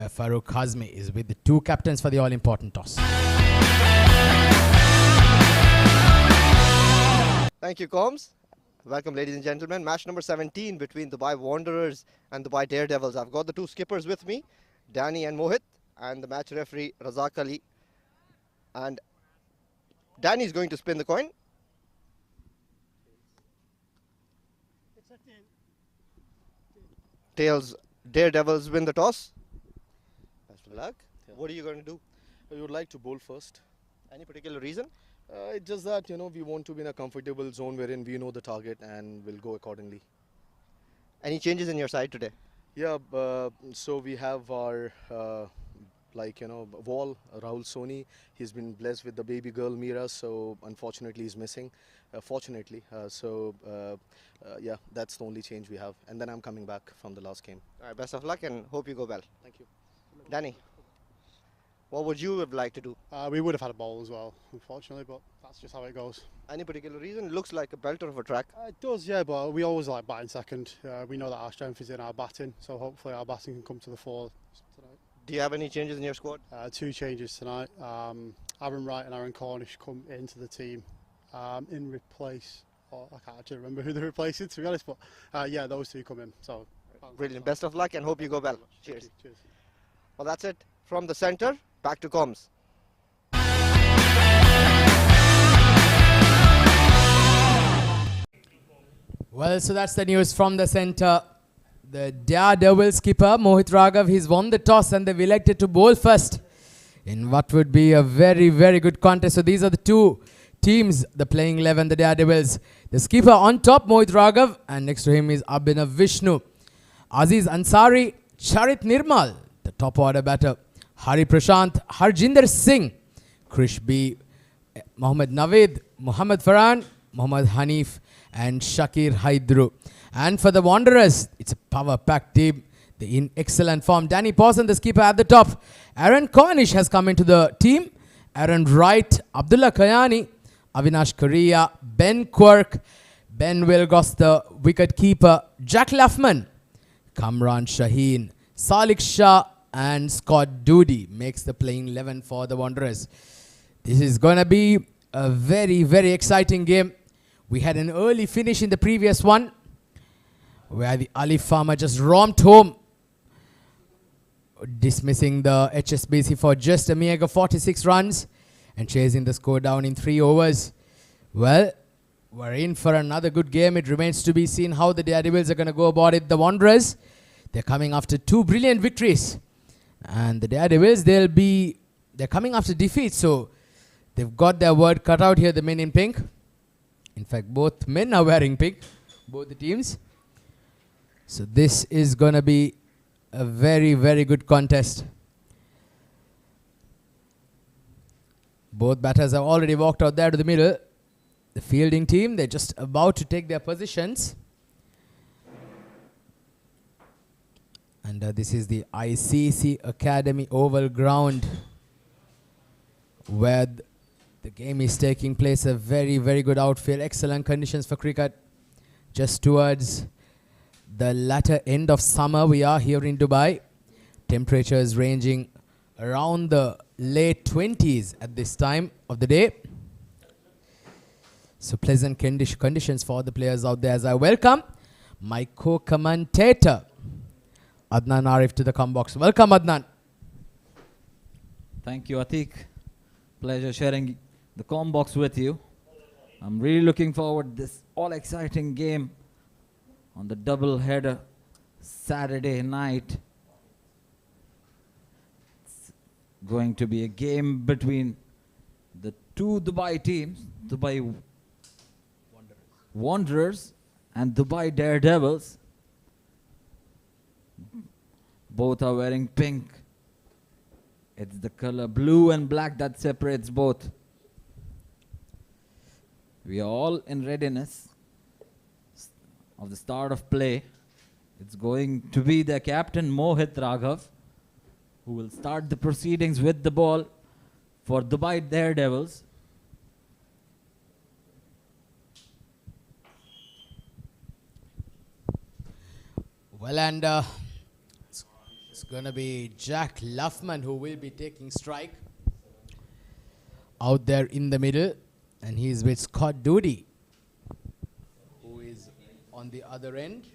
Farooq Hazmi is with the two captains for the all-important toss. Thank you, Combs. Welcome, ladies and gentlemen. Match number 17 between Dubai Wanderers and Dubai Daredevils. I've got the two skippers with me, Danny and Mohit, and the match referee, Razak Ali. And Danny is going to spin the coin. Tails, Daredevils win the toss. Best of luck. Yeah. What are you going to do? We would like to bowl first. Any particular reason? It's just that, we want to be in a comfortable zone wherein we know the target and we'll go accordingly. Any changes in your side today? Yeah, so we have our, wall, Rahul Soni. He's been blessed with the baby girl, Meera, so unfortunately he's missing. Yeah, that's the only change we have. And then I'm coming back from the last game. All right, best of luck and hope you go well. Thank you. Danny, what would you have liked to do? We would have had a bowl as well, unfortunately, but that's just how it goes. Any particular reason? It looks like a belter of a track. It does, yeah, but we always like batting second. We know that our strength is in our batting, so hopefully our batting can come to the fore tonight. Do you have any changes in your squad? Two changes tonight. Aaron Wright and Aaron Cornish come into the team in replace. I can't actually remember who they're replacing, to be honest, but yeah, those two come in. So brilliant. Best of luck and hope you go well. Cheers. Cheers. Well, that's it from the centre. Back to comms. Well, so that's the news from the centre. The Daredevils skipper, Mohit Raghav, he's won the toss and they've elected to bowl first in what would be a very, very good contest. So these are the two teams, the playing 11, the Daredevils. The skipper on top, Mohit Raghav, and next to him is Abhinav Vishnu. Aziz Ansari, Charit Nirmal, the top order batter. Hari Prashant, Harjinder Singh, Krish B, Mohammad Naveed, Muhammad Farhan, Muhammad Hanif, and Shakir Haidru. And for the Wanderers, it's a power-packed team. They're in excellent form. Danny Pawson, the skipper at the top. Aaron Cornish has come into the team. Aaron Wright, Abdullah Kayani, Avinash Korea, Ben Quirk, Ben Wilgoss, the wicket keeper, Jack Luffman, Kamran Shaheen, Salik Shah, and Scott Dudy makes the playing 11 for the Wanderers. This is going to be a very, very exciting game. We had an early finish in the previous one where the Ali Farmer just romped home, dismissing the HSBC for just a meager 46 runs and chasing the score down in 3 overs. Well, we're in for another good game. It remains to be seen how the Daredevils are going to go about it. The Wanderers, they're coming after 2 brilliant victories. And the Daredevils, they're coming after defeat. So they've got their word cut out here, the men in pink. In fact, both men are wearing pink, both the teams. So this is going to be a very, very good contest. Both batters have already walked out there to the middle. The fielding team, they're just about to take their positions. And this is the ICCA Academy Oval Ground where the game is taking place. A very, very good outfield. Excellent conditions for cricket. Just towards the latter end of summer we are here in Dubai. Temperatures ranging around the late 20s at this time of the day. So pleasant conditions for the players out there. As I welcome my co-commentator Adnan Arif to the com box. Welcome, Adnan. Thank you, Atiq. Pleasure sharing the com box with you. I'm really looking forward to this all-exciting game on the double header Saturday night. It's going to be a game between the two Dubai teams, Dubai Wanderers and Dubai Daredevils. Both are wearing pink. It's the color blue and black that separates both. We are all in readiness of the start of play. It's going to be the captain Mohit Raghav who will start the proceedings with the ball for Dubai Daredevils. Well, and It's going to be Jack Luffman who will be taking strike out there in the middle. And he's with Scott Dudy, who is on the other end.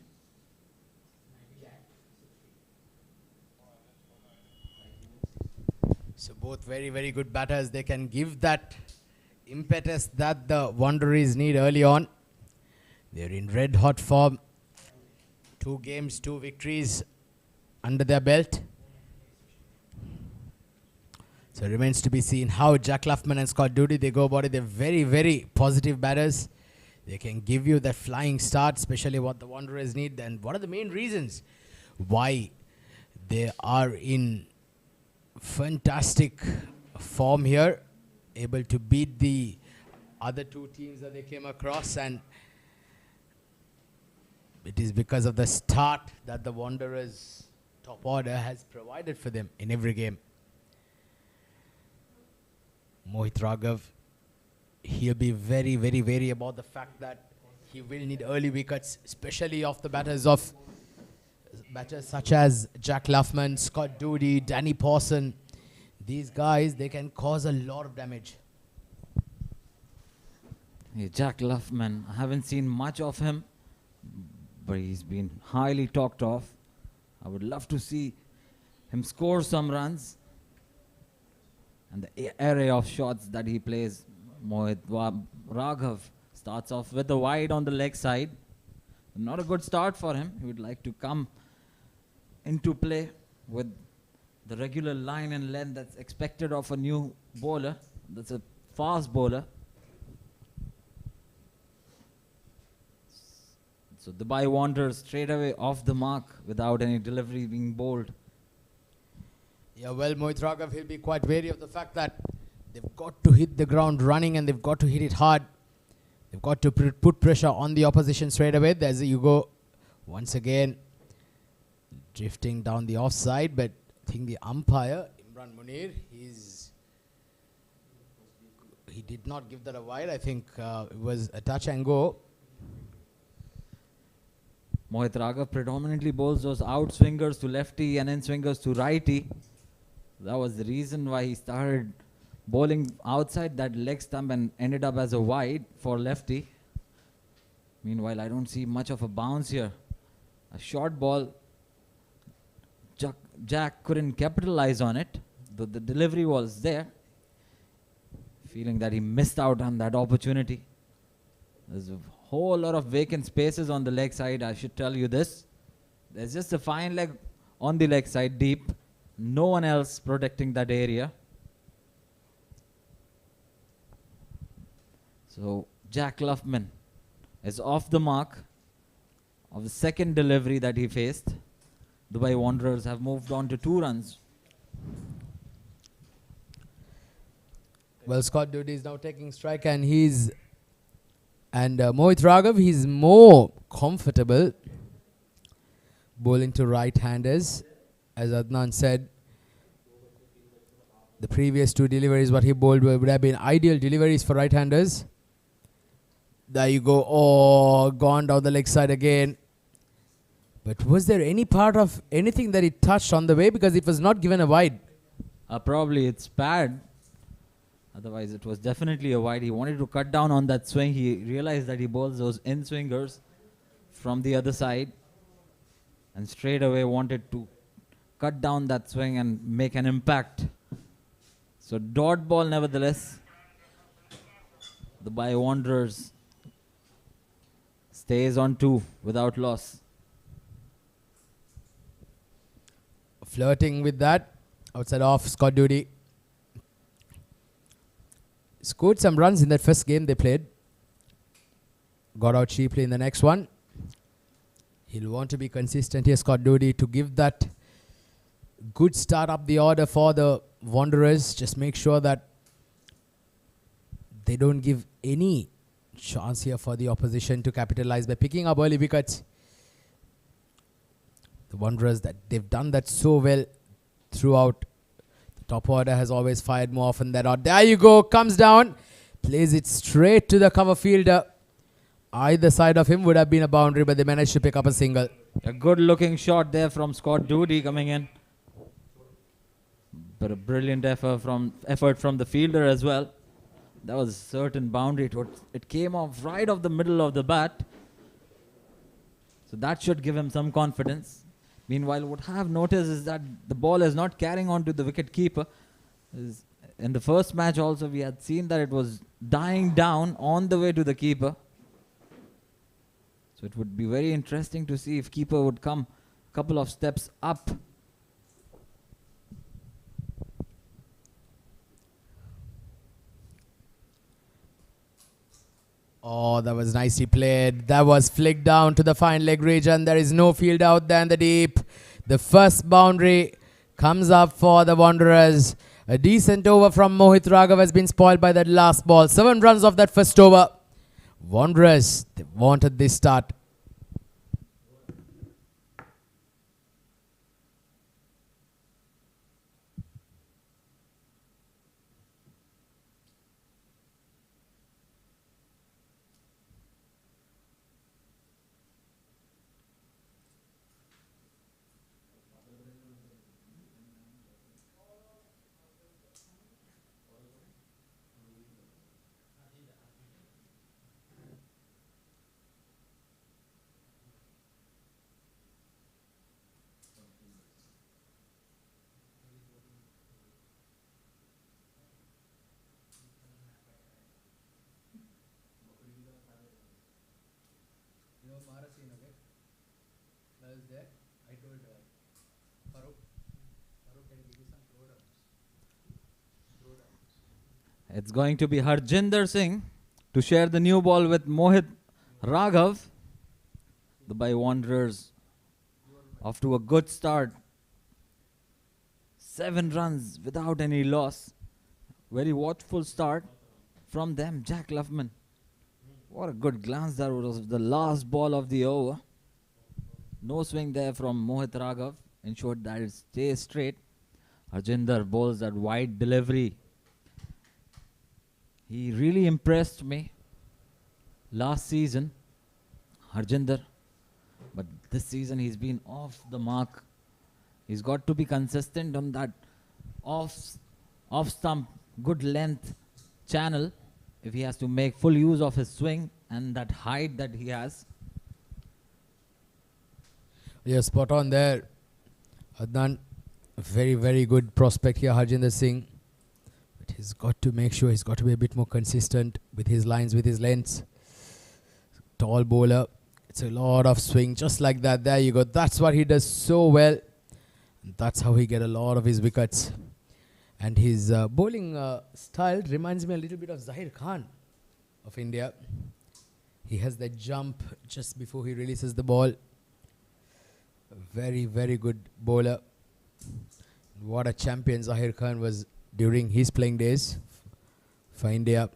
So both very, very good batters. They can give that impetus that the Wanderers need early on. They're in red hot form. 2 games, 2 victories under their belt. So it remains to be seen how Jack Luffman and Scott Dudy, they go about it. They're very, very positive batters. They can give you that flying start, especially what the Wanderers need. And what are the main reasons why they are in fantastic form here, able to beat the other 2 teams that they came across, and it is because of the start that the Wanderers top order has provided for them in every game. Mohit Raghav, he'll be very, very wary about the fact that he will need early wickets, especially off the batters such as Jack Luffman, Scott Dudy, Danny Pawson. These guys, they can cause a lot of damage. Yeah, Jack Luffman, I haven't seen much of him, but he's been highly talked of. I would love to see him score some runs. And the array of shots that he plays, Mohit Raghav starts off with a wide on the leg side. Not a good start for him. He would like to come into play with the regular line and length that's expected of a new bowler. That's a fast bowler. So Dubai Wanderers straight away off the mark without any delivery being bowled. Yeah, well, Mohit Raghav, he'll be quite wary of the fact that they've got to hit the ground running and they've got to hit it hard. They've got to put pressure on the opposition straight away. There's you go once again drifting down the offside, but I think the umpire, Imran Munir, he did not give that a wide. I think it was a touch and go. Mohit Raghav predominantly bowls those out swingers to lefty and in swingers to righty. That was the reason why he started bowling outside that leg stump and ended up as a wide for lefty. Meanwhile, I don't see much of a bounce here. A short ball. Jack couldn't capitalize on it. The delivery was there. Feeling that he missed out on that opportunity. There's a whole lot of vacant spaces on the leg side, I should tell you this. There's just a fine leg on the leg side deep. No one else protecting that area. So Jack Luffman is off the mark of the second delivery that he faced. Dubai Wanderers have moved on to 2 runs. Well, Scott Dudy is now taking strike, and Mohit Raghav, he's more comfortable bowling to right-handers. As Adnan said, the previous 2 deliveries what he bowled would have been ideal deliveries for right-handers. There you go. Oh, gone down the leg side again. But was there any part of anything that he touched on the way? Because it was not given a wide. Probably it's pad. Otherwise, it was definitely a wide. He wanted to cut down on that swing. He realized that he bowls those in swingers from the other side. And straight away wanted to cut down that swing and make an impact. So dot ball nevertheless. The Dubai Wanderers stays on 2 without loss. Flirting with that. Outside off, Scott Dudy. Scored some runs in that first game they played. Got out cheaply in the next one. He'll want to be consistent here, Scott Dudy, to give that good start up the order for the Wanderers. Just make sure that they don't give any chance here for the opposition to capitalize by picking up early wickets. The Wanderers, that they've done that so well throughout. The top order has always fired more often than not. There you go, comes down, plays it straight to the cover fielder. Either side of him would have been a boundary, but they managed to pick up a single. A good looking shot there from Scott Dudy coming in. but a brilliant effort from the fielder as well. That was a certain boundary. It came off right off the middle of the bat. So that should give him some confidence. Meanwhile, what I have noticed is that the ball is not carrying on to the wicket keeper. In the first match also, we had seen that it was dying down on the way to the keeper. So it would be very interesting to see if keeper would come a couple of steps up. Oh, that was nicely played. That was flicked down to the fine leg region. There is no field out there in the deep. The first boundary comes up for the Wanderers. A decent over from Mohit Raghav has been spoiled by that last ball. 7 runs off that first over. Wanderers, they wanted this start. It's going to be Harjinder Singh to share the new ball with Mohit Raghav. The Dubai Wanderers off to a good start. 7 runs without any loss. Very watchful start from them. Jack Loveman. What a good glance that was, the last ball of the over. No swing there from Mohit Raghav. Ensured that it stays straight. Harjinder bowls that wide delivery. He really impressed me last season, Harjinder. But this season he's been off the mark. He's got to be consistent on that off stump, good length channel if he has to make full use of his swing and that height that he has. Yeah, spot on there. Adnan, a very, very good prospect here, Harjinder Singh. But he's got to make sure he's got to be a bit more consistent with his lines, with his lengths. Tall bowler. It's a lot of swing, just like that. There you go. That's what he does so well. And that's how he get a lot of his wickets. And his bowling style reminds me a little bit of Zahir Khan of India. He has that jump just before he releases the ball. A very, very good bowler. What a champion Zahir Khan was during his playing days for India.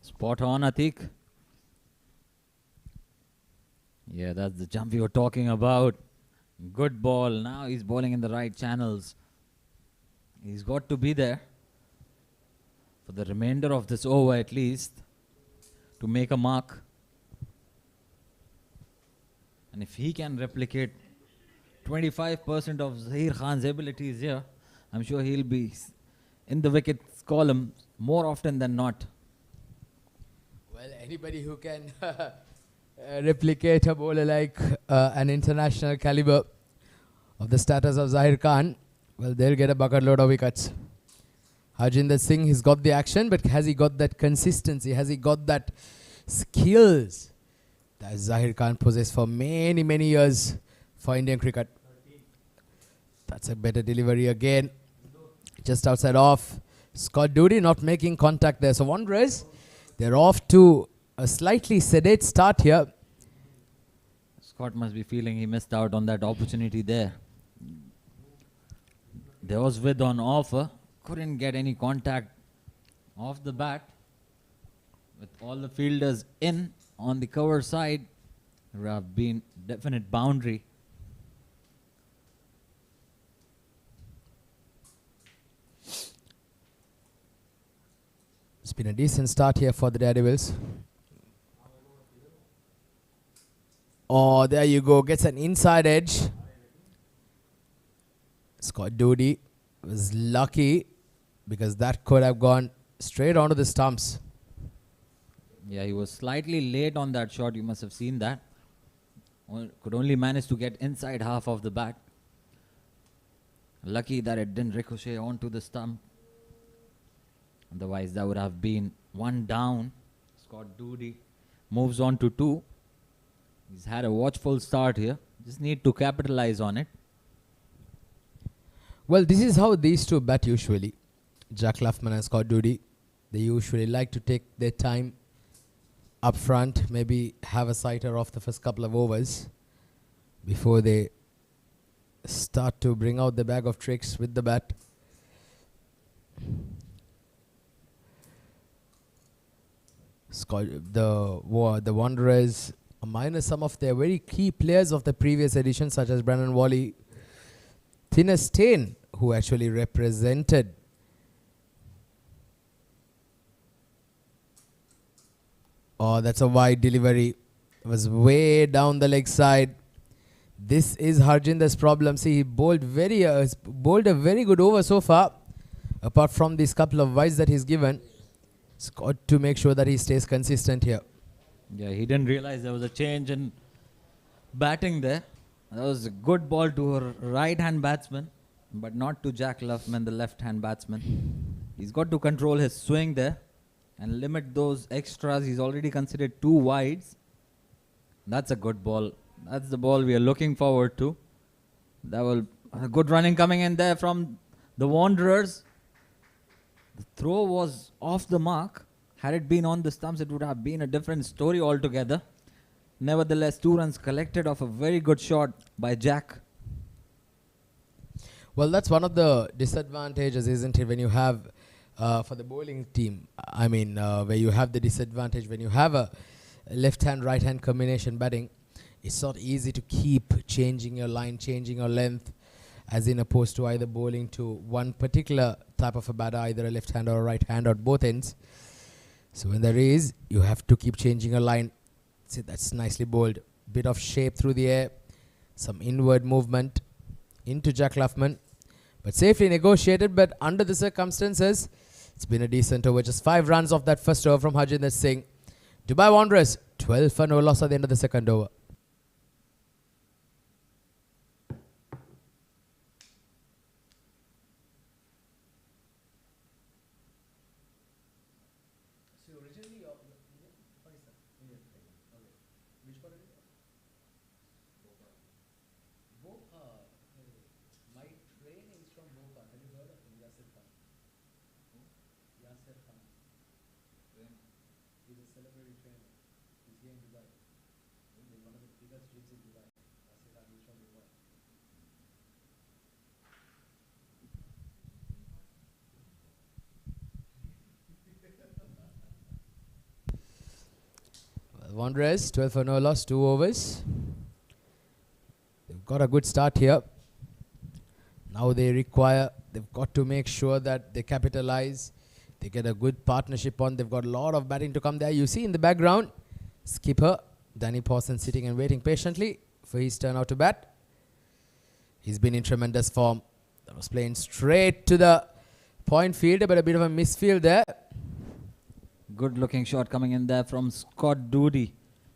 Spot on, Atik. Yeah, that's the jump we were talking about. Good ball. Now he's bowling in the right channels. He's got to be there for the remainder of this over at least to make a mark. And if he can replicate 25% of Zahir Khan's abilities here, I'm sure he'll be in the wickets column more often than not. Well, anybody who can replicate a bowler like an international caliber of the status of Zahir Khan, well, they'll get a bucket load of wickets. Harjinder Singh, he's got the action, but has he got that consistency? Has he got that skills that Zahir Khan possessed for many, many years for Indian cricket? That's a better delivery again. Just outside off. Scott Dudy not making contact there. So Wanderers, they're off to a slightly sedate start here. Scott must be feeling he missed out on that opportunity there. There was width on offer. Couldn't get any contact off the bat. With all the fielders in on the cover side, there have been definite boundary. It's been a decent start here for the Daredevils. Oh, there you go. Gets an inside edge. Scott Dudy was lucky because that could have gone straight onto the stumps. Yeah, he was slightly late on that shot. You must have seen that. Could only manage to get inside half of the bat. Lucky that it didn't ricochet onto the stump. Otherwise, that would have been one down. Scott Dudy moves on to 2. He's had a watchful start here. Just need to capitalize on it. Well, this is how these two bat usually. Jack Luffman and Scott Dudy. They usually like to take their time up front, maybe have a sighter off the first couple of overs before they start to bring out the bag of tricks with the bat. The Wanderers, minus some of their very key players of the previous edition, such as Brandon Wally, Thinner Stain, who actually represented that's a wide delivery. It was way down the leg side. This is Harjinder's problem. See, he bowled a very good over so far. Apart from these couple of wides that he's given, it's got to make sure that he stays consistent here. Yeah, he didn't realize there was a change in batting there. That was a good ball to a right-hand batsman, but not to Jack Luffman, the left-hand batsman. He's got to control his swing there and limit those extras. He's already considered 2 wides. That's a good ball. That's the ball we are looking forward to. That will good running coming in there from the Wanderers. The throw was off the mark. Had it been on the stumps, it would have been a different story altogether. Nevertheless, 2 runs collected off a very good shot by Jack. Well, that's one of the disadvantages, isn't it, when you have, for the bowling team, where you have the disadvantage when you have a left-hand, right-hand combination batting. It's not easy to keep changing your line, changing your length, as in opposed to either bowling to one particular type of a batter, either a left hand or a right hand or both ends. So when there is, you have to keep changing your line. See, that's nicely bowled. Bit of shape through the air, some inward movement into Jack Luffman, but safely negotiated. But under the circumstances, it's been a decent over. Just 5 runs off that first over from Harjinder Singh. Dubai Wanderers 12 for no loss at the end of the second over. Wanderers 12 for no loss, 2 overs. They've got a good start here. Now they've got to make sure that they capitalize. They get a good partnership on. They've got a lot of batting to come there. You see in the background, skipper Danny Pawson sitting and waiting patiently for his turn out to bat. He's been in tremendous form. That was playing straight to the point fielder, but a bit of a misfield there. Good looking shot coming in there from Scott Dudy,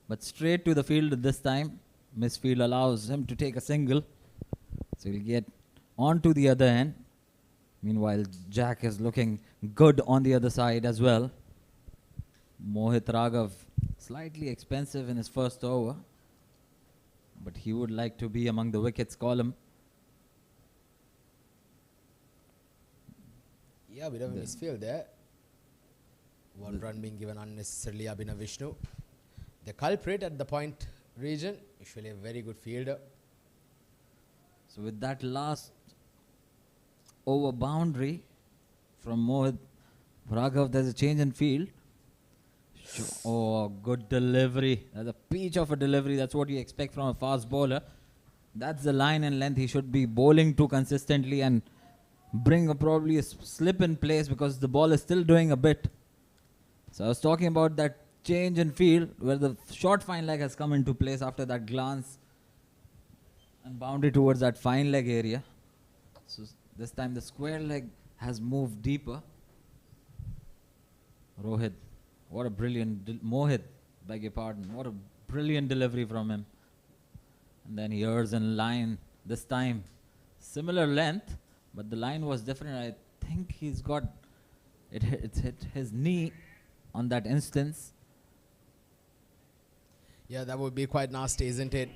but straight to the field this time. Misfield allows him to take a single, so he'll get on to the other end. Meanwhile, Jack is looking good on the other side as well. Mohit Raghav slightly expensive in his first over, but he would like to be among the wickets column. Yeah, a bit of a misfield there. 1 run being given unnecessarily, Abhinav Vishnu. The culprit at the point region, usually a very good fielder. So with that last over boundary from Mohit Raghav, there's a change in field. Oh, good delivery. That's a peach of a delivery. That's what you expect from a fast bowler. That's the line and length he should be bowling to consistently and bring probably a slip in place because the ball is still doing a bit. So I was talking about that change in field where the short fine leg has come into place after that glance and boundary towards that fine leg area. So this time the square leg has moved deeper. Rohit, what a brilliant, Mohit, beg your pardon, what a brilliant delivery from him. And then he errs in line this time. Similar length, but the line was different. I think he's got, it's hit his knee on that instance. Yeah, that would be quite nasty, isn't it?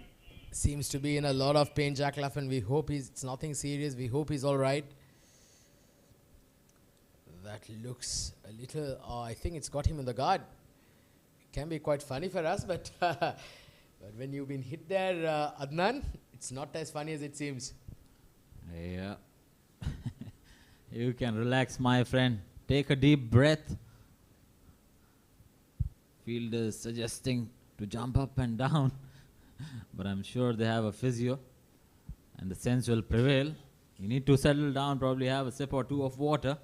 Seems to be in a lot of pain, Jack Laffin. We hope it's nothing serious. We hope he's all right. That looks a little, I think it's got him in the guard. It can be quite funny for us, but but when you've been hit there, Adnan, it's not as funny as it seems. Yeah. You can relax, my friend. Take a deep breath. Field is suggesting to jump up and down, but I'm sure they have a physio and the sense will prevail. You need to settle down, probably have a sip or two of water,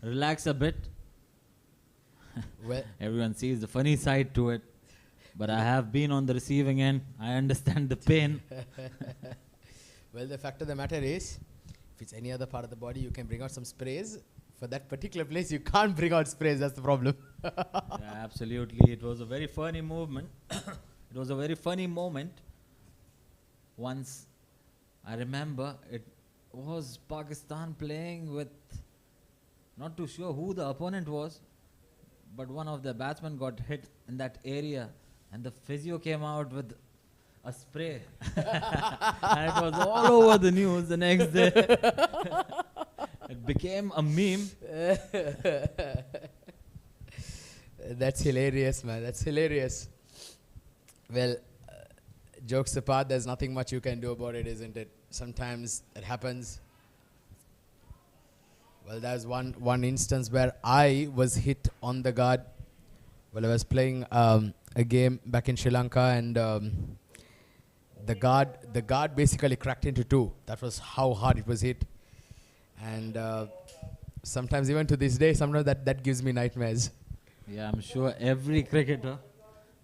relax a bit. Well, Everyone sees the funny side to it, but I have been on the receiving end. I understand the pain. well, the fact of the matter is, if it's any other part of the body, you can bring out some sprays. For that particular place, you can't bring out sprays. That's the problem. Yeah, absolutely. It was a very funny movement. It was a very funny moment. Once, I remember, it was Pakistan playing with, not too sure who the opponent was, but one of the batsmen got hit in that area, and the physio came out with a spray. And it was all over the news the next day. It became a meme. That's hilarious, man. That's hilarious. Well, jokes apart, there's nothing much you can do about it, isn't it? Sometimes it happens. Well, there's one instance where I was hit on the guard. Well, I was playing a game back in Sri Lanka, and the guard basically cracked into two. That was how hard it was hit. And sometimes, even to this day, sometimes that gives me nightmares. Yeah, I'm sure every cricketer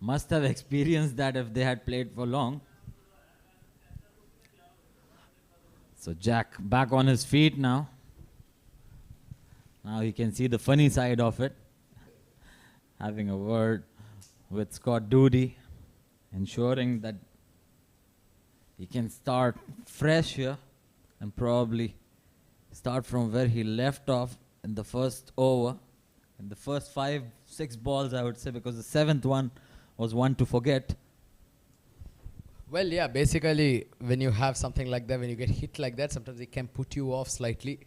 must have experienced that if they had played for long. So Jack back on his feet now. Now he can see the funny side of it. Having a word with Scott Dudy, ensuring that he can start fresh here and probably start from where he left off in the first over, in the first 5-6 balls, I would say, because the 7th one was one to forget. Well, yeah, basically, when you have something like that, when you get hit like that, sometimes it can put you off slightly.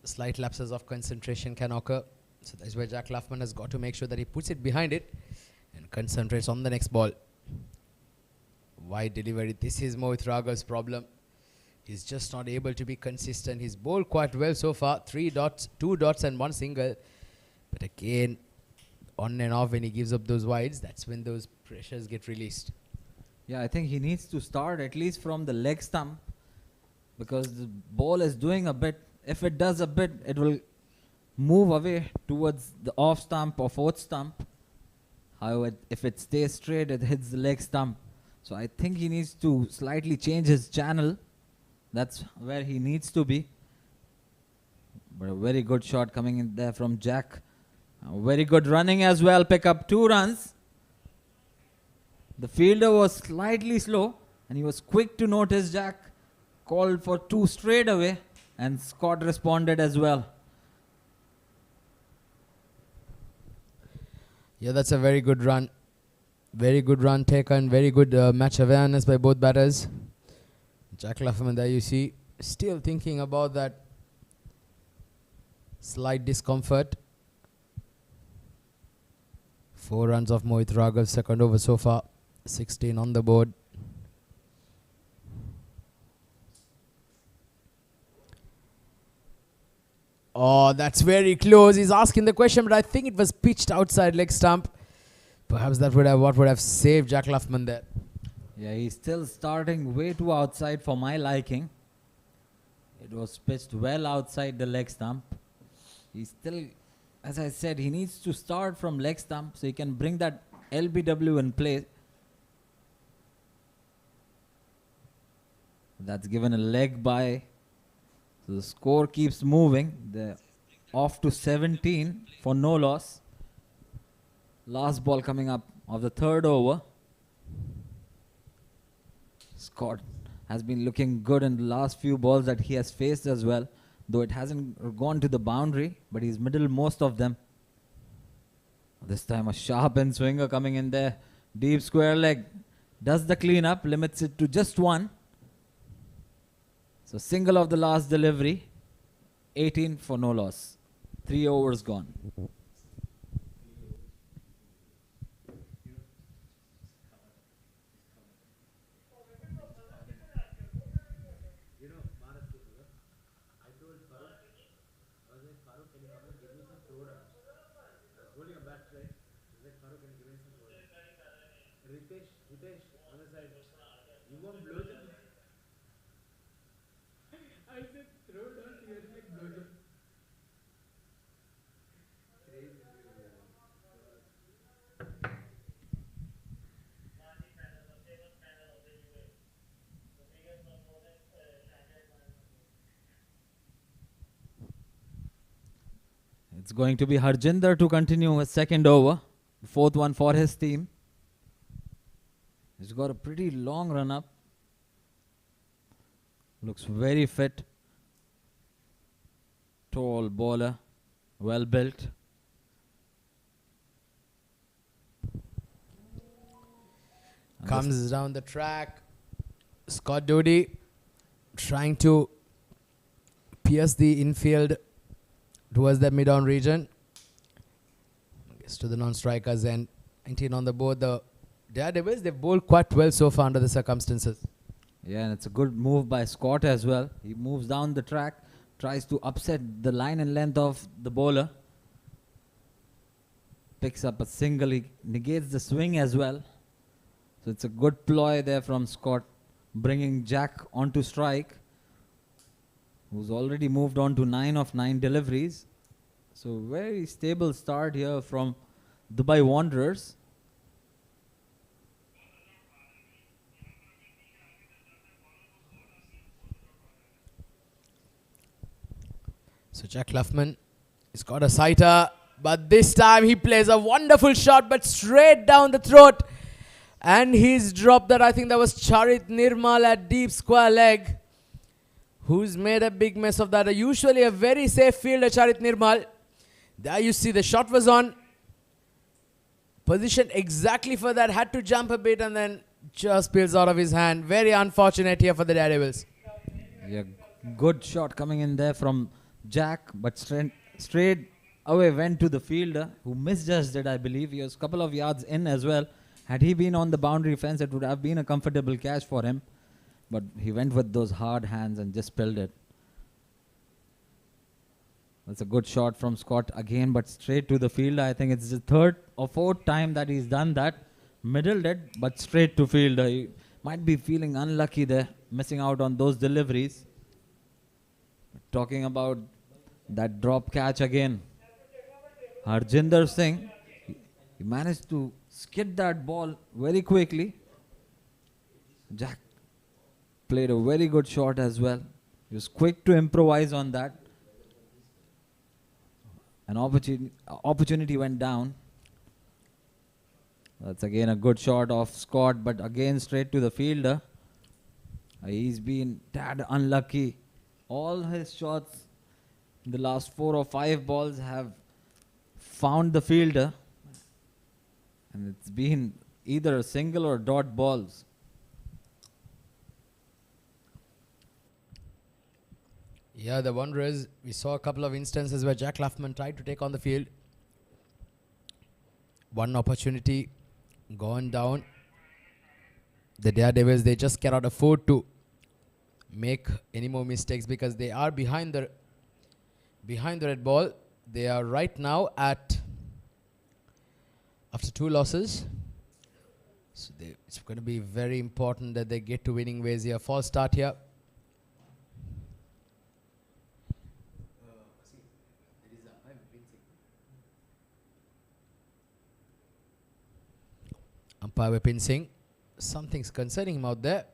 Slight lapses of concentration can occur. So that's why Jack Laffman has got to make sure that he puts it behind it and concentrates on the next ball. Wide delivery. This is Mohit Raghav's problem. He's just not able to be consistent. He's bowled quite well so far. 3 dots, 2 dots and 1 single. But again, on and off when he gives up those wides, that's when those pressures get released. Yeah, I think he needs to start at least from the leg stump, because the ball is doing a bit. If it does a bit, it will move away towards the off stump or fourth stump. However, if it stays straight, it hits the leg stump. So I think he needs to slightly change his channel. That's where he needs to be. But a very good shot coming in there from Jack. Very good running as well. Pick up 2 runs. The fielder was slightly slow, and he was quick to notice Jack. Called for 2 straight away, and Scott responded as well. Yeah, that's a very good run. Very good run taken. Very good match awareness by both batters. Jack Laffman, there you see, still thinking about that slight discomfort. 4 runs of Mohit Raghav, second over so far. 16 on the board. Oh, that's very close. He's asking the question, but I think it was pitched outside leg stump. Perhaps that would have what would have saved Jack Laffman there. Yeah, he's still starting way too outside for my liking. It was pitched well outside the leg stump. He's still, as I said, he needs to start from leg stump so he can bring that LBW in play. That's given a leg by So the score keeps moving. They're off to 17 for no loss. Last ball coming up of the third over. Scott has been looking good in the last few balls that he has faced as well, though it hasn't gone to the boundary, but he's middled most of them. This time a sharp end swinger coming in there. Deep square leg. Does the cleanup, limits it to just one. So single of the last delivery. 18 for no loss. 3 overs gone. It's going to be Harjinder to continue his second over. The fourth one for his team. He's got a pretty long run up. Looks very fit. Tall bowler. Well built. Comes down the track. Scott Dudy trying to pierce the infield towards the mid-on region. Gets to the non-strikers and 19 on the board. The Daredevils, they've bowled quite well so far under the circumstances. Yeah, and it's a good move by Scott as well. He moves down the track, tries to upset the line and length of the bowler. Picks up a single, he negates the swing as well. So it's a good ploy there from Scott, bringing Jack onto strike, who's already moved on to 9 of 9 deliveries. So very stable start here from Dubai Wanderers. So Jack Luffman, he's got a sighter, but this time he plays a wonderful shot, but straight down the throat. And he's dropped that. I think that was Charit Nirmal at deep square leg, who's made a big mess of that. Usually a very safe fielder, Charit Nirmal. There you see the shot was on. Positioned exactly for that. Had to jump a bit and then just spills out of his hand. Very unfortunate here for the Daredevils. Yeah, good shot coming in there from Jack, but straight away went to the fielder, who misjudged it, I believe. He was a couple of yards in as well. Had he been on the boundary fence, it would have been a comfortable catch for him. But he went with those hard hands and just spilled it. That's a good shot from Scott again, but straight to the fielder. I think it's the third or fourth time that he's done that. Middled it, but straight to fielder. He might be feeling unlucky there, missing out on those deliveries. Talking about that drop catch again. Harjinder Singh, he managed to skid that ball very quickly. Jack played a very good shot as well. He was quick to improvise on that. An opportunity went down. That's again a good shot of Scott, but again straight to the fielder. He's been tad unlucky. All his shots in the last 4 or 5 balls have found the fielder. And it's been either a single or dot balls. Yeah, the wonder is, we saw a couple of instances where Jack Luffman tried to take on the field. One opportunity gone down. The Daredevils, they just cannot afford to make any more mistakes because they are behind the red ball. They are right now at, after 2 losses. So it's going to be very important that they get to winning ways here. False start here. Umpire Vipin Singh. Something's concerning him out there.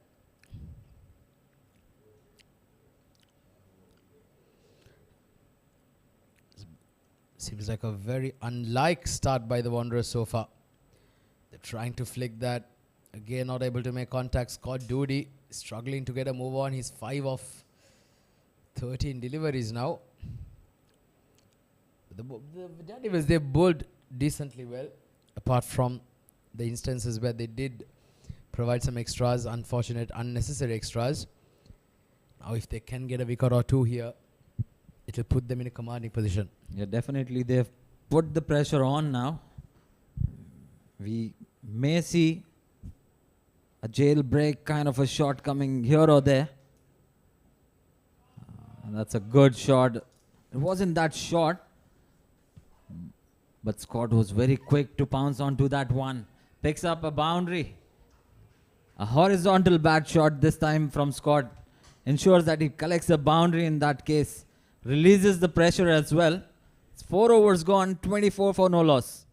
Seems like a very unlike start by the Wanderers so far. They're trying to flick that. Again, not able to make contact. Scott Dudy struggling to get a move on. He's 5 of 13 deliveries now. The Daredevils, they bowled decently well, apart from the instances where they did provide some extras, unfortunate, unnecessary extras. Now, if they can get a wicket or two here, it will put them in a commanding position. Yeah, definitely they've put the pressure on now. We may see a jailbreak kind of a shot coming here or there. That's a good shot. It wasn't that short, but Scott was very quick to pounce onto that one. Picks up a boundary. A horizontal bat shot this time from Scott. Ensures that he collects a boundary in that case. Releases the pressure as well. It's 4 overs gone, 24 for no loss.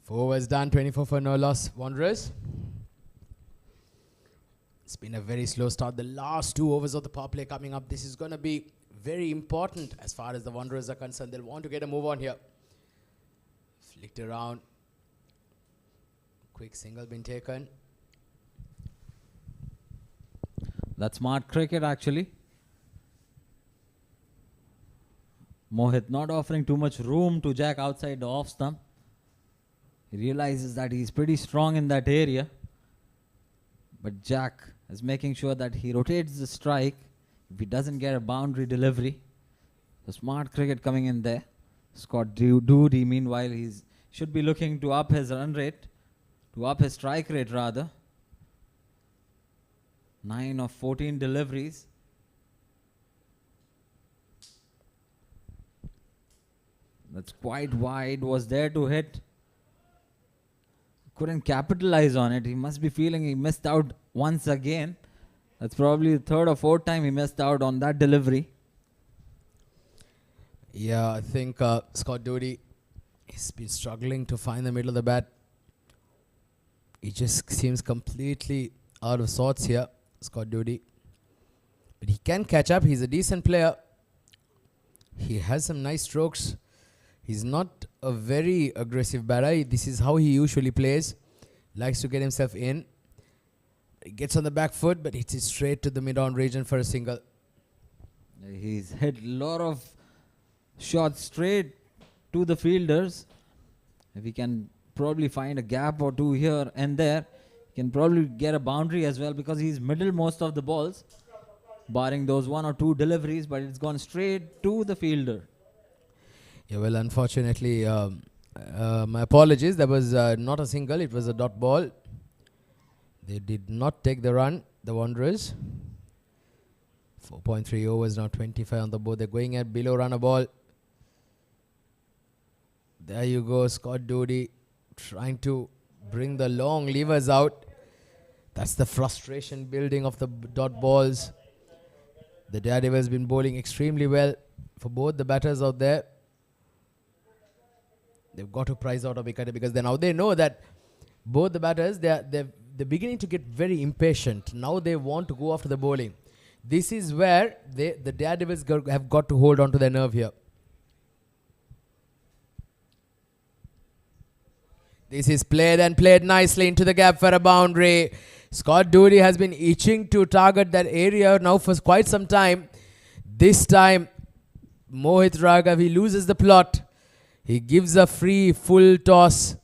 Four overs done, 24 for no loss. Wanderers. It's been a very slow start. The last 2 overs of the power play coming up. This is going to be very important as far as the Wanderers are concerned. They'll want to get a move on here. Flicked around. Quick single been taken. That's smart cricket actually. Mohit not offering too much room to Jack outside the off stump. He realizes that he's pretty strong in that area. But Jack is making sure that he rotates the strike if he doesn't get a boundary delivery. The smart cricket coming in there. Scott Dudy, meanwhile, he should be looking to up his run rate, to up his strike rate rather. 9 of 14 deliveries. That's quite wide, was there to hit. Couldn't capitalize on it. He must be feeling he missed out once again. That's probably the 3rd or 4th time he missed out on that delivery. Yeah, I think Scott Dudy has been struggling to find the middle of the bat. He just seems completely out of sorts here, Scott Dudy. But he can catch up. He's a decent player. He has some nice strokes. He's not a very aggressive batter. This is how he usually plays. Likes to get himself in. He gets on the back foot, but hits it straight to the mid-on region for a single. He's hit a lot of shots straight to the fielders. If he can probably find a gap or two here and there, he can probably get a boundary as well because he's middle most of the balls, barring those 1 or 2 deliveries, but it's gone straight to the fielder. Yeah, well, unfortunately, my apologies. That was not a single. It was a dot ball. They did not take the run, the Wanderers. 4.3 overs now, 25 on the board. They're going at below run a ball. There you go, Scott Dudy trying to bring the long levers out. That's the frustration building of the dot balls. The Daredevils been bowling extremely well for both the batters out there. They've got to prize out a wicket because now they know that both the batters, they're beginning to get very impatient. Now they want to go after the bowling. This is where the Daredevils have got to hold on to their nerve here. This is played and played nicely into the gap for a boundary. Scott Dudy has been itching to target that area now for quite some time. This time, Mohit Raghav, he loses the plot. He gives a free full toss,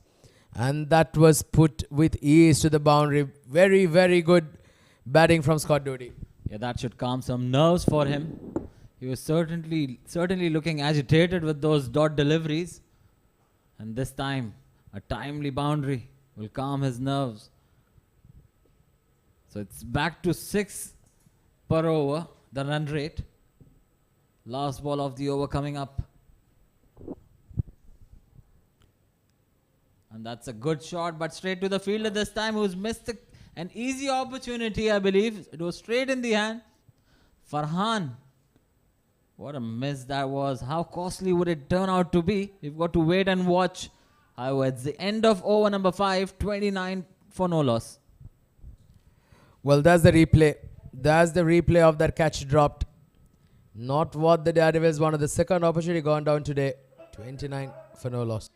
and that was put with ease to the boundary. Very, very good batting from Scott Dudy. Yeah, that should calm some nerves for him. He was certainly looking agitated with those dot deliveries. And this time, A timely boundary will calm his nerves. So it's back to 6 per over, the run rate. Last ball of the over coming up. And that's a good shot, but straight to the fielder this time, who's missed an easy opportunity, I believe. It was straight in the hand. Farhan. What a miss that was. How costly would it turn out to be? We've got to wait and watch. However, it's the end of over number 5, 29 for no loss. Well, that's the replay. That's the replay of that catch dropped. Not what the Daredevils wanted. The second opportunity gone down today. 29 for no loss.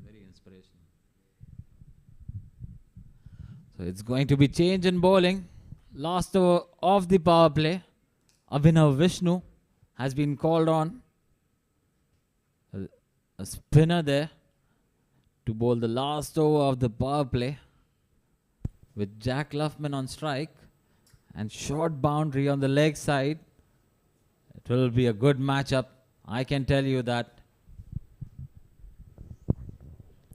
Very inspirational. So it's going to be change in bowling. Last over of the power play. Abhinav Vishnu has been called on. A spinner there to bowl the last over of the power play, with Jack Luffman on strike and short boundary on the leg side. It will be a good matchup, I can tell you that.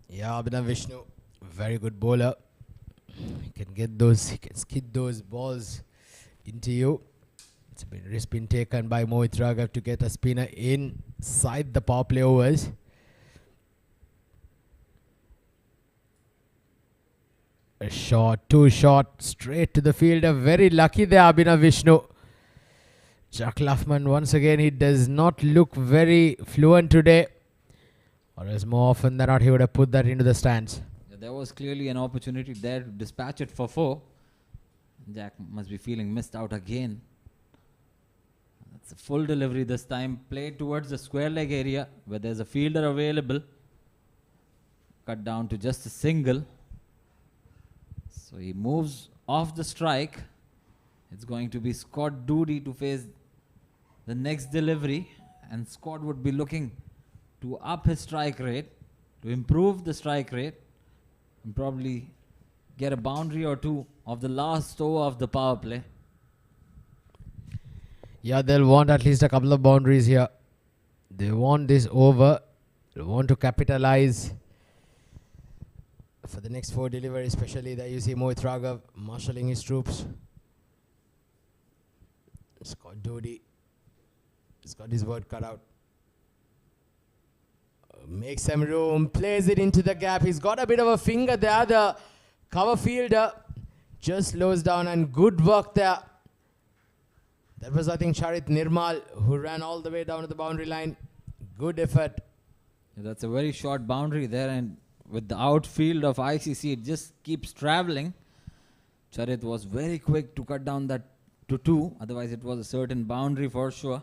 Yeah, Abhinav Vishnu, very good bowler. He can skid those balls into you. It's been risk been taken by Mohit Raghav to get a spinner inside the power play overs. A shot, too short, straight to the fielder. Very lucky there, Abhinav Vishnu. Jack Luffman, once again, he does not look very fluent today. Or as more often than not, he would have put that into the stands. Yeah, there was clearly an opportunity there to dispatch it for 4. Jack must be feeling missed out again. That's a full delivery this time. Played towards the square leg area where there's a fielder available. Cut down to just a single. So he moves off the strike. It's going to be Scott Dudy to face the next delivery. And Scott would be looking to up his strike rate, to improve the strike rate, and probably get a boundary or two of the last over of the power play. Yeah, they'll want at least a couple of boundaries here. They want this over. They want to capitalize for the next 4 deliveries, especially that you see Mohit Raghav marshalling his troops. Scott Dudy has got his word cut out. Makes some room, plays it into the gap. He's got a bit of a finger there. The cover fielder just slows down, and good work there. That was, I think, Charit Nirmal who ran all the way down to the boundary line. Good effort. Yeah, that's a very short boundary there, and with the outfield of ICC, it just keeps traveling. Charit was very quick to cut down that to 2. Otherwise, it was a certain boundary for sure.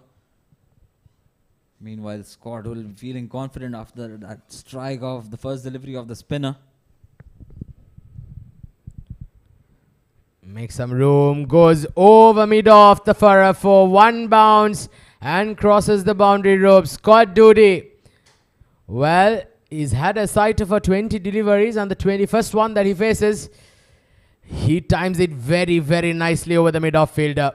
Meanwhile, Scott will be feeling confident after that strike of the first delivery of the spinner. Makes some room, goes over mid-off the furrow for 1 bounce and crosses the boundary rope. Scott Dudy, well, he's had a sighter for 20 deliveries, and the 21st one that he faces, he times it very, very nicely over the mid-off fielder.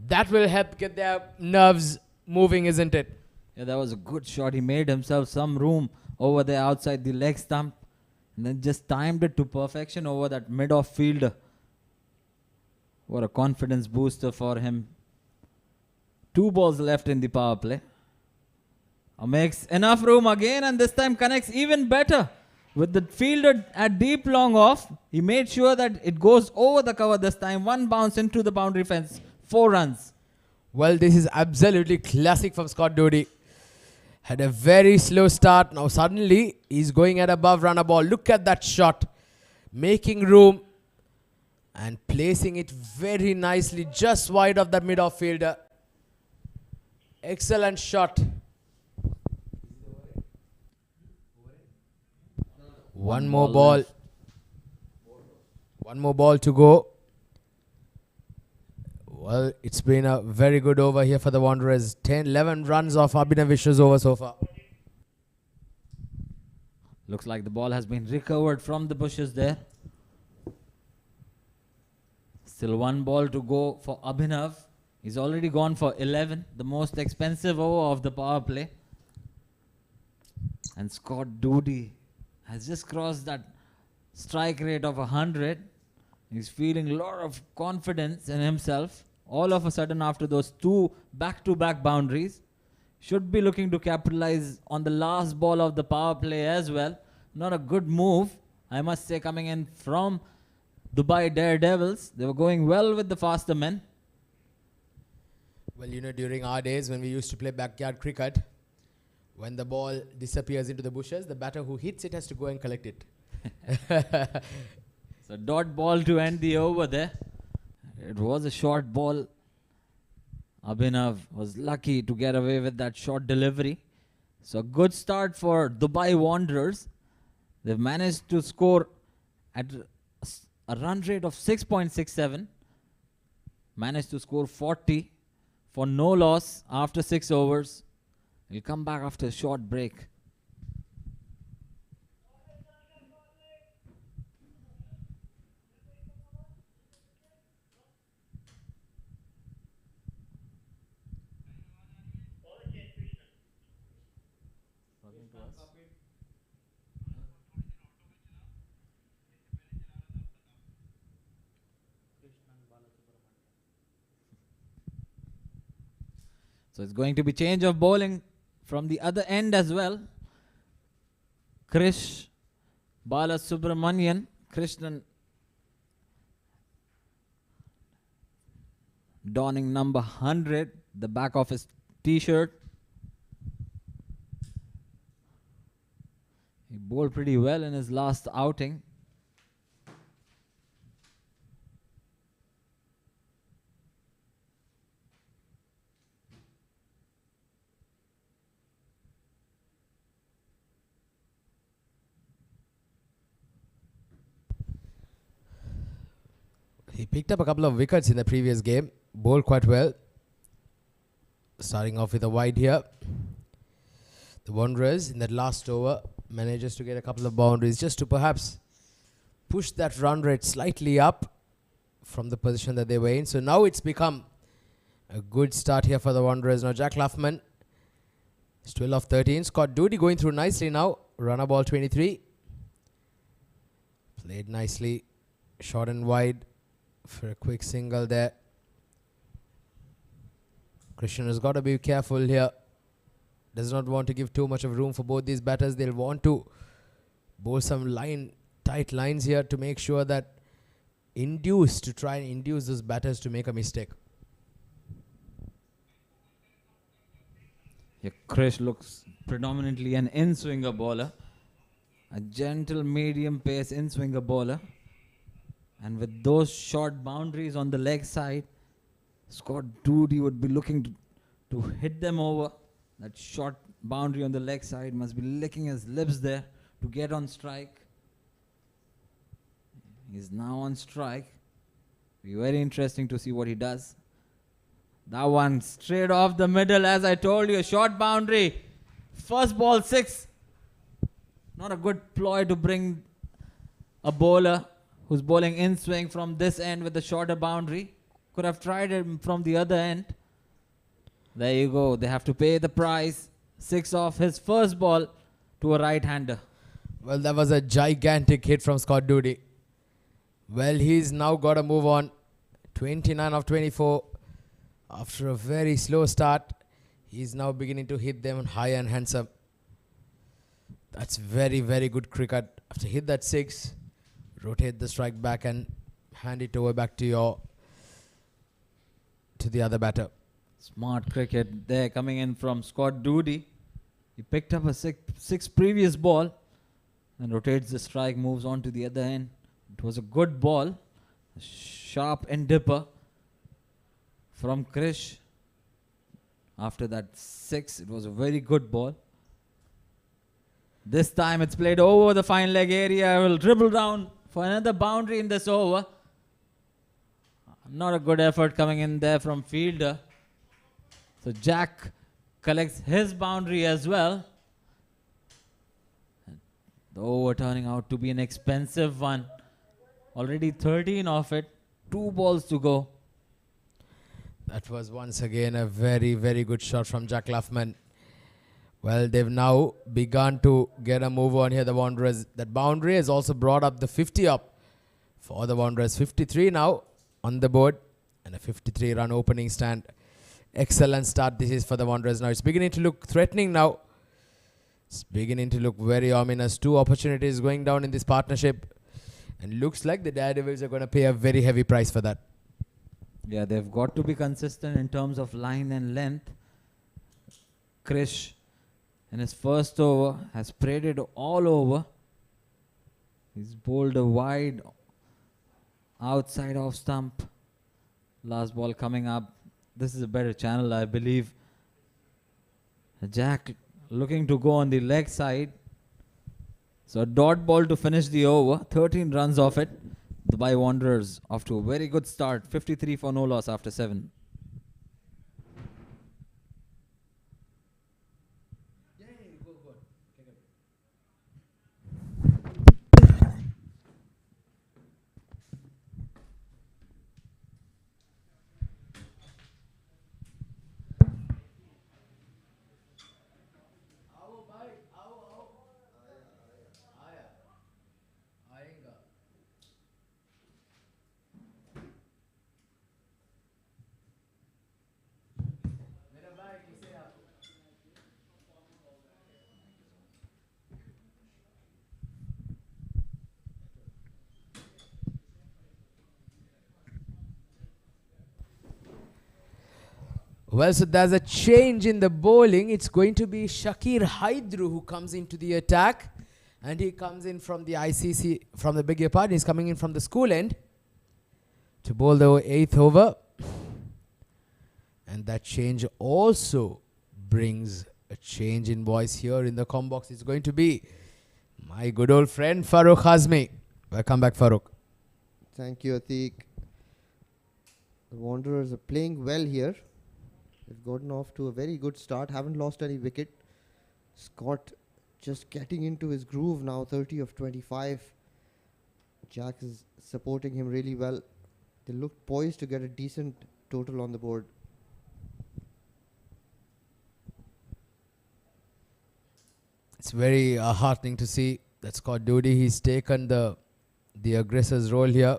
That will help get their nerves moving, isn't it? Yeah, that was a good shot. He made himself some room over there outside the leg stump, and then just timed it to perfection over that mid-off fielder. What a confidence booster for him. 2 balls left in the power play. Makes enough room again, and this time connects even better. With the fielder at deep long off, he made sure that it goes over the cover this time. 1 bounce into the boundary fence. 4 runs. Well, this is absolutely classic from Scott Dudy. Had a very slow start. Now suddenly he's going at above runner ball. Look at that shot. Making room and placing it very nicely just wide of the mid-off fielder. Excellent shot. One more ball. left. One more ball to go. Well, it's been a very good over here for the Wanderers. 11 runs off Abhinav Vishwa's over so far. Looks like the ball has been recovered from the bushes there. Still one ball to go for Abhinav. He's already gone for 11, the most expensive over of the power play. And Scott Dudy has just crossed that strike rate of 100. He's feeling a lot of confidence in himself. All of a sudden, after those two back-to-back boundaries, should be looking to capitalize on the last ball of the power play as well. Not a good move, I must say, coming in from Dubai Daredevils. They were going well with the faster men. Well, you know, during our days when we used to play backyard cricket, when the ball disappears into the bushes, the batter who hits it has to go and collect it. So dot ball to end the over there. It was a short ball. Abhinav was lucky to get away with that short delivery. So good start for Dubai Wanderers. They've managed to score at a run rate of 6.67. Managed to score 40 for no loss after 6 overs. We'll come back after a short break. So it's going to be change of bowling from the other end as well. Krish Balasubramanian, Krishnan donning number 100, the back of his t-shirt. He bowled pretty well in his last outing. He picked up a couple of wickets in the previous game. Bowled quite well. Starting off with a wide here. The Wanderers in that last over manages to get a couple of boundaries just to perhaps push that run rate slightly up from the position that they were in. So now it's become a good start here for the Wanderers. Now Jack Luffman is 12 of 13. Scott Dudy going through nicely now. Runner ball 23. Played nicely. Short and wide for a quick single there. Krishnan has got to be careful here. Does not want to give too much of room for both these batters. They'll want to bowl some tight lines here to make sure that try and induce those batters to make a mistake. Yeah, Krish looks predominantly an in-swinger bowler. A gentle medium pace in-swinger bowler. And with those short boundaries on the leg side, Scott Dudy would be looking to hit them over. That short boundary on the leg side must be licking his lips there to get on strike. He's now on strike. Be very interesting to see what he does. That one straight off the middle, as I told you, a short boundary. First ball 6. Not a good ploy to bring a bowler who's bowling in swing from this end with a shorter boundary. Could have tried it from the other end. There you go. They have to pay the price. 6 off his first ball to a right-hander. Well, that was a gigantic hit from Scott Dudy. Well, he's now got to move on. 29 of 24. After a very slow start, he's now beginning to hit them high and handsome. That's very, very good cricket. After hit that 6, rotate the strike back and hand it over back to the other batter. Smart cricket there coming in from Scott Dudy. He picked up a six previous ball and rotates the strike, moves on to the other end. It was a good ball, a sharp end dipper from Krish. After that 6, it was a very good ball. This time it's played over the fine leg area. Will dribble down for another boundary in this over. Not a good effort coming in there from fielder. So Jack collects his boundary as well. The over turning out to be an expensive one. Already 13 off it. 2 balls to go. That was once again a very, very good shot from Jack Luffman. Well, they've now begun to get a move on here, the Wanderers. That boundary has also brought up the 50 up for the Wanderers. 53 now on the board and a 53 run opening stand. Excellent start this is for the Wanderers now. It's beginning to look threatening now. It's beginning to look very ominous. 2 opportunities going down in this partnership. And looks like the Daredevils are going to pay a very heavy price for that. Yeah, they've got to be consistent in terms of line and length. Krish in his first over has paraded all over. He's bowled a wide outside off stump. Last ball coming up. This is a better channel, I believe. Jack looking to go on the leg side. So a dot ball to finish the over. 13 runs off it. The Dubai Wanderers off to a very good start. 53 for no loss after 7. Well, so there's a change in the bowling. It's going to be Shakir Haidru who comes into the attack. And he comes in from the ICC, from the bigger part. He's coming in from the school end to bowl the 8th over. And that change also brings a change in voice here in the com box. It's going to be my good old friend Farooq Hazmi. Welcome back, Farooq. Thank you, Atiq. The Wanderers are playing well here. They've gotten off to a very good start. Haven't lost any wicket. Scott just getting into his groove now. 30 of 25. Jack is supporting him really well. They look poised to get a decent total on the board. It's very heartening to see that Scott Dudy, he's taken the aggressor's role here.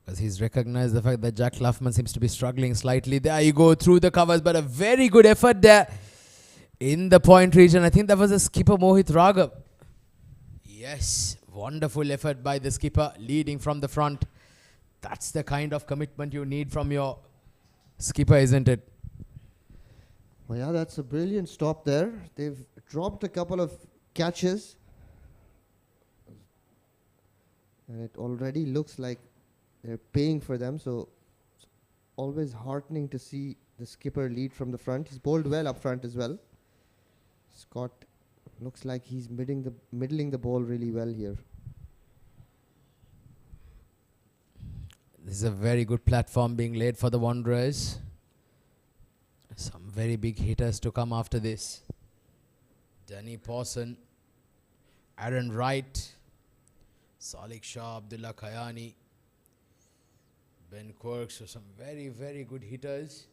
Because he's recognized the fact that Jack Luffman seems to be struggling slightly. There you go through the covers, but a very good effort there in the point region. I think that was the skipper Mohit Raghav. Yes, wonderful effort by the skipper, leading from the front. That's the kind of commitment you need from your skipper, isn't it? Well, yeah, that's a brilliant stop there. They've dropped a couple of catches. And it already looks like they're paying for them, so it's always heartening to see the skipper lead from the front. He's bowled well up front as well. Scott looks like he's middling the ball really well here. This is a very good platform being laid for the Wanderers. Some very big hitters to come after this. Danny Pawson, Aaron Wright, Salik Shah, Abdullah Khayani, Ben Quirk. So some very, very good hitters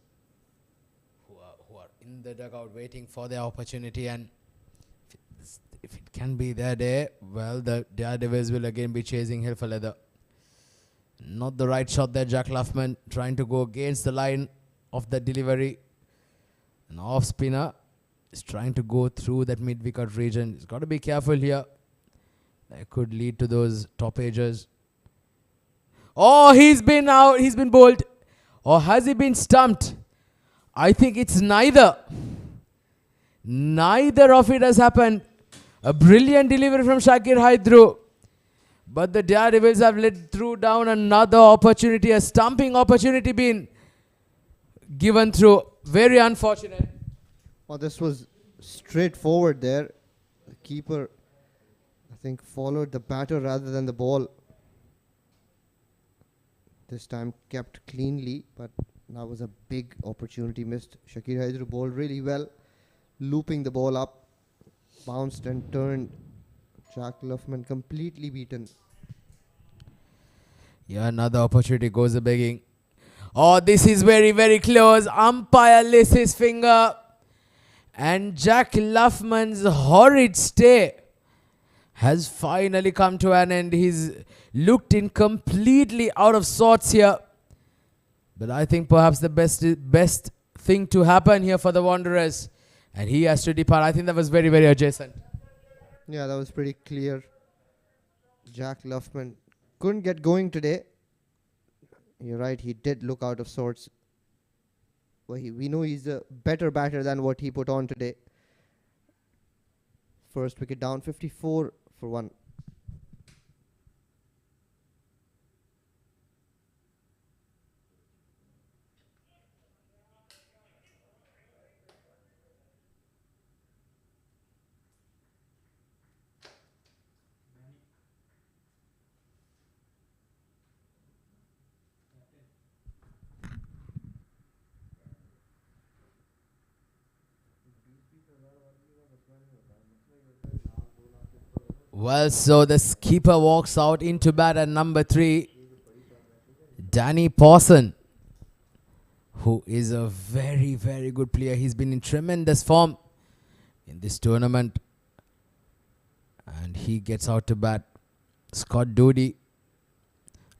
who are in the dugout waiting for their opportunity. And if it can be their day, well, the Daredevils will again be chasing hell for leather. Not the right shot there, Jack Luffman trying to go against the line of the delivery. An off spinner is trying to go through that mid-wicket region. He's got to be careful here. That could lead to those top edges. Oh, he's been out. He's been bowled. Or has he been stumped? I think it's neither. Neither of it has happened. A brilliant delivery from Shakir Hydru. But the Daredevils have threw down another opportunity, a stumping opportunity being given through. Very unfortunate. Well, this was straightforward there. The keeper, I think, followed the batter rather than the ball. This time kept cleanly, but that was a big opportunity missed. Shakir Hydru bowled really well, looping the ball up, bounced and turned. Jack Luffman completely beaten. Yeah, another opportunity goes a begging. Oh, this is very, very close. Umpire lifts his finger. And Jack Luffman's horrid stay has finally come to an end. He's looked in completely out of sorts here. But I think perhaps the best thing to happen here for the Wanderers. And he has to depart. I think that was very, very adjacent. Yeah, that was pretty clear. Jack Luffman couldn't get going today. You're right, he did look out of sorts. Well, we know he's a better batter than what he put on today. First wicket down, 54 for 1. Well, so the skipper walks out into bat at number 3. Danny Pawson, who is a very, very good player. He's been in tremendous form in this tournament. And he gets out to bat. Scott Dudy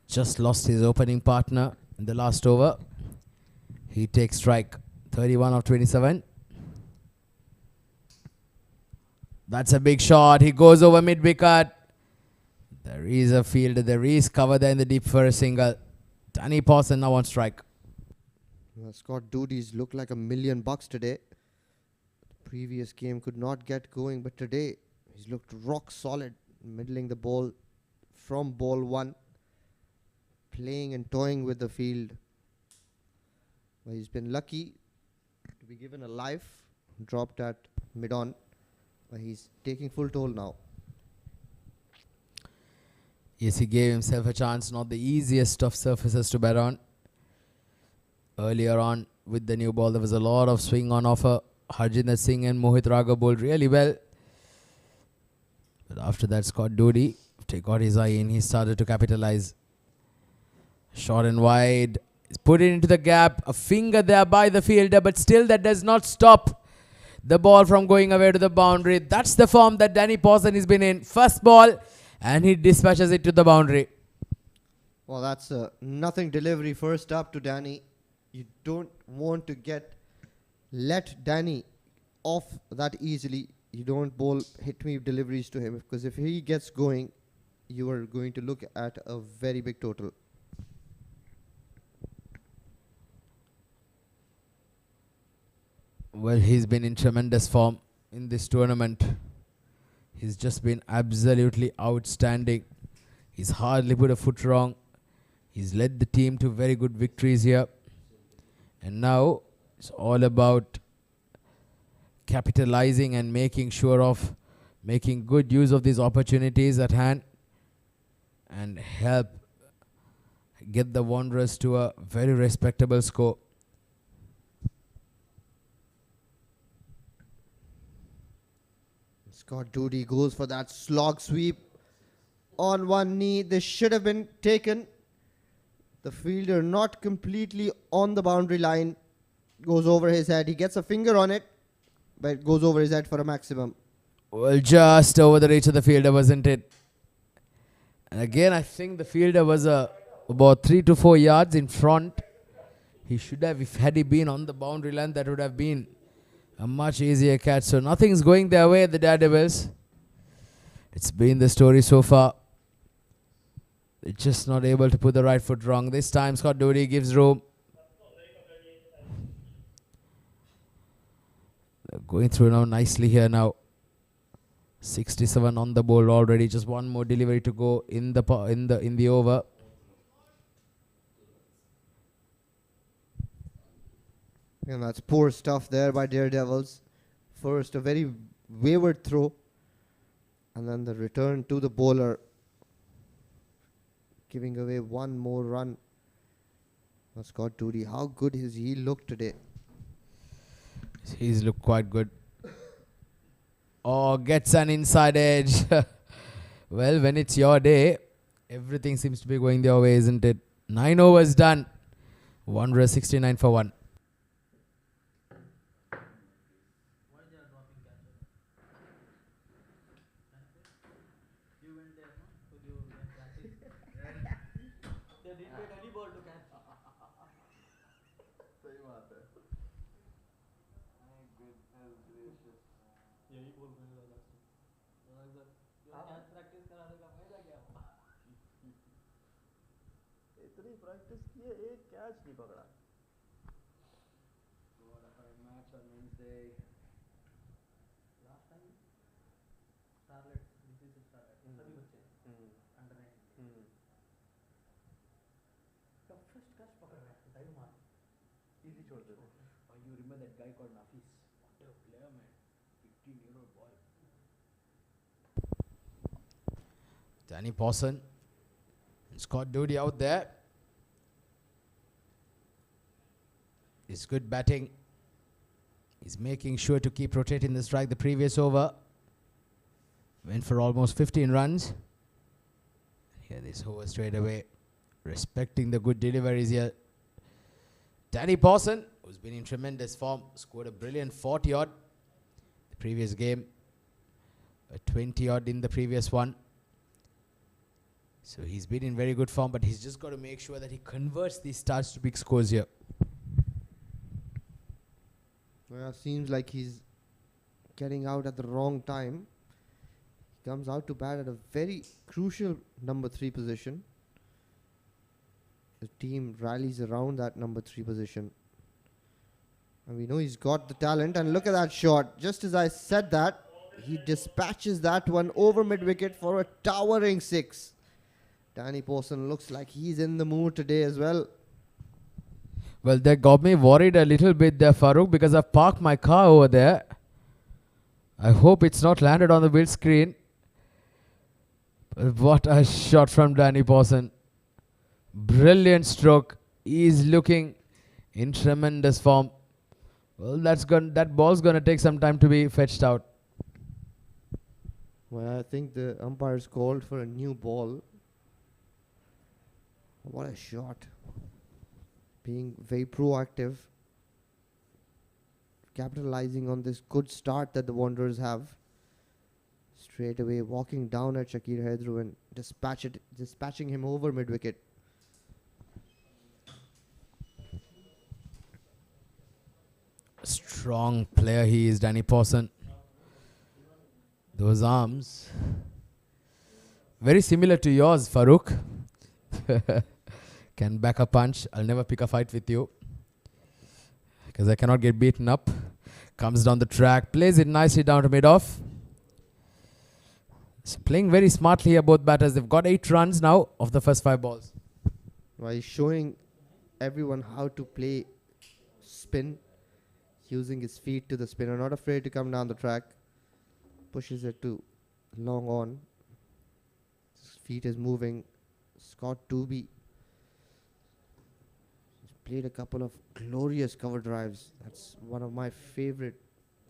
just lost his opening partner in the last over. He takes strike, 31 of 27. That's a big shot. He goes over mid-wicket. There is a fielder. There is cover there in the deep for a single. Danny Pawson now on strike. Well, Scott Dudy's looked like $1 million today. The previous game could not get going, but today he's looked rock solid, middling the ball from ball 1, playing and toying with the field. Well, he's been lucky to be given a life, dropped at mid-on. But he's taking full toll now. Yes, he gave himself a chance. Not the easiest of surfaces to bat on. Earlier on with the new ball, there was a lot of swing on offer. Harjinder Singh and Mohit Raghav bowled really well. But after that, Scott Dudy got his eye in. He started to capitalize. Short and wide. He's put it into the gap. A finger there by the fielder, but still that does not stop the ball from going away to the boundary. That's the form that Danny Pawson has been in. First ball, and he dispatches it to the boundary. Well, that's a nothing delivery first up to Danny. You don't want to let Danny off that easily. You don't bowl hit-me deliveries to him, because if he gets going, you are going to look at a very big total. Well, he's been in tremendous form in this tournament. He's just been absolutely outstanding. He's hardly put a foot wrong. He's led the team to very good victories here. And now it's all about capitalizing and making sure of making good use of these opportunities at hand and help get the Wanderers to a very respectable score. Scott Dudy goes for that slog sweep on one knee. This should have been taken. The fielder not completely on the boundary line. Goes over his head. He gets a finger on it, but it goes over his head for a maximum. Well, just over the reach of the fielder, wasn't it? And again, I think the fielder was about 3 to 4 yards in front. He should have, had he been on the boundary line, that would have been a much easier catch. So nothing's going their way at the Daredevils. It's been the story so far. They're just not able to put the right foot wrong. This time Scott Dudy gives room. Going through now nicely here now. 67 on the board already. Just one more delivery to go in the over. And that's poor stuff there by Daredevils. First, a very wayward throw. And then the return to the bowler. Giving away one more run. Now Scott Dudy, how good has he looked today? He's looked quite good. Oh, gets an inside edge. Well, when it's your day, everything seems to be going your way, isn't it? 9 overs done. 169 for 1. Danny Pawson. Scott Dudy out there. It's good batting. He's making sure to keep rotating the strike. The previous over went for almost 15 runs. Here this over straight away. Respecting the good deliveries here. Danny Pawson, who's been in tremendous form, scored a brilliant 40 odd the previous game. A 20 odd in the previous one. So he's been in very good form, but he's just got to make sure that he converts these starts to big scores here. Well, seems like he's getting out at the wrong time. He comes out to bat at a very crucial number 3 position. The team rallies around that number 3 position. And we know he's got the talent. And look at that shot. Just as I said that, he dispatches that one over mid-wicket for a towering 6. Danny Pawson looks like he's in the mood today as well. Well, that got me worried a little bit there, Farooq, because I've parked my car over there. I hope it's not landed on the windscreen. But what a shot from Danny Pawson. Brilliant stroke. He's looking in tremendous form. Well, that ball's going to take some time to be fetched out. Well, I think the umpires called for a new ball. What a shot. Being very proactive. Capitalizing on this good start that the Wanderers have. Straight away walking down at Shakir Hedru and dispatching him over mid-wicket. Strong player he is, Danny Pawson. Those arms. Very similar to yours, Farooq. Can back a punch. I'll never pick a fight with you, because I cannot get beaten up. Comes down the track. Plays it nicely down to mid-off. So playing very smartly here, both batters. They've got 8 runs now of the first 5 balls. Well, he's showing everyone how to play spin. Using his feet to the spinner. Not afraid to come down the track. Pushes it to long on. His feet is moving. Scott Duby. He's played a couple of glorious cover drives. That's one of my favorite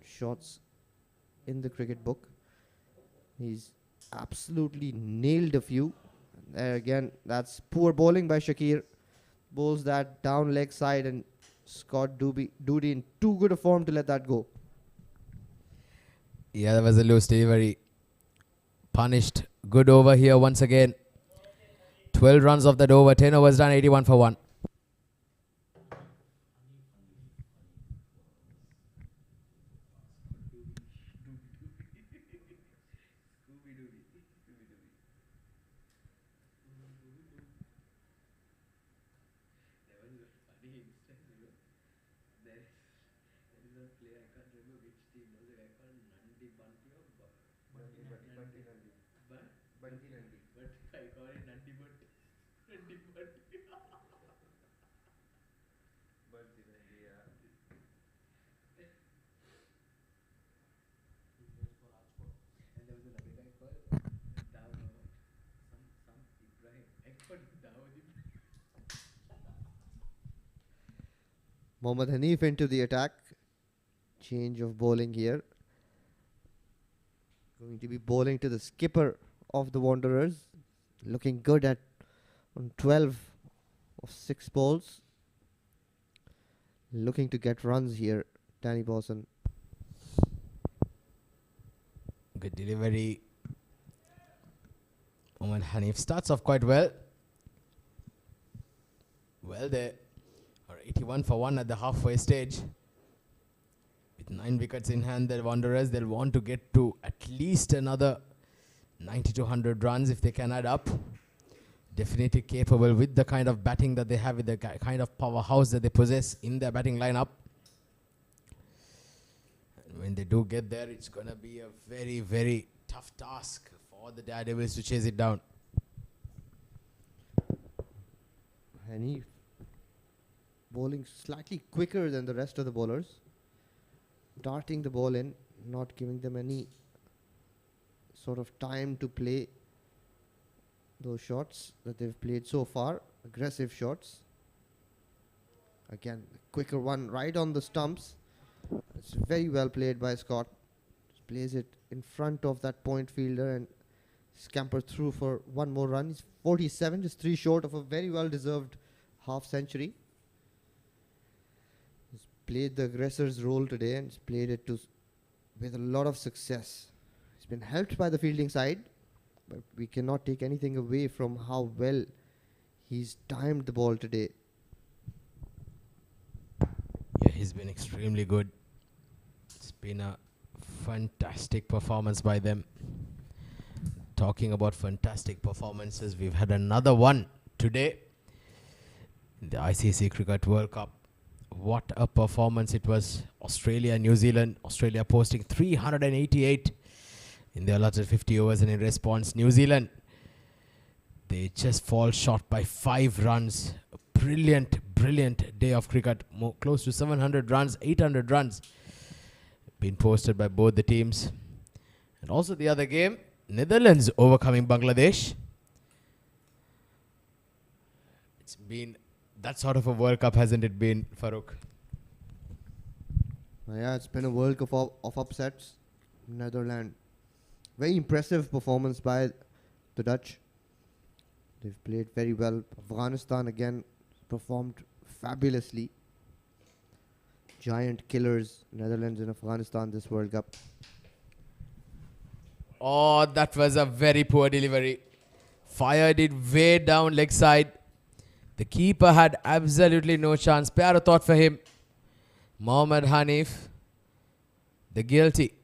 shots in the cricket book. He's absolutely nailed a few. There again, that's poor bowling by Shakir. Bowls that down leg side, and Scott Dudy in too good a form to let that go. Yeah, that was a loose delivery. Punished. Good over here once again. 12 runs of that over. 10 overs done. 81 for 1. Wanderers player. I can't remember which team. There was a guy called Nandi Bunty or Bunty Nandi. Bunty Nandi. But I call it Nandi Bunty. Nandi Bunty. Bunty Nandi, yeah. He plays for Rajkot. And there was another guy called some Ibrahim. I called Dawood Ibrahim. Mohammad Hanif into the attack. Change of bowling here. Going to be bowling to the skipper of the Wanderers. Looking good at on 12 of 6 balls. Looking to get runs here, Danny Bosson. Good delivery. Mohammad Hanif starts off quite well. Well, they are 81 for 1 at the halfway stage. With 9 wickets in hand, the Wanderers, they'll want to get to at least another 90 to 100 runs if they can add up. Definitely capable with the kind of batting that they have, with the kind of powerhouse that they possess in their batting lineup. And when they do get there, it's going to be a very, very tough task for the Daredevils to chase it down. Hanif bowling slightly quicker than the rest of the bowlers. Darting the ball in, not giving them any sort of time to play those shots that they've played so far. Aggressive shots. Again, quicker one right on the stumps. It's very well played by Scott. Just plays it in front of that point fielder and scampers through for one more run. He's 47, just 3 short of a very well deserved half century. He's played the aggressor's role today and he's played it with a lot of success. He's been helped by the fielding side, but we cannot take anything away from how well he's timed the ball today. Yeah, he's been extremely good. It's been a fantastic performance by them. Talking about fantastic performances, we've had another one today in the ICCA Cricket World Cup. What a performance it was. Australia, New Zealand. Australia posting 388 in the allotted 50 overs, and in response, New Zealand, they just fall short by 5 runs. A brilliant, brilliant day of cricket. Close to 700 runs, 800 runs been posted by both the teams. And also the other game, Netherlands overcoming Bangladesh. It's been that sort of a World Cup, hasn't it been, Farooq? Yeah, it's been a World Cup of upsets. Netherlands. Very impressive performance by the Dutch. They've played very well. Afghanistan again performed fabulously. Giant killers, Netherlands and Afghanistan this World Cup. Oh, that was a very poor delivery. Fired it way down leg side. The keeper had absolutely no chance. Pyaro thought for him. Mohammad Hanif, the guilty,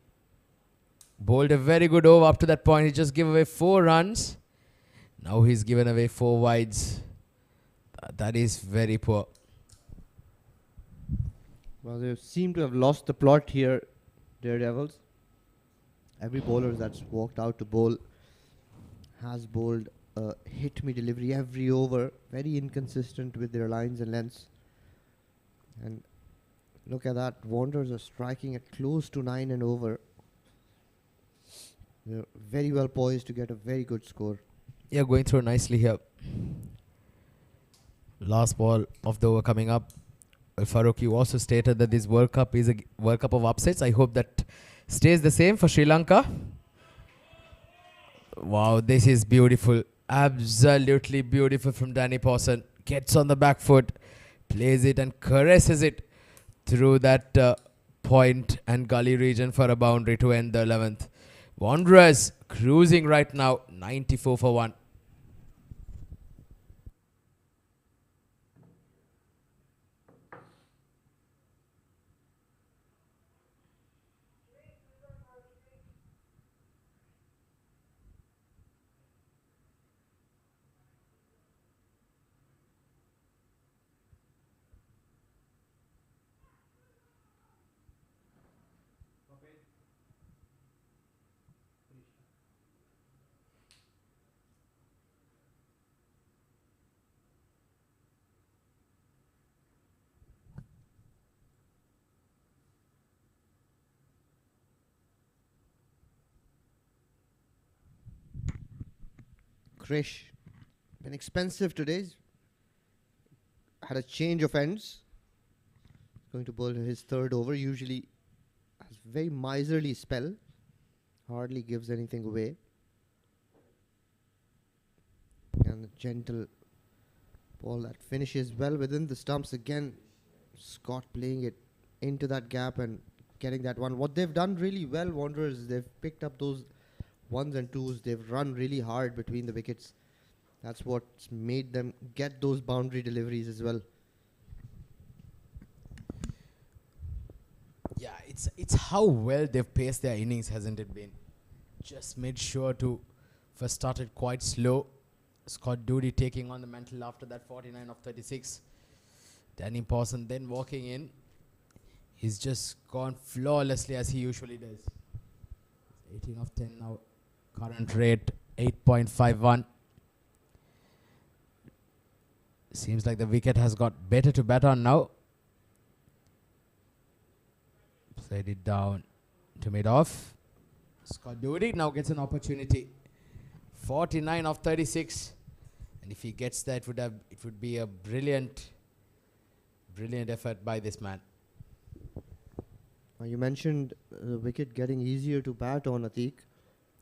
bowled a very good over up to that point. He just gave away 4 runs. Now he's given away 4 wides. That is very poor. Well, they seem to have lost the plot here, Daredevils. Every bowler that's walked out to bowl has bowled a hit-me delivery every over. Very inconsistent with their lines and lengths. And look at that. Wanderers are striking at close to 9 and over. They're very well poised to get a very good score. Yeah, going through nicely here. Last ball of the over coming up. Farooq, you also stated that this World Cup is a World Cup of upsets. I hope that stays the same for Sri Lanka. Wow, this is beautiful. Absolutely beautiful from Danny Pawson. Gets on the back foot, plays it and caresses it through that point and gully region for a boundary to end the 11th. Wanderers cruising right now, 94 for 1. Krish. Been expensive today. Had a change of ends. Going to bowl his third over. Usually has very miserly spell. Hardly gives anything away. And a gentle ball that finishes well within the stumps again. Scott playing it into that gap and getting that one. What they've done really well, Wanderers, they've picked up those ones and twos. They've run really hard between the wickets. That's what's made them get those boundary deliveries as well. Yeah, it's how well they've paced their innings, hasn't it been? Just made sure to first started quite slow. Scott Dudy taking on the mantle after that 49 of 36. Danny Pawson then walking in. He's just gone flawlessly as he usually does. 18 of 10 now. Current rate 8.51. Seems like the wicket has got better to bat on now. Played it down to mid-off. Scott Dudy now gets an opportunity. 49 of 36. And if he gets that, it would be a brilliant effort by this man. You mentioned the wicket getting easier to bat on, Atiq.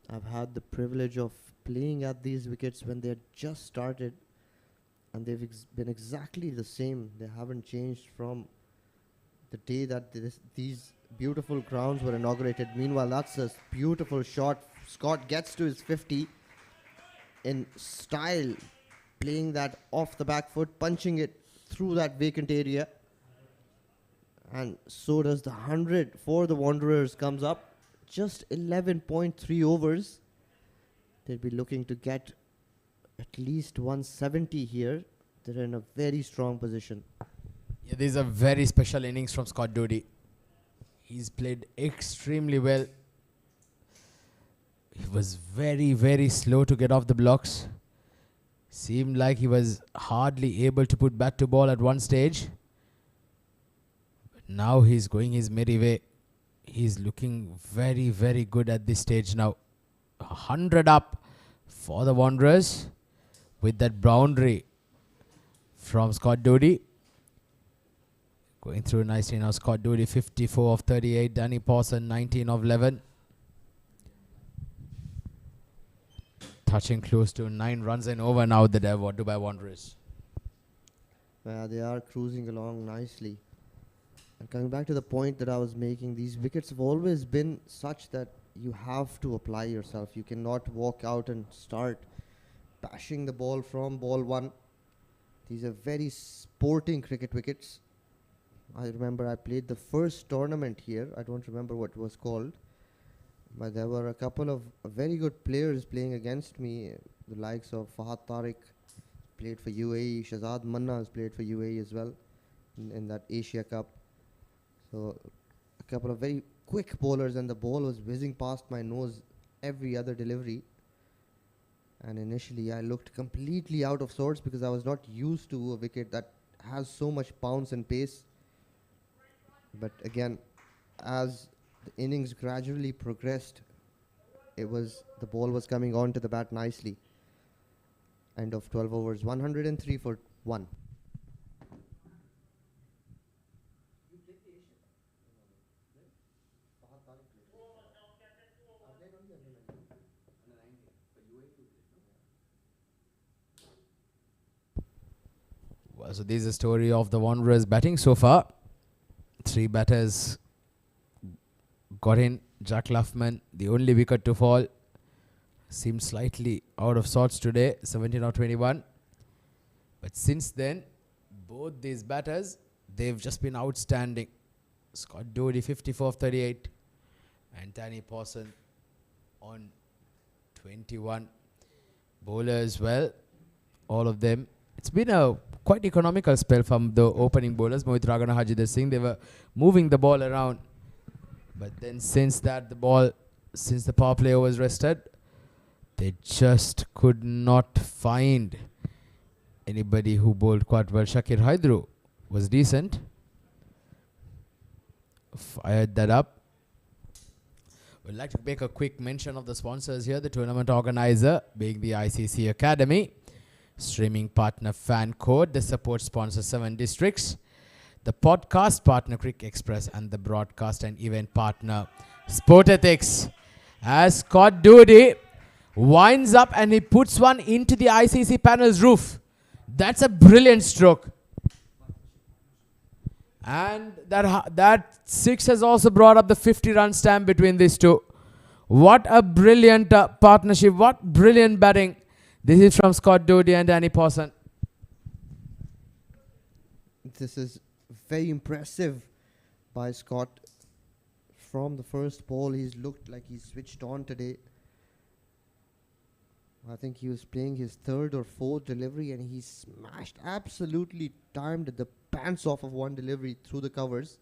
I've had the privilege of playing at these wickets when they had just started, and they've been exactly the same. They haven't changed from the day that these beautiful grounds were inaugurated. Meanwhile, that's a beautiful shot. Scott gets to his 50 in style, playing that off the back foot, punching it through that vacant area. And so does the 100 for the Wanderers comes up. Just 11.3 overs. They'll be looking to get at least 170 here. They're in a very strong position. Yeah, these are very special innings from Scott Dudy. He's played extremely well. He was very, very slow to get off the blocks. Seemed like he was hardly able to put bat to ball at one stage. But now he's going his merry way. He's looking very, very good at this stage now. 100 up for the Wanderers with that boundary from Scott Dudy. Going through nicely now. Scott Dudy 54 of 38. Danny Pawson 19 of 11. Touching close to 9 runs and over now, the Dubai Wanderers. They are cruising along nicely. And coming back to the point that I was making, these wickets have always been such that you have to apply yourself. You cannot walk out and start bashing the ball from ball one. These are very sporting cricket wickets. I remember I played the first tournament here. I don't remember what it was called. But there were a couple of very good players playing against me. The likes of Fahad Tariq played for UAE. Shahzad Manna has played for UAE as well in that Asia Cup. So a couple of very quick bowlers, and the ball was whizzing past my nose every other delivery. And initially I looked completely out of sorts because I was not used to a wicket that has so much bounce and pace. But again, as the innings gradually progressed, the ball was coming on to the bat nicely. End of 12 overs, 103 for 1. Well, so this is a story of the Wanderers batting so far. 3 batters got in. Jack Luffman, the only wicket to fall, seemed slightly out of sorts today, 17 or 21. But since then, both these batters, they've just been outstanding. Scott Dudy 54 of 38 and Danny Pawson on 21. Bowler as well, all of them. It's been a quite economical spell from the opening bowlers. Mohit Ragana, Harjinder Singh, they were moving the ball around. But then since the power play was rested, they just could not find anybody who bowled quite well. Shakir Haidru was decent. Fired that up. We'd like to make a quick mention of the sponsors here. The tournament organizer being the ICCA Academy, streaming partner Fan Code, the support sponsor 7 Districts, the podcast partner Crick Express, and the broadcast and event partner Sport Ethics. As Scott Dudy winds up and he puts one into the ICC panel's roof. That's a brilliant stroke. And that 6 has also brought up the 50-run stamp between these two. What a brilliant partnership. What brilliant batting. This is from Scott Dudy and Danny Pawson. This is very impressive by Scott. From the first ball, he's looked like he's switched on today. I think he was playing his 3rd or 4th delivery and he smashed, absolutely timed the pants off of one delivery through the covers.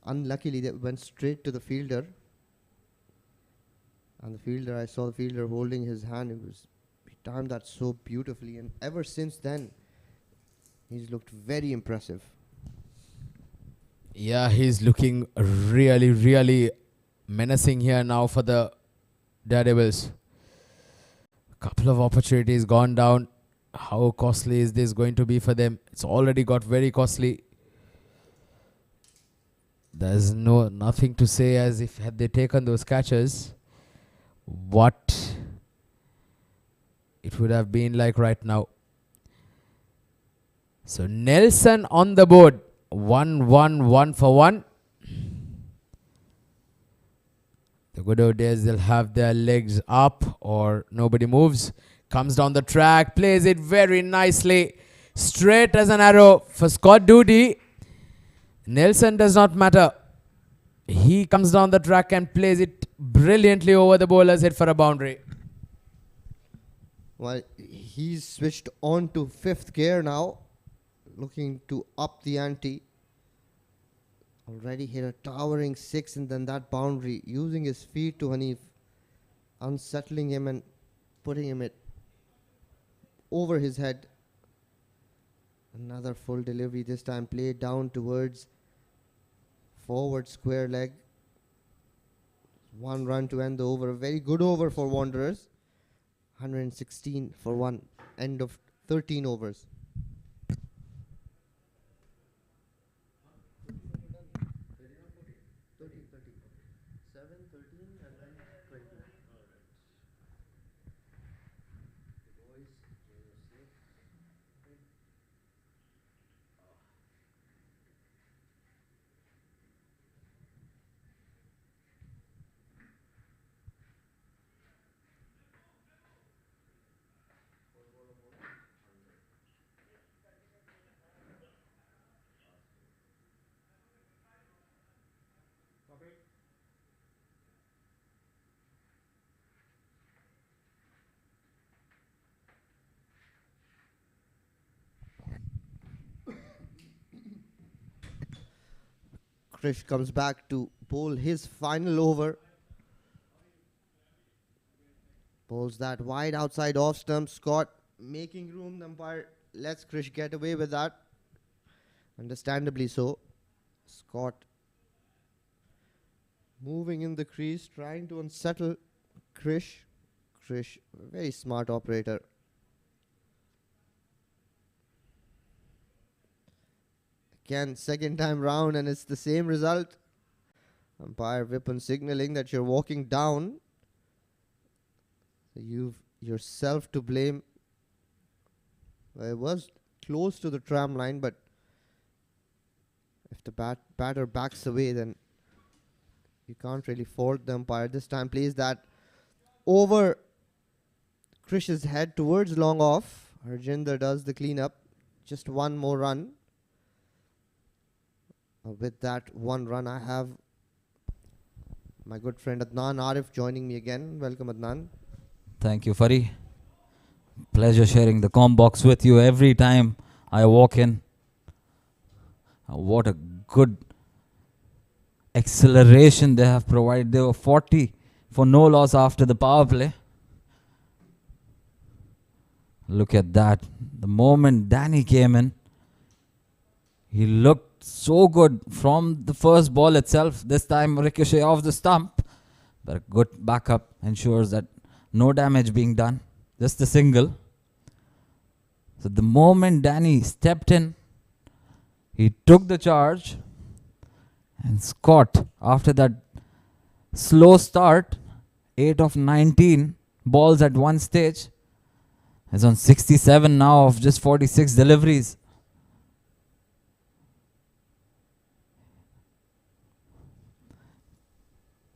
Unluckily, that went straight to the fielder. And the fielder, I saw the fielder holding his hand. He timed that so beautifully. And ever since then, he's looked very impressive. Yeah, he's looking really, really menacing here now for the Daredevils. Couple of opportunities gone down. How costly is this going to be for them? It's already got very costly. There's nothing to say as if had they taken those catches, what it would have been like right now. So Nelson on the board. 1 for 1. The good old days, they'll have their legs up or nobody moves. Comes down the track, plays it very nicely. Straight as an arrow for Scott Dudy. Nelson does not matter. He comes down the track and plays it brilliantly over the bowler's head for a boundary. Well, he's switched on to 5th gear now. Looking to up the ante. Already hit a towering 6 and then that boundary. Using his feet to Hanif. Unsettling him and putting him over his head. Another full delivery, this time played down towards forward square leg. 1 run to end the over. A very good over for Wanderers. 116 for 1. End of 13 overs. Krish comes back to bowl his final over. Bowls that wide outside off stump. Scott making room. The umpire lets Krish get away with that. Understandably so. Scott moving in the crease, trying to unsettle Krish. Krish, very smart operator. Again, second time round and it's the same result. Umpire Vipin signaling that you're walking down. You've yourself to blame. It was close to the tram line, but if the batter backs away, then you can't really fault the umpire. This time plays that over Krish's head towards long off. Harjinder does the cleanup. Just one more run. With that 1 run, I have my good friend Adnan Arif joining me again. Welcome, Adnan. Thank you, Fari. Pleasure sharing the comm box with you every time I walk in. What a good acceleration they have provided. They were 40 for no loss after the power play. Look at that. The moment Danny came in, he looked so good from the first ball itself. This time ricochet off the stump. But a good backup ensures that no damage being done. Just a single. So the moment Danny stepped in, he took the charge. And Scott, after that slow start, 8 of 19 balls at one stage, is on 67 now of just 46 deliveries.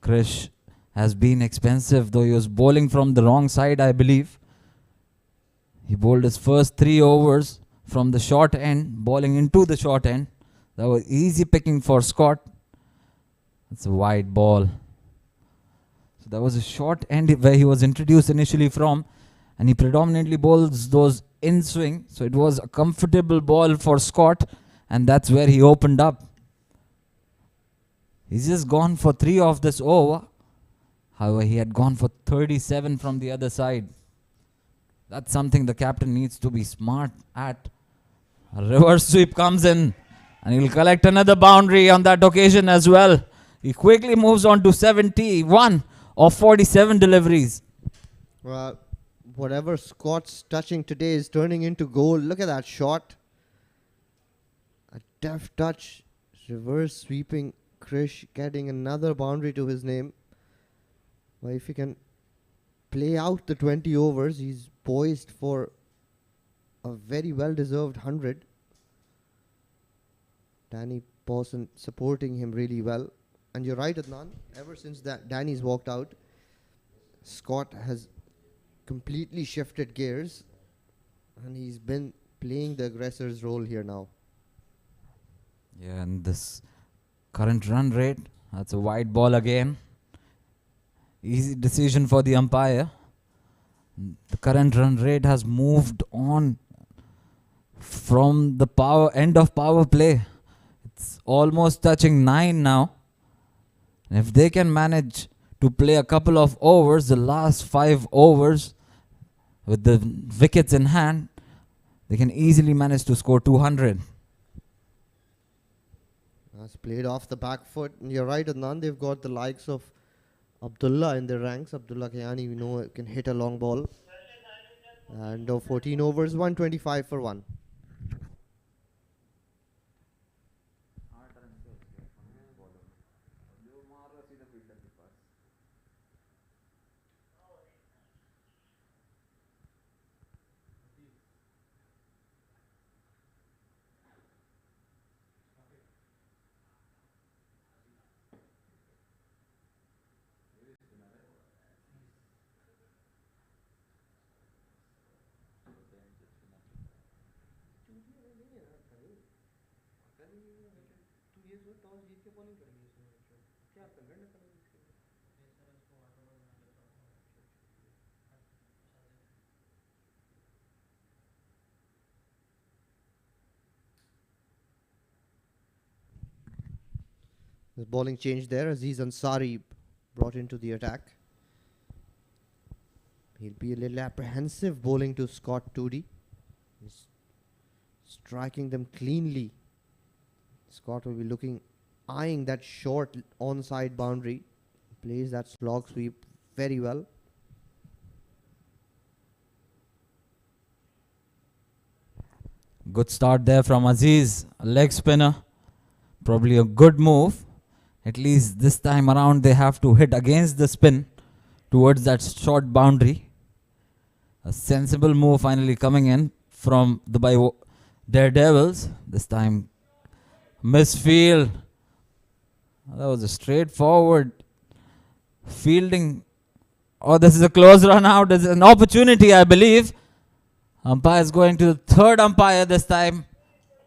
Krish has been expensive, though he was bowling from the wrong side, I believe. He bowled his first 3 overs from the short end, bowling into the short end. That was easy picking for Scott. It's a wide ball. So that was a short end where he was introduced initially from, and he predominantly bowls those in swing. So it was a comfortable ball for Scott, and that's where he opened up. He's just gone for 3 of this over. However, he had gone for 37 from the other side. That's something the captain needs to be smart at. A reverse sweep comes in, and he'll collect another boundary on that occasion as well. He quickly moves on to 71 of 47 deliveries. Well, whatever Scott's touching today is turning into goal. Look at that shot. A deft touch, reverse sweeping. Krish getting another boundary to his name. Well, if he can play out the 20 overs, he's poised for a very well-deserved 100. Danny Pawson supporting him really well. And you're right, Adnan, ever since that Danny's walked out, Scott has completely shifted gears, and he's been playing the aggressor's role here now. Yeah, and this current run rate, that's a wide ball again. Easy decision for the umpire. The current run rate has moved on from the end of power play. It's almost touching 9 now. And if they can manage to play a couple of overs, the last 5 overs, with the wickets in hand, they can easily manage to score 200. That's played off the back foot. And you're right, Adnan, they've got the likes of Abdullah in their ranks. Abdullah Kayani, we know, can hit a long ball. And 14 overs, 125 for 1. The bowling change there. Aziz Ansari brought into the attack. He'll be a little apprehensive bowling to Scott Dudy. He's striking them cleanly. Scott will be eyeing that short onside boundary. Plays that slog sweep very well. Good start there from Aziz, a leg spinner. Probably a good move. At least this time around they have to hit against the spin towards that short boundary. A sensible move finally coming in from the Daredevils. This time misfield. That was a straightforward fielding. Oh, this is a close run out. This is an opportunity, I believe. Umpire is going to the third umpire this time.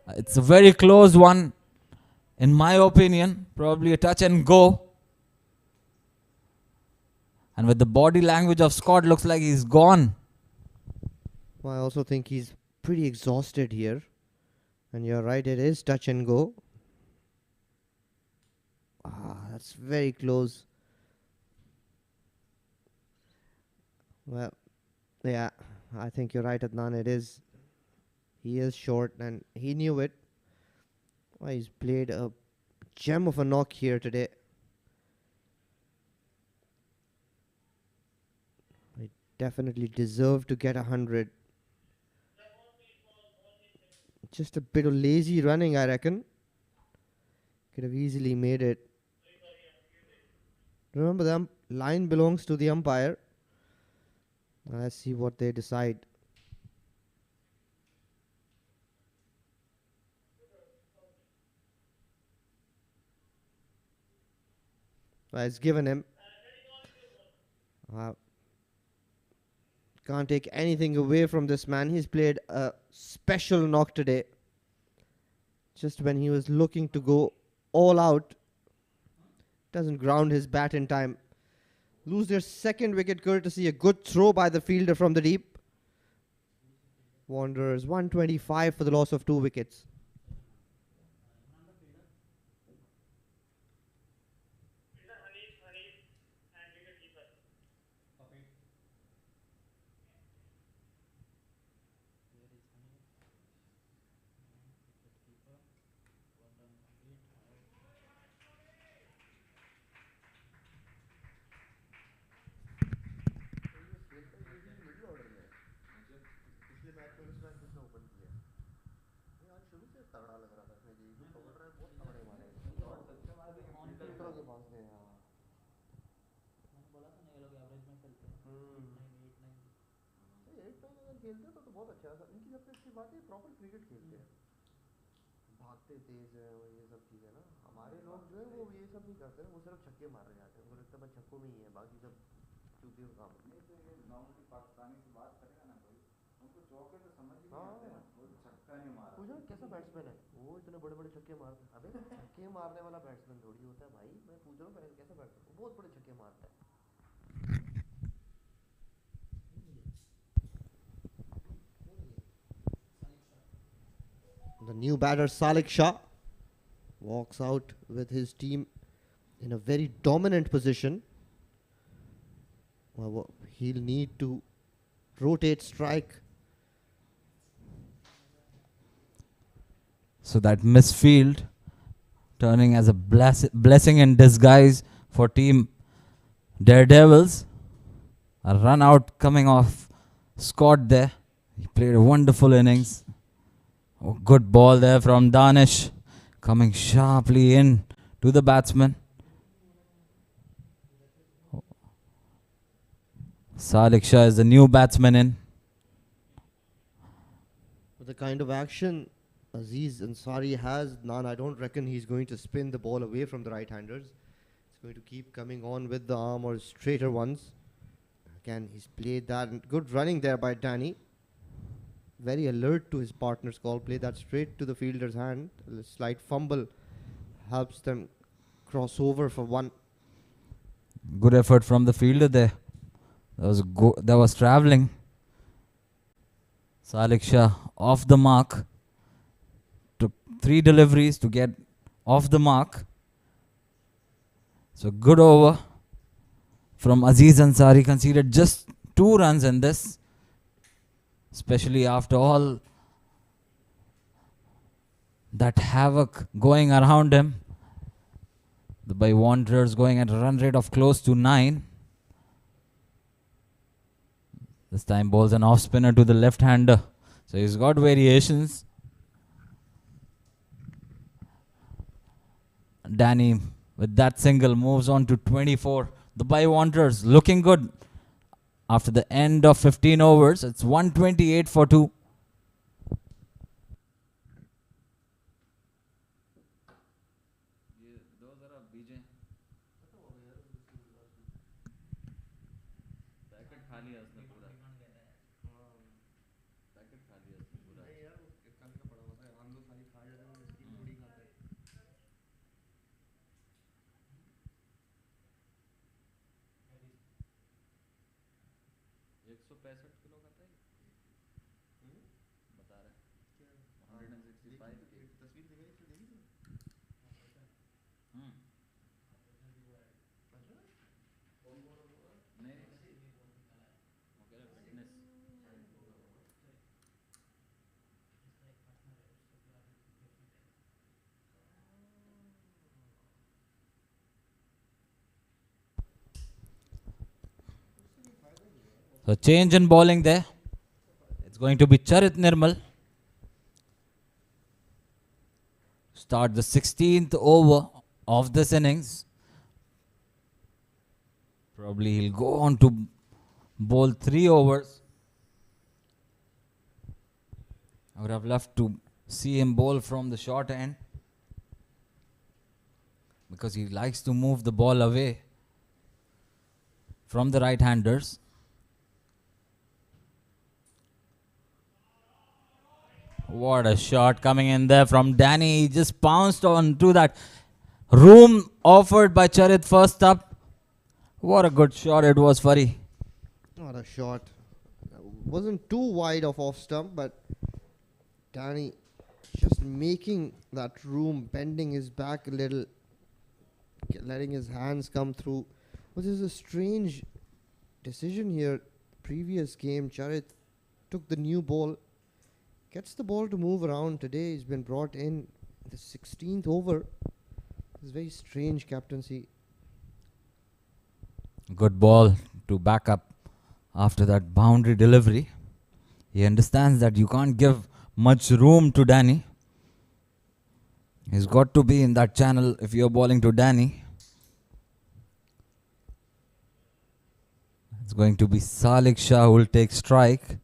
It's a very close one, in my opinion. Probably a touch and go. And with the body language of Scott, looks like he's gone. Well, I also think he's pretty exhausted here. And you're right, it is touch and go. That's very close. Well, yeah, I think you're right, Adnan. It is. He is short and he knew it. Well, he's played a gem of a knock here today. definitely deserved to get 100. Just a bit of lazy running, I reckon. Could have easily made it. Remember, the line belongs to the umpire. Now let's see what they decide. It's given him. Can't take anything away from this man. He's played a special knock today. Just when he was looking to go all out, doesn't ground his bat in time. Lose their second wicket courtesy a good throw by the fielder from the deep. Wanderers 125 for the loss of 2 wickets. भागते तेज है ये सब चीजें ना हमारे लोग जो है वो ये सब नहीं करते वो सिर्फ छक्के मारने जाते हैं उनको लगता है बस छक्कों में ही है बाकी सब चूतियों का काम नहीं तो ये नॉर्मली पाकिस्तानी से बात करेगा ना कोई उनको चौके तो समझ ही नहीं आते हैं वो छक्का नहीं मारा पूछो कैसा बैट्समैन है वो इतने बड़े बड़े छक्के मारते हैं अबे छक्के मारने वाला बैट्समैन थोड़ी होता है भाई मैं पूछ रहा हूँ कैसा बैट्समैन वो बहुत बड़े छक्के मारता है. The new batter Salik Shah walks out with his team in a very dominant position. Well, he'll need to rotate strike. So that misfield turning as a blessing in disguise for team Daredevils. A run out coming off Scott there. He played a wonderful innings. Oh, good ball there from Danish, coming sharply in to the batsman. Salik Shah is the new batsman in. With the kind of action Aziz Ansari has, I don't reckon he's going to spin the ball away from the right-handers. He's going to keep coming on with the arm or straighter ones. Again, he's played that. Good running there by Danny. Very alert to his partner's call. Play that straight to the fielder's hand. A slight fumble helps them cross over for 1. Good effort from the fielder there. That was travelling. Salik Shah off the mark. Took 3 deliveries to get off the mark. So good over from Aziz Ansari. Conceded just 2 runs in this. Especially after all that havoc going around him. The Dubai Wanderers going at a run rate of close to 9. This time bowls an off spinner to the left-hander. So he's got variations. Danny with that single moves on to 24. The Dubai Wanderers looking good. After the end of 15 overs, it's 128 for 2. So change in bowling there. It's going to be Charit Nirmal. Start the 16th over of this innings. Probably he'll go on to bowl 3 overs. I would have loved to see him bowl from the short end, because he likes to move the ball away from the right-handers. What a shot coming in there from Danny. He just pounced onto that room offered by Charit first up. What a good shot it was, Fari. Not a shot. Wasn't too wide of off stump, but Danny just making that room, bending his back a little, letting his hands come through. But there's a strange decision here. Previous game, Charit took the new ball, gets the ball to move around. Today he's been brought in the 16th over. It's very strange captaincy. Good ball to back up after that boundary delivery. He understands that you can't give much room to Danny. He's got to be in that channel if you're bowling to Danny. It's going to be Salik Shah who will take strike.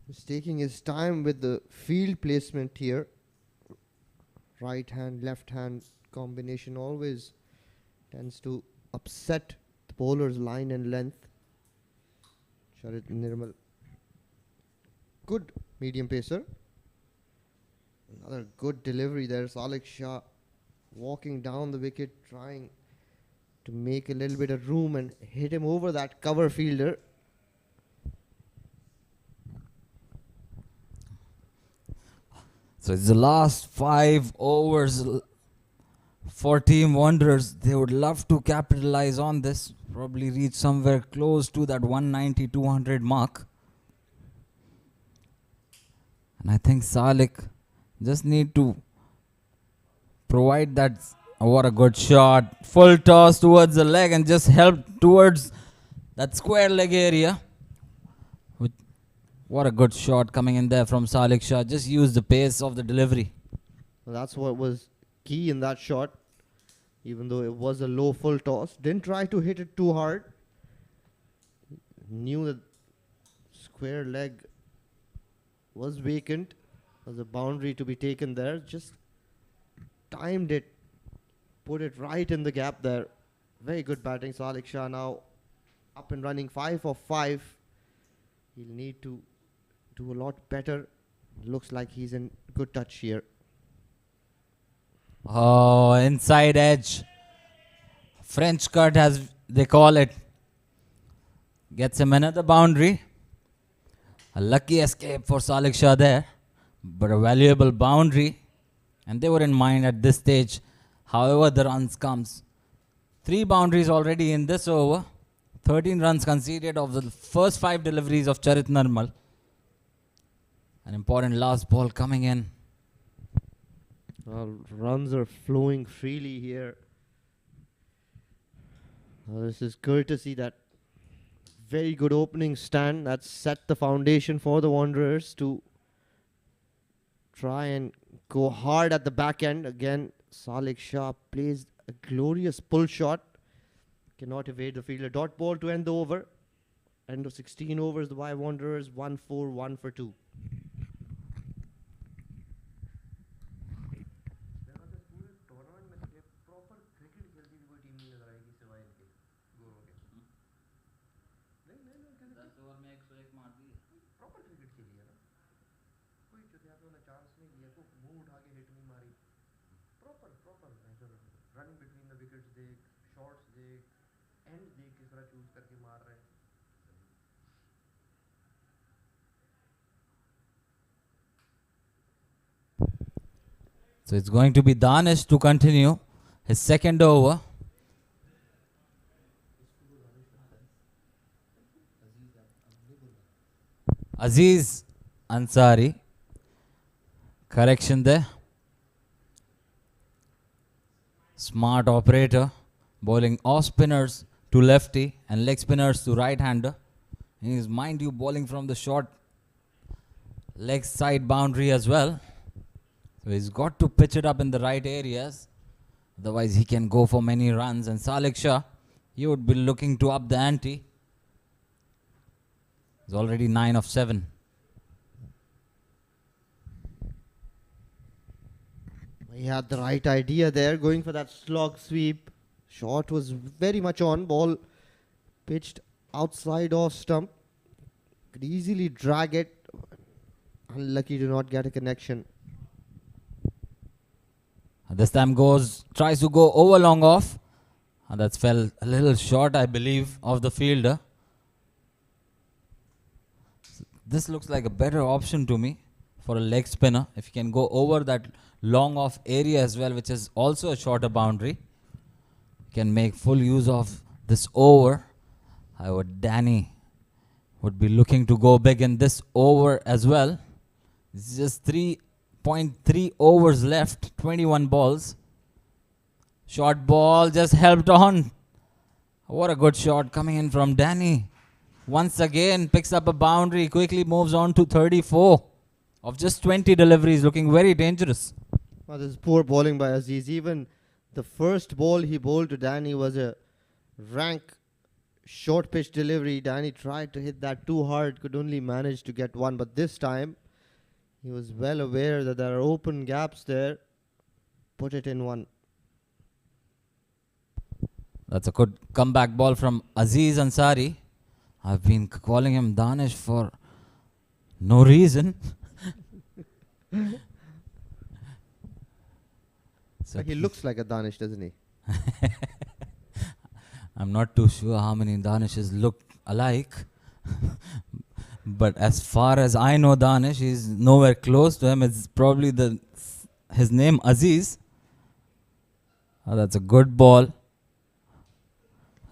He's taking his time with the field placement here. Right hand, left hand combination always tends to upset the bowler's line and length. Charit Nirmal. Good medium pacer. Another good delivery there. Salik Shah walking down the wicket, trying to make a little bit of room and hit him over that cover fielder. So it's the last 5 overs for Team Wanderers. They would love to capitalize on this. Probably reach somewhere close to that 190-200 mark. And I think Salik just need to provide that. Oh, what a good shot. Full toss towards the leg and just help towards that square leg area. What a good shot coming in there from Salik Shah. Just use the pace of the delivery. Well, that's what was key in that shot. Even though it was a low full toss. Didn't try to hit it too hard. Knew that square leg was vacant. There was a boundary to be taken there. Just timed it. Put it right in the gap there. Very good batting. Salik Shah now up and running 5 of 5. He'll need to do a lot better. Looks like he's in good touch here. Oh, inside edge. French cut, as they call it. Gets him another boundary. A lucky escape for Salik Shah there. But a valuable boundary. And they were in mind at this stage. However the runs comes. 3 boundaries already in this over. 13 runs conceded of the first 5 deliveries of Charit Nirmal. An important last ball coming in. Runs are flowing freely here. This is courtesy that very good opening stand that set the foundation for the Wanderers to try and go hard at the back end. Again, Salik Shah plays a glorious pull shot. Cannot evade the fielder. Dot ball to end the over. End of 16 overs. The Dubai Wanderers 1-4, 1 for 2. Running between the wickets देख, shots देख, and देख किस तरह choose करके मार रहे हैं. So it's going to be Danish to continue his second over. Aziz Ansari. Correction there. Smart operator. Bowling off spinners to lefty and leg spinners to right hander. He is, mind you, bowling from the short leg side boundary as well. So he's got to pitch it up in the right areas. Otherwise he can go for many runs. And Salik Shah, he would be looking to up the ante. He's already 9 of 7. He had the right idea there, going for that slog sweep. Shot was very much on. Ball pitched outside off stump. Could easily drag it. Unlucky to not get a connection. This time tries to go over long off. And that's fell a little short, I believe, of the fielder. This looks like a better option to me for a leg spinner. If you can go over that long off area as well, which is also a shorter boundary, you can make full use of this over. Danny would be looking to go big in this over as well. It's just 3.3 overs left, 21 balls. Short ball just helped on. What a good shot coming in from Danny. Once again picks up a boundary, quickly moves on to 34 of just 20 deliveries, looking very dangerous. Well, this is poor bowling by Aziz. Even the first ball he bowled to Danny was a rank short pitch delivery. Danny tried to hit that too hard, could only manage to get one. But this time, he was well aware that there are open gaps there. Put it in one. That's a good comeback ball from Aziz Ansari. I've been calling him Danish for no reason. So He looks like a Danish, doesn't he? I'm not too sure how many Danishes look alike. But as far as I know Danish, he's nowhere close to him. It's probably his name Aziz. Oh, that's a good ball.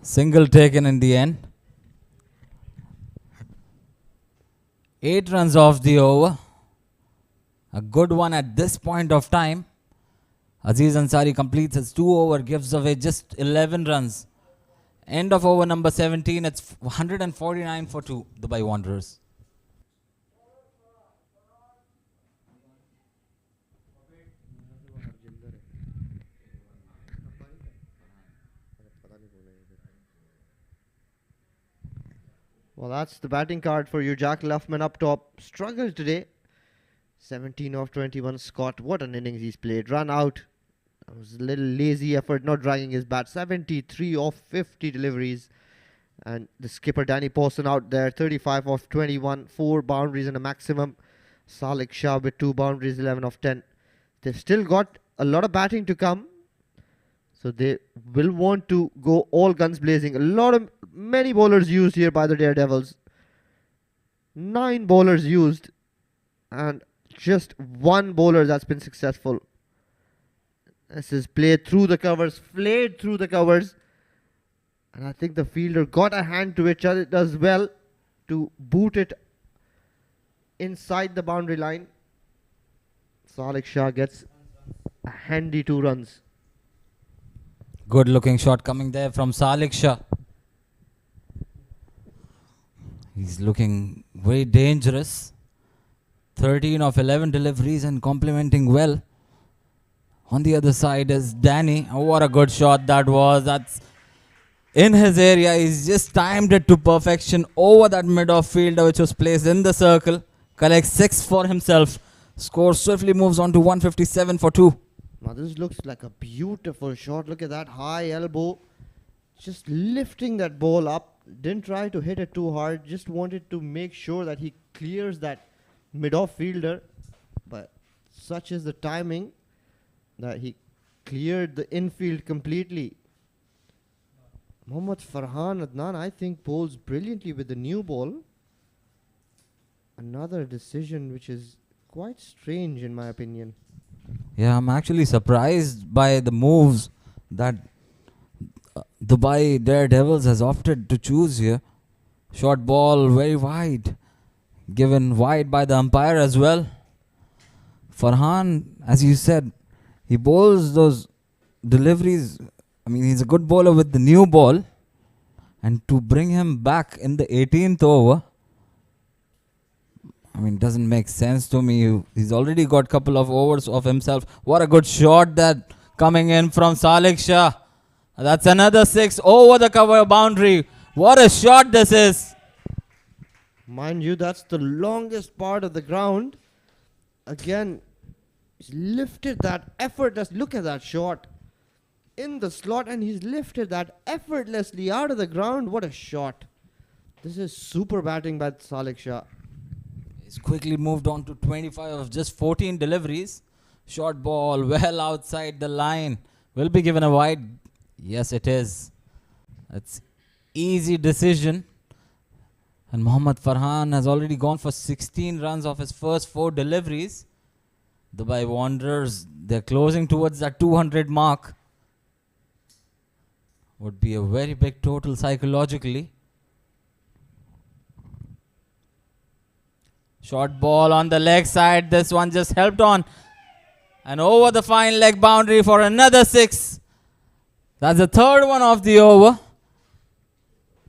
Single taken in the end. 8 runs off the over. A good one at this point of time. Aziz Ansari completes his 2 over, gives away just 11 runs. End of over number 17. It's 149 for 2, Dubai Wanderers. Well, that's the batting card for you. Jack Luffman up top. Struggled today. 17 of 21. Scott, what an innings he's played. Run out. It was a little lazy effort, not dragging his bat. 73 of 50 deliveries. And the skipper Danny Pawson out there. 35 of 21. 4 boundaries and a maximum. Salik Shah with 2 boundaries. 11 of 10. They've still got a lot of batting to come. So they will want to go all guns blazing. Many bowlers used here by the Daredevils. 9 bowlers used. And just 1 bowler that's been successful. This is played through the covers. Flayed through the covers. And I think the fielder got a hand to it. It does well to boot it inside the boundary line. Salik Shah gets a handy 2 runs. Good looking shot coming there from Salik Shah. He's looking very dangerous. 13 of 11 deliveries and complementing well. On the other side is Danny. Oh, what a good shot that was. That's in his area. He's just timed it to perfection over that mid-off fielder which was placed in the circle. Collects 6 for himself. Score swiftly moves on to 157 for 2. Now this looks like a beautiful shot. Look at that high elbow. Just lifting that ball up. Didn't try to hit it too hard. Just wanted to make sure that he clears that mid-off fielder. But such is the timing that he cleared the infield completely. Mohammad Farhan Adnan, I think, bowls brilliantly with the new ball. Another decision which is quite strange in my opinion. Yeah, I'm actually surprised by the moves that Dubai Daredevils has opted to choose here. Short ball very wide, given wide by the umpire as well. Farhan, as you said, he bowls those deliveries. I mean, he's a good bowler with the new ball. And to bring him back in the 18th over, I mean, doesn't make sense to me. He's already got a couple of overs of himself. What a good shot that coming in from Salik Shah. That's another 6 over the cover boundary. What a shot this is. Mind you, that's the longest part of the ground. Again, he's lifted that effortless. Look at that shot in the slot, and he's lifted that effortlessly out of the ground. What a shot. This is super batting by Salik Shah. He's quickly moved on to 25 of just 14 deliveries. Short ball well outside the line. Will be given a wide. Yes, it is. That's easy decision. And Mohammad Farhan has already gone for 16 runs off his first 4 deliveries. Dubai Wanderers, they're closing towards that 200 mark. Would be a very big total psychologically. Short ball on the leg side. This one just helped on. And over the fine leg boundary for another 6. That's the third one of the over.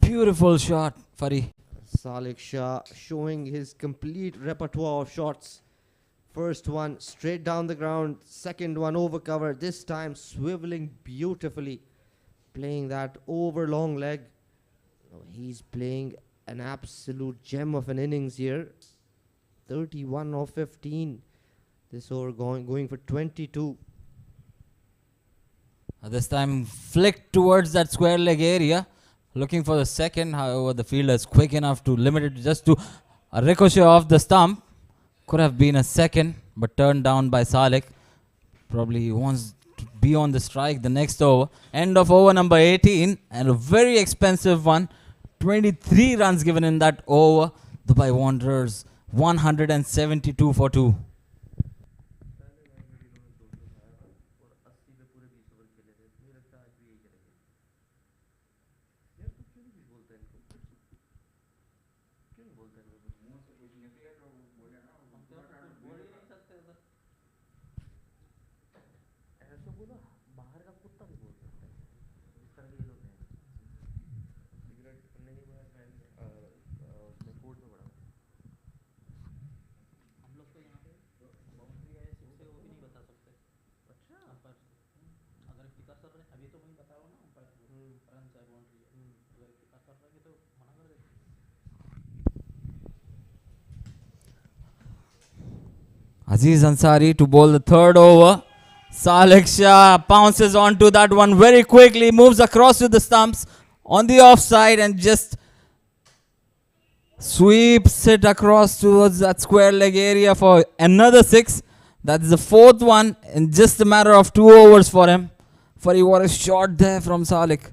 Beautiful shot, Fari. Salik Shah showing his complete repertoire of shots. First one straight down the ground. Second one over cover. This time swiveling beautifully. Playing that over long leg. Oh, he's playing an absolute gem of an innings here. 31 of 15. This over going for 22. This time flicked towards that square leg area. Looking for the second. However, the fielder is quick enough to limit it just to a ricochet off the stump. Could have been a second, but turned down by Salik. Probably he wants to be on the strike the next over. End of over number 18, and a very expensive one. 23 runs given in that over. Dubai Wanderers 172 for 2. Aziz Ansari to bowl the third over. Salik Shah pounces onto that one very quickly, moves across to the stumps on the offside and just sweeps it across towards that square leg area for another 6. That's the fourth one in just a matter of 2 overs for him. Fari, what a shot there from Salik.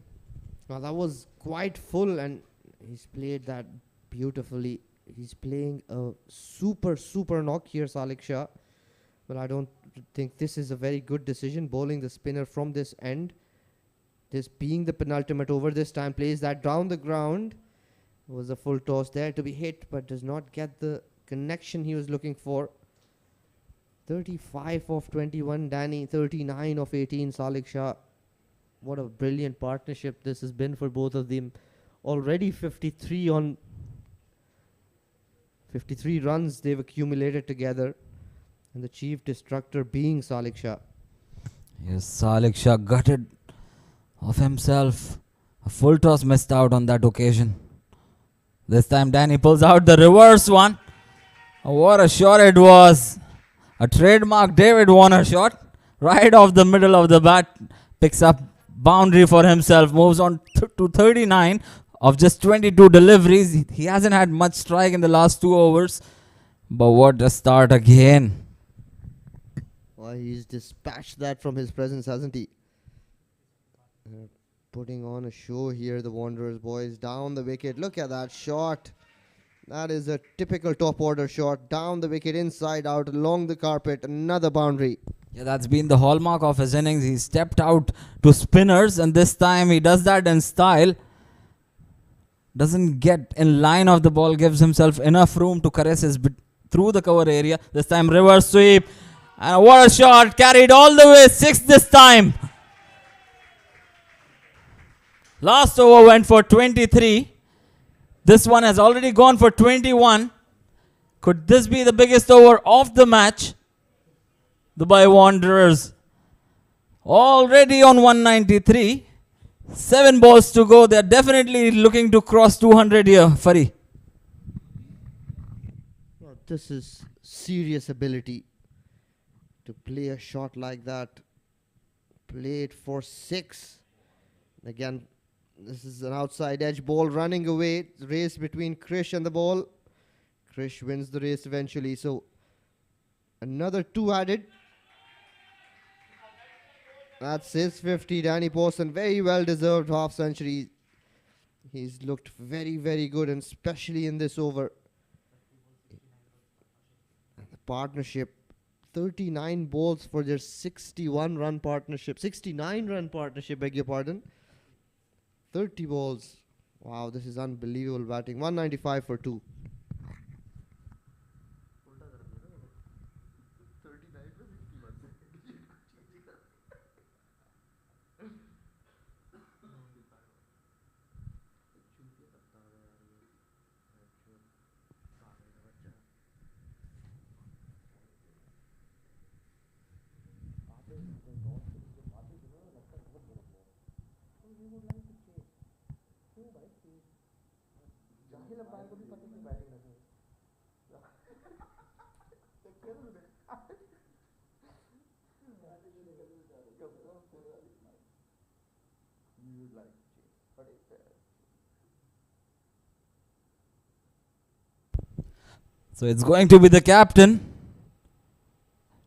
Well, that was quite full, and he's played that beautifully. He's playing a super knock here, Salik Shah. But I don't think this is a very good decision, bowling the spinner from this end. This being the penultimate over this time, plays that down the ground. It was a full toss there to be hit, but does not get the connection he was looking for. 35 of 21, Danny. 39 of 18, Salik Shah. What a brilliant partnership this has been for both of them. Already 53 runs they've accumulated together, and the chief destructor being Salik Shah. Yes, Salik Shah gutted of himself. A full toss missed out on that occasion. This time Danny pulls out the reverse one. Oh, what a shot it was. A trademark David Warner shot. Right off the middle of the bat. Picks up boundary for himself. Moves on to 39 of just 22 deliveries. He hasn't had much strike in the last 2 overs. But what a start again. Well, he's dispatched that from his presence, hasn't he? Putting on a show here, the Wanderers boys. Down the wicket. Look at that shot. That is a typical top order shot. Down the wicket, inside out, along the carpet. Another boundary. Yeah, that's been the hallmark of his innings. He stepped out to spinners, and this time he does that in style. Doesn't get in line of the ball, gives himself enough room to caress his through the cover area. This time reverse sweep. And what a shot, carried all the way, 6 this time. Last over went for 23. This one has already gone for 21. Could this be the biggest over of the match? Dubai Wanderers already on 193. 7 balls to go. They're definitely looking to cross 200 here, Fari. Well, this is serious ability to play a shot like that. Play it for 6. Again, this is an outside edge ball running away. Race between Krish and the ball. Krish wins the race eventually. So another 2 added. That's his 50. Danny Pawson, very well deserved half century. He's looked very, very good, and especially in this over. And the partnership, 39 balls for their 61 run partnership. 69 run partnership, beg your pardon. 30 balls. Wow, this is unbelievable batting. 195 for 2. So it's going to be the captain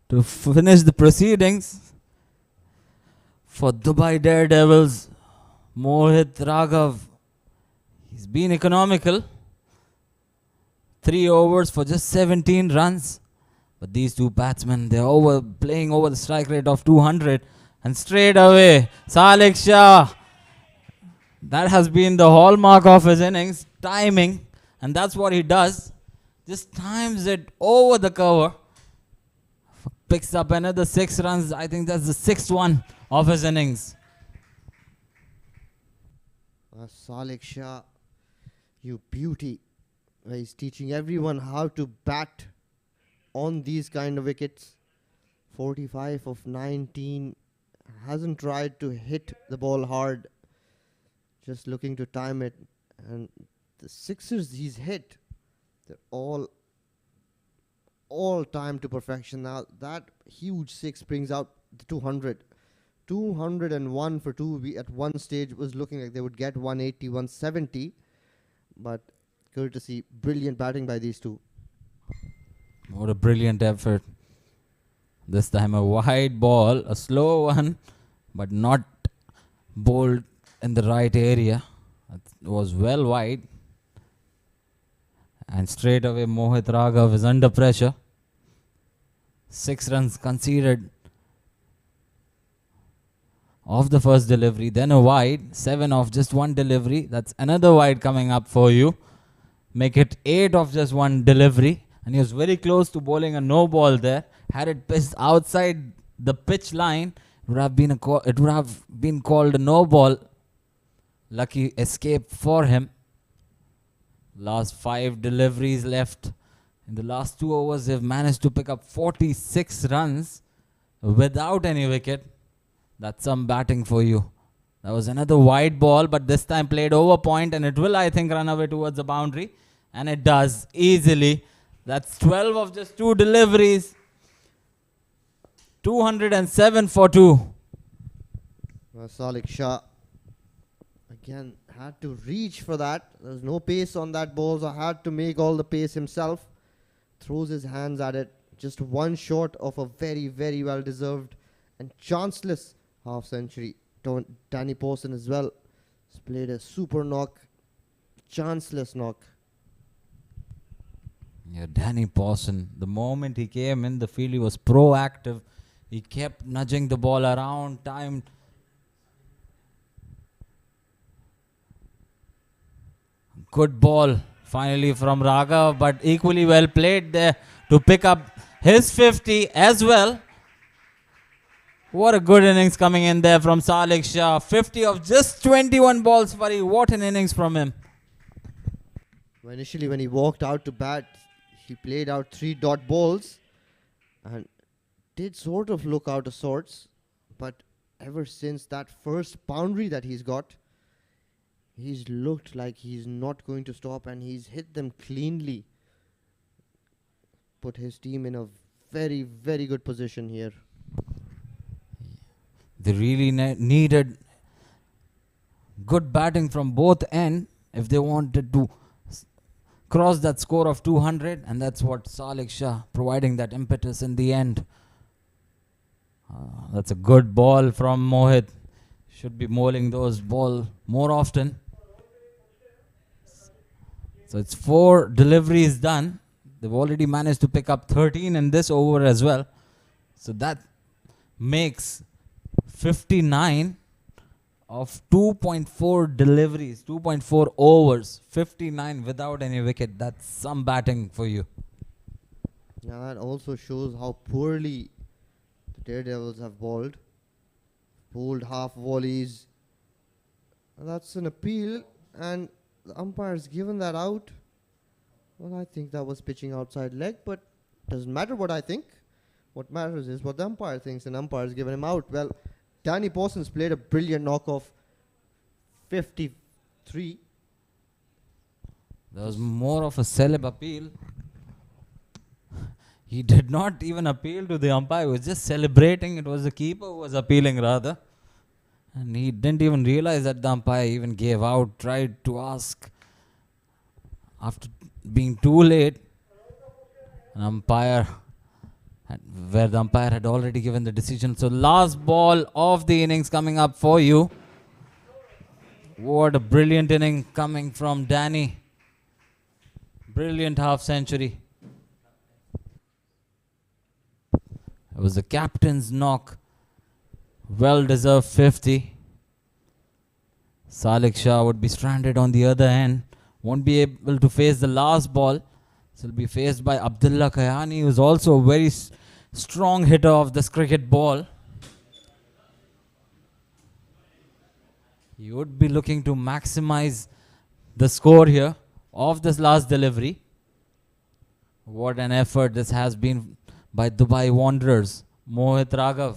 to finish the proceedings for Dubai Daredevils, Mohit Raghav. He's been economical. 3 overs for just 17 runs. But these two batsmen, they're playing over the strike rate of 200. And straight away, Salik Shah. That has been the hallmark of his innings, timing. And that's what he does. Just times it over the cover. Picks up another 6 runs. I think that's the 6th one of his innings. Salik Shah, you beauty. He's teaching everyone how to bat on these kind of wickets. 45 of 19. Hasn't tried to hit the ball hard. Just looking to time it. And the 6ers he's hit, they're all timed to perfection. Now that huge 6 brings out the 200. 201 for 2. We at one stage was looking like they would get 180, 170. But courtesy, brilliant batting by these two. What a brilliant effort. This time a wide ball, a slow one, but not bowled in the right area. It was well wide. And straight away Mohit Raghav is under pressure. 6 runs conceded off the first delivery, then a wide. 7 off just 1 delivery. That's another wide coming up for you. Make it 8 off just 1 delivery. And he was very close to bowling a no ball there. Had it pitched outside the pitch line, it would have been called a no ball. Lucky escape for him. Last 5 deliveries left. In the last 2 overs, they've managed to pick up 46 runs without any wicket. That's some batting for you. That was another wide ball, but this time played over point, and it will, I think, run away towards the boundary. And it does, easily. That's 12 of just 2 deliveries. 207 for 2. Salik Shah again had to reach for that. There's no pace on that ball, so had to make all the pace himself. Throws his hands at it. Just 1 short of a very, very well deserved and chanceless half century. Danny Pawson as well has played a super knock, chanceless knock. Yeah, Danny Pawson, the moment he came in the field, he was proactive. He kept nudging the ball around, time. Good ball finally from Raghav, but equally well played there to pick up his 50 as well. What a good innings coming in there from Salik Shah. 50 of just 21 balls, Fari. What an innings from him. Well, initially, when he walked out to bat, he played out 3 dot balls and did sort of look out of sorts. But ever since that first boundary that he's got, he's looked like he's not going to stop, and he's hit them cleanly. Put his team in a very, very good position here. They really needed good batting from both ends if they wanted to cross that score of 200, and that's what Salik Shah providing that impetus in the end. That's a good ball from Mohit. Should be mauling those balls more often. So it's 4 deliveries done. They've already managed to pick up 13 in this over as well. So that makes 59 of 2.4 deliveries, 2.4 overs, 59 without any wicket. That's some batting for you. Now that also shows how poorly the Daredevils have bowled. Bowled half volleys. That's an appeal, and the umpire's given that out. Well, I think that was pitching outside leg, but doesn't matter what I think. What matters is what the umpire thinks, and umpire's given him out. Well, Danny Parsons played a brilliant knock of 53. There was more of a celeb appeal. He did not even appeal to the umpire. He was just celebrating. It was the keeper who was appealing rather. And he didn't even realize that the umpire even gave out, tried to ask. After being too late, where the umpire had already given the decision. So last ball of the innings coming up for you. What a brilliant inning coming from Danny. Brilliant half century. It was the captain's knock. Well deserved 50. Salik Shah would be stranded on the other end. Won't be able to face the last ball. So will be faced by Abdullah Kayani, who's also a very strong hitter of this cricket ball. He would be looking to maximize the score here of this last delivery. What an effort this has been by Dubai Wanderers. Mohit Raghav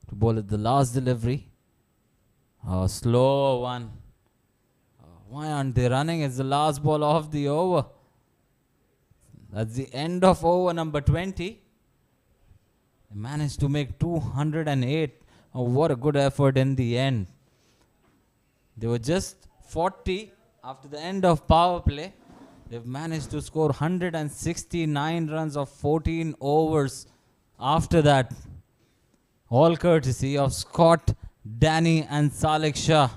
to bowl at the last delivery. A slow one. Why aren't they running? It's the last ball of the over. That's the end of over number 20. They managed to make 208. Oh, what a good effort in the end. They were just 40 after the end of power play. They've managed to score 169 runs of 14 overs after that. All courtesy of Scott, Danny and Salik Shah.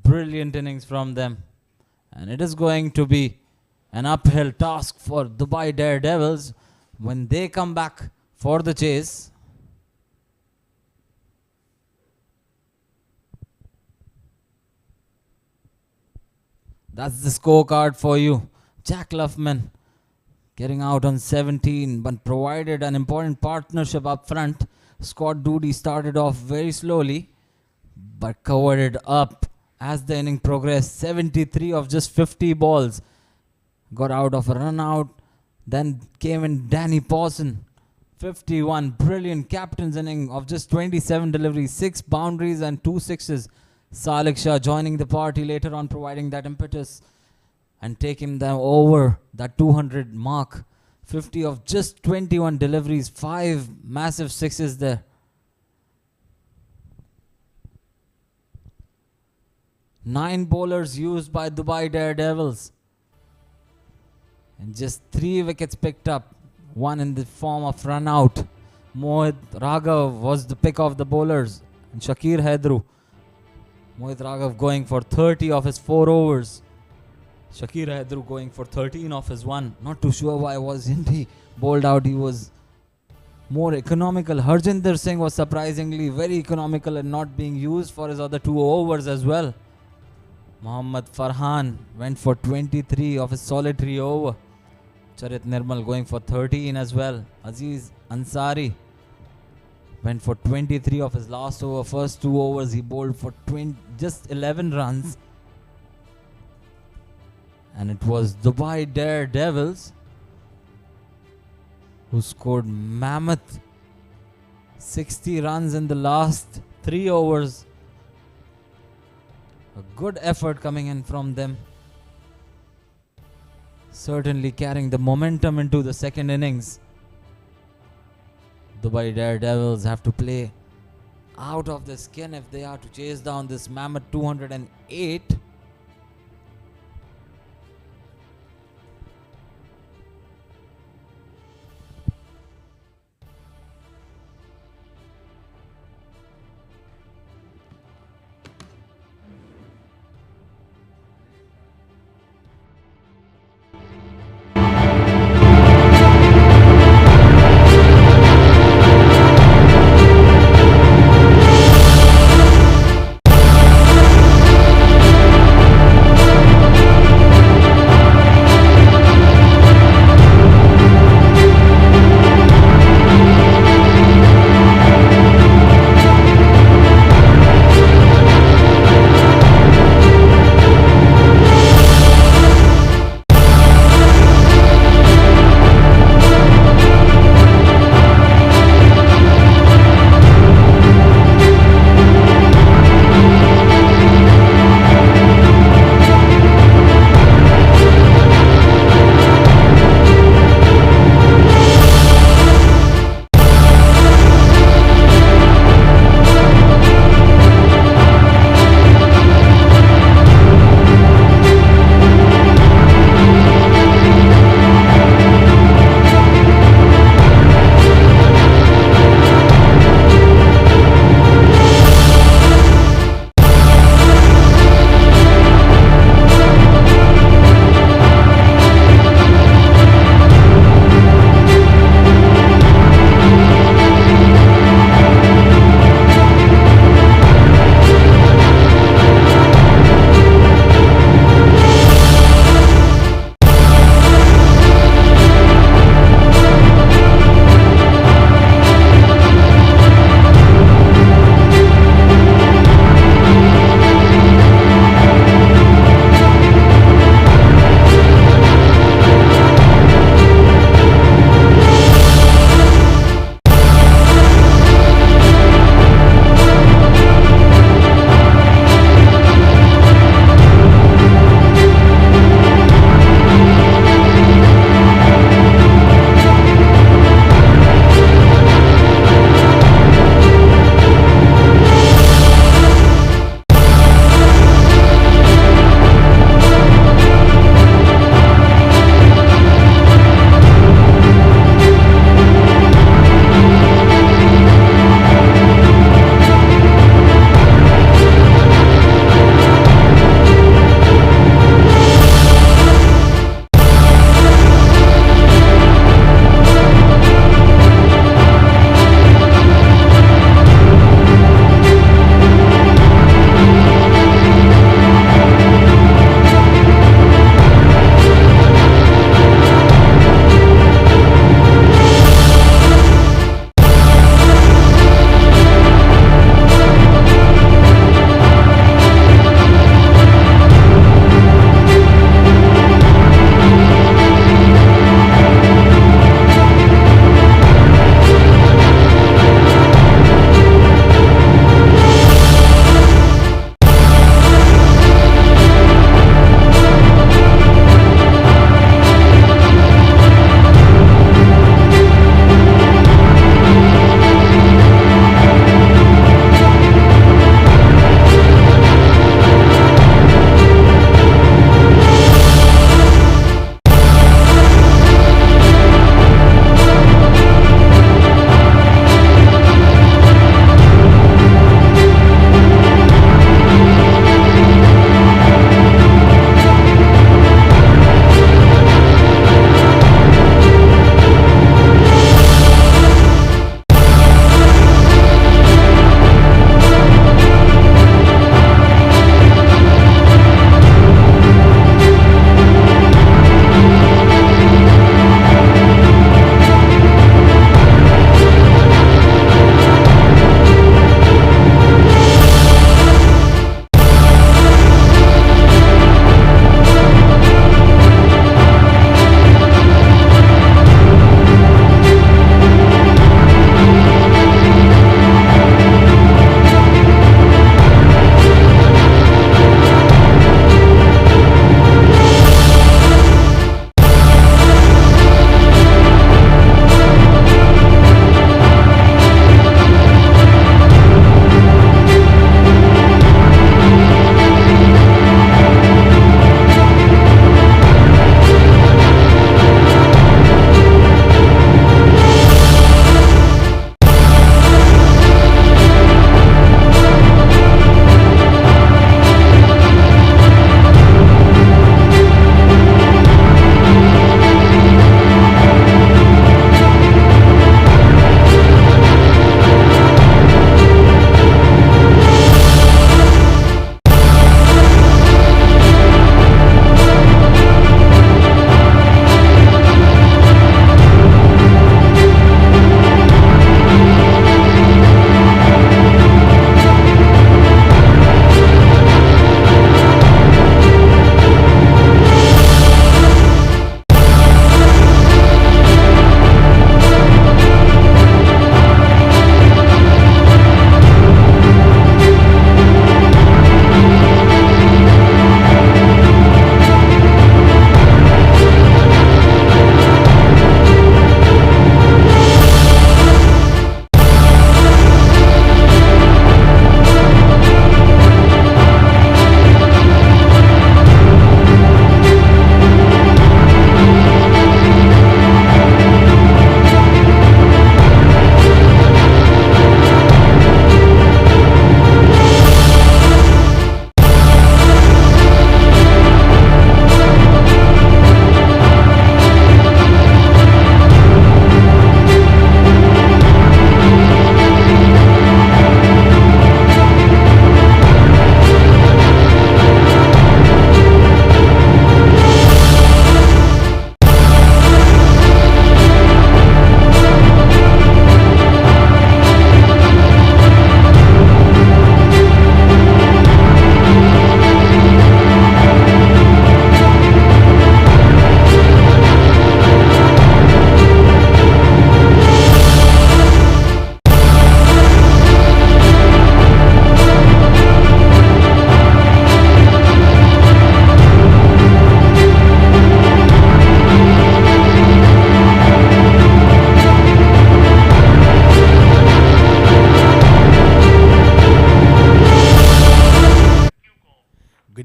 Brilliant innings from them. And it is going to be an uphill task for Dubai Daredevils when they come back for the chase. That's the scorecard for you. Jack Luffman getting out on 17 but provided an important partnership up front. Scott Dudy started off very slowly but covered it up as the inning progressed. 73 of just 50 balls. Got out of a run out. Then came in Danny Pawson. 51. Brilliant captain's inning of just 27 deliveries. 6 boundaries and 2 sixes. Salik Shah joining the party later on, providing that impetus and taking them over that 200 mark. 50 of just 21 deliveries. 5 massive sixes there. 9 bowlers used by Dubai Daredevils. And just 3 wickets picked up. 1 in the form of run out. Mohit Raghav was the pick of the bowlers. And Shakir Hedru. Mohit Raghav going for 30 of his 4 overs. Shakir Ahedru going for 13 off his one. Not too sure why wasn't he bowled out. He was more economical. Harjinder Singh was surprisingly very economical and not being used for his other 2 overs as well. Mohammad Farhan went for 23 of his solitary over. Charit Nirmal going for 13 as well. Aziz Ansari went for 23 of his last over. First 2 overs he bowled for just 11 runs. And it was Dubai Daredevils who scored mammoth 60 runs in the last 3 overs. A good effort coming in from them. Certainly carrying the momentum into the second innings. Dubai Daredevils have to play out of the skin if they are to chase down this mammoth 208.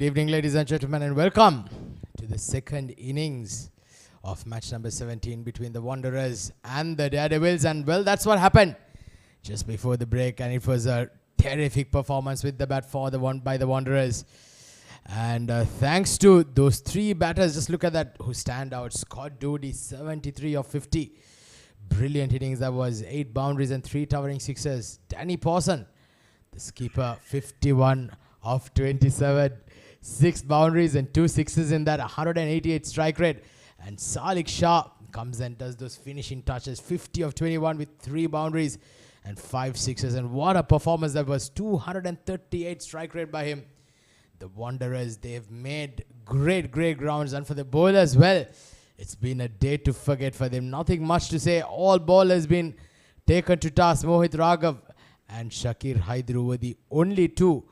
evening, ladies and gentlemen, and welcome to the second innings of match number 17 between the Wanderers and the Daredevils. And well, that's what happened just before the break, and it was a terrific performance with the bat for by the Wanderers. And thanks to those three batters, just look at that, who stand out. Scott Dudy, 73 of 50. Brilliant innings. That was 8 boundaries and 3 towering sixes. Danny Pawson, the skipper, 51 of 27. 6 boundaries and 2 sixes in that, 188 strike rate. And Salik Shah comes and does those finishing touches, 50 of 21 with 3 boundaries and 5 sixes. And what a performance that was, 238 strike rate by him. The Wanderers, they've made great grounds, and for the bowlers, well, it's been a day to forget for them. Nothing much to say. All bowlers been taken to task. Mohit Raghav and Shakir Haidru were the only two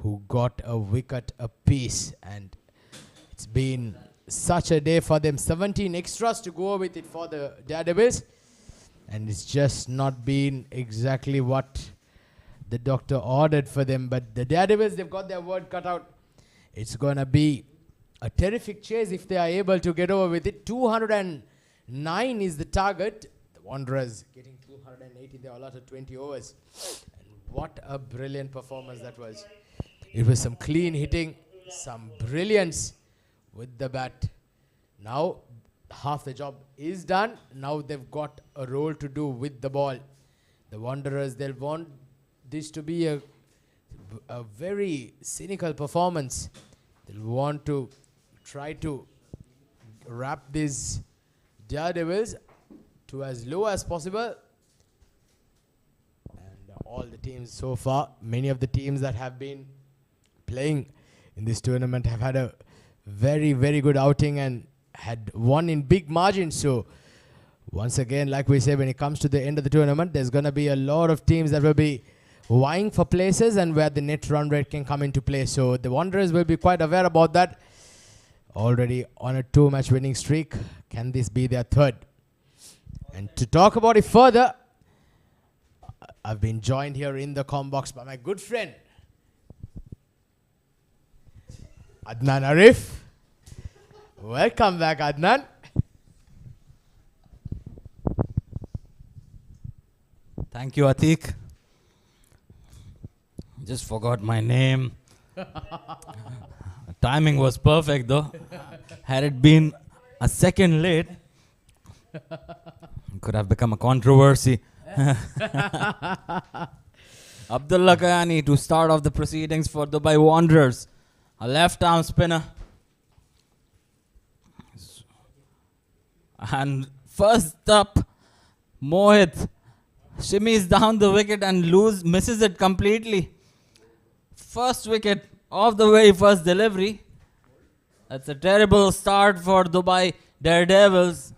who got a wicket apiece, and it's been such a day for them. 17 extras to go with it for the Daredevils, and it's just not been exactly what the doctor ordered for them. But the Daredevils, they've got their word cut out. It's going to be a terrific chase if they are able to get over with it. 209 is the target. The Wanderers getting 280. They are allotted 20 overs. And what a brilliant performance that was. It was some clean hitting, some brilliance with the bat. Now half the job is done. Now they've got a role to do with the ball. The Wanderers, they'll want this to be a very cynical performance. They'll want to try to wrap these Daredevils to as low as possible. And all the teams so far, many of the teams that have been playing in this tournament have had a very good outing and had won in big margins. So once again, like we say, when it comes to the end of the tournament, there's going to be a lot of teams that will be vying for places and where the net run rate can come into play. So the Wanderers will be quite aware about that. Already on a 2-match winning streak. Can this be their third? And to talk about it further, I've been joined here in the comm box by my good friend Adnan Arif. Welcome back, Adnan. Thank you, Atik. Just forgot my name. Timing was perfect though. Had it been a second late, it could have become a controversy. Abdullah Kayani to start off the proceedings for Dubai Wanderers. A left arm spinner. And first up, Mohit shimmies down the wicket and misses it completely. First wicket of the very first delivery. That's a terrible start for Dubai Daredevils.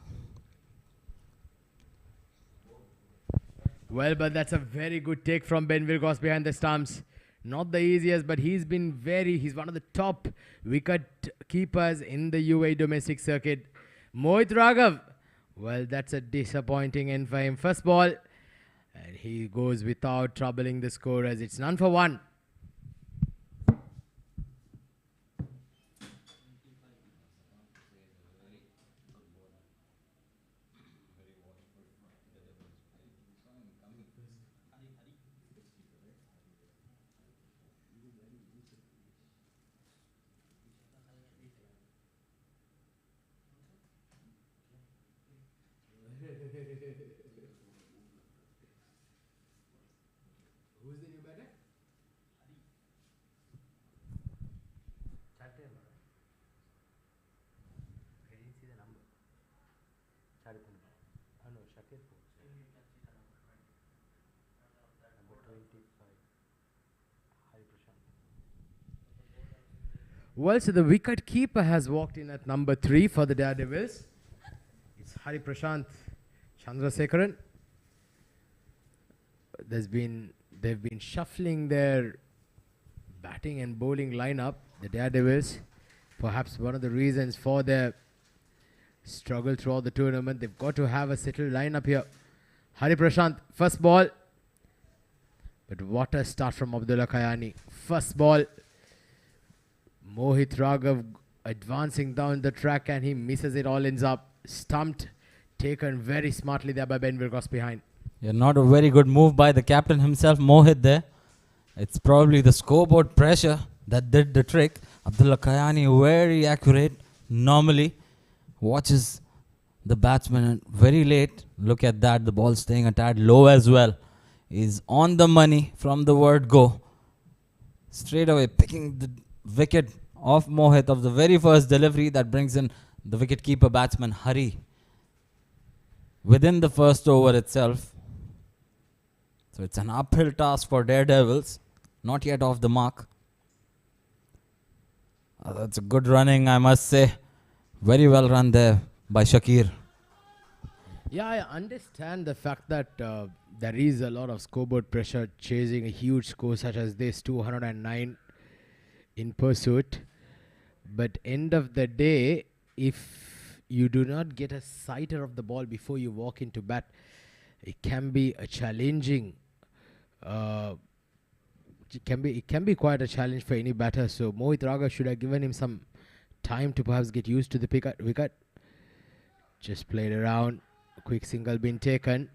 Well, but that's a very good take from Ben Wilcox behind the stumps. Not the easiest, but he's one of the top wicket keepers in the UAE domestic circuit. Mohit Raghav, well, that's a disappointing end for him. First ball, and he goes without troubling the scorers. It's none for one. Who's the new batter? Shakir. I didn't see the number. Oh no, Shakir. Number 25. Hari Prashant. Well, so the wicket keeper has walked in at number 3 for the Daredevils. It's Hari Prashant Chandrasekaran. They've been shuffling their batting and bowling lineup, the Daredevils. Perhaps one of the reasons for their struggle throughout the tournament. They've got to have a settled lineup here. Hari Prashant, first ball. But what a start from Abdullah Kayani. First ball. Mohit Raghav advancing down the track and he misses it, all ends up stumped, taken very smartly there by Ben Wilcox behind. Yeah, not a very good move by the captain himself, Mohit there. It's probably the scoreboard pressure that did the trick. Abdullah Kayani, very accurate, normally watches the batsman very late. Look at that, the ball staying a tad low as well. Is on the money from the word go. Straight away picking the wicket of Mohit of the very first delivery that brings in the wicket-keeper batsman Hari within the first over itself. So it's an uphill task for Daredevils. Not yet off the mark. That's a good running, I must say. Very well run there by Shakir. Yeah, I understand the fact that there is a lot of scoreboard pressure chasing a huge score such as this, 209 in pursuit. But end of the day, if you do not get a sighter of the ball before you walk into bat, it can be a challenging. It can be quite a challenge for any batter. So Mohit Raghav should have given him some time to perhaps get used to the wicket. Just played around. A quick single been taken.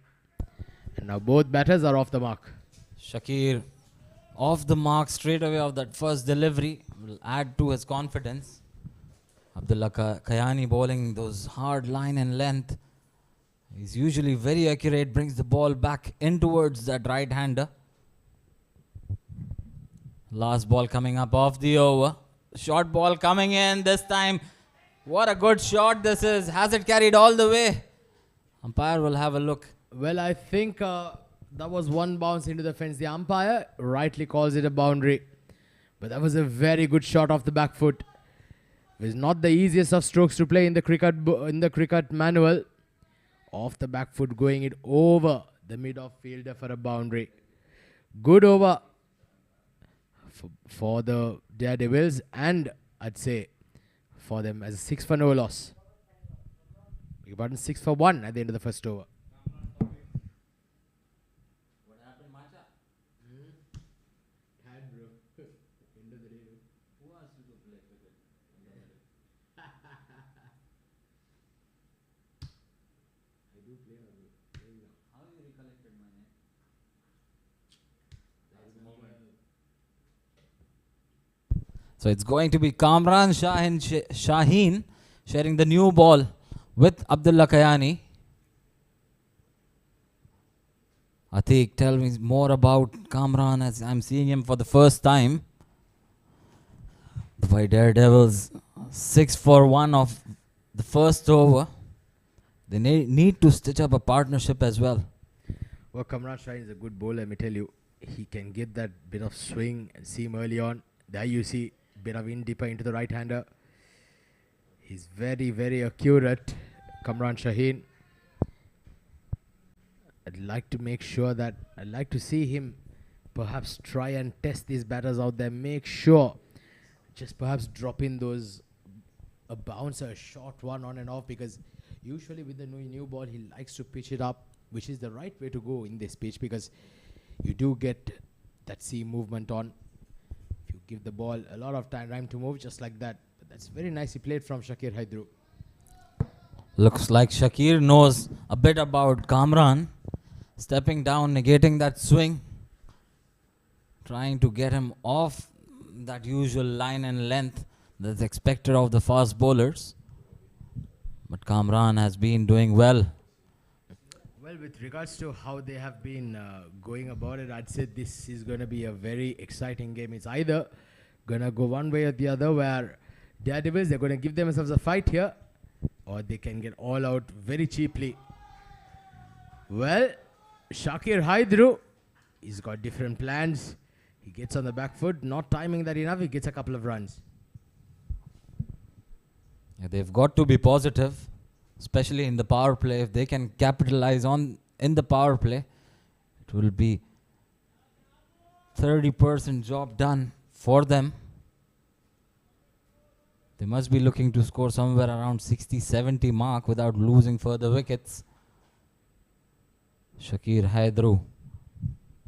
And now both batters are off the mark. Shakir off the mark straight away of that first delivery will add to his confidence. Abdullah Kayani bowling those hard line and length. He's usually very accurate, brings the ball back in towards that right-hander. Last ball coming up off the over. Short ball coming in this time. What a good shot this is. Has it carried all the way? Umpire will have a look. Well, I think that was one bounce into the fence. The umpire rightly calls it a boundary. But that was a very good shot off the back foot. It was not the easiest of strokes to play in the cricket manual. Off the back foot, going it over the mid-off fielder for a boundary. Good over for the Daredevils, and I'd say for them as a 6 for no loss. You got 6 for 1 at the end of the first over. What happened, Macha? Who asked you to play cricket? How you recollected my name? So it's going to be Kamran Shaheen sharing the new ball with Abdullah Kayani. Atiq, tell me more about Kamran as I'm seeing him for the first time. The Daredevils 6 for 1 of the first over. They need to stitch up a partnership as well. Well, Kamran Shaheen is a good bowler, let me tell you. He can get that bit of swing and seam early on. There you see bit of in deeper into the right-hander. He's very, very accurate, Kamran Shaheen. I'd like to make sure that I'd like to see him perhaps try and test these batters out there. Make sure, just perhaps drop in those a bouncer, a short one on and off, because usually with the new ball he likes to pitch it up, which is the right way to go in this pitch, because you do get that seam movement on. If you give the ball a lot of time to move, just like that. But that's very nicely played from Shakir Haidru. Looks like Shakir knows a bit about Kamran. Stepping down, negating that swing. Trying to get him off that usual line and length that's expected of the fast bowlers. But Kamran has been doing well. Well, with regards to how they have been going about it, I'd say this is going to be a very exciting game. It's either going to go one way or the other, where Daredevils, they're going to give themselves a fight here, or they can get all out very cheaply. Well, Shakir Haidru, he's got different plans. He gets on the back foot, not timing that enough, he gets a couple of runs. Yeah, they've got to be positive, especially in the power play. If they can capitalize on in the power play, it will be 30% job done for them. They must be looking to score somewhere around 60-70 mark without losing further wickets. Shakir Haidru.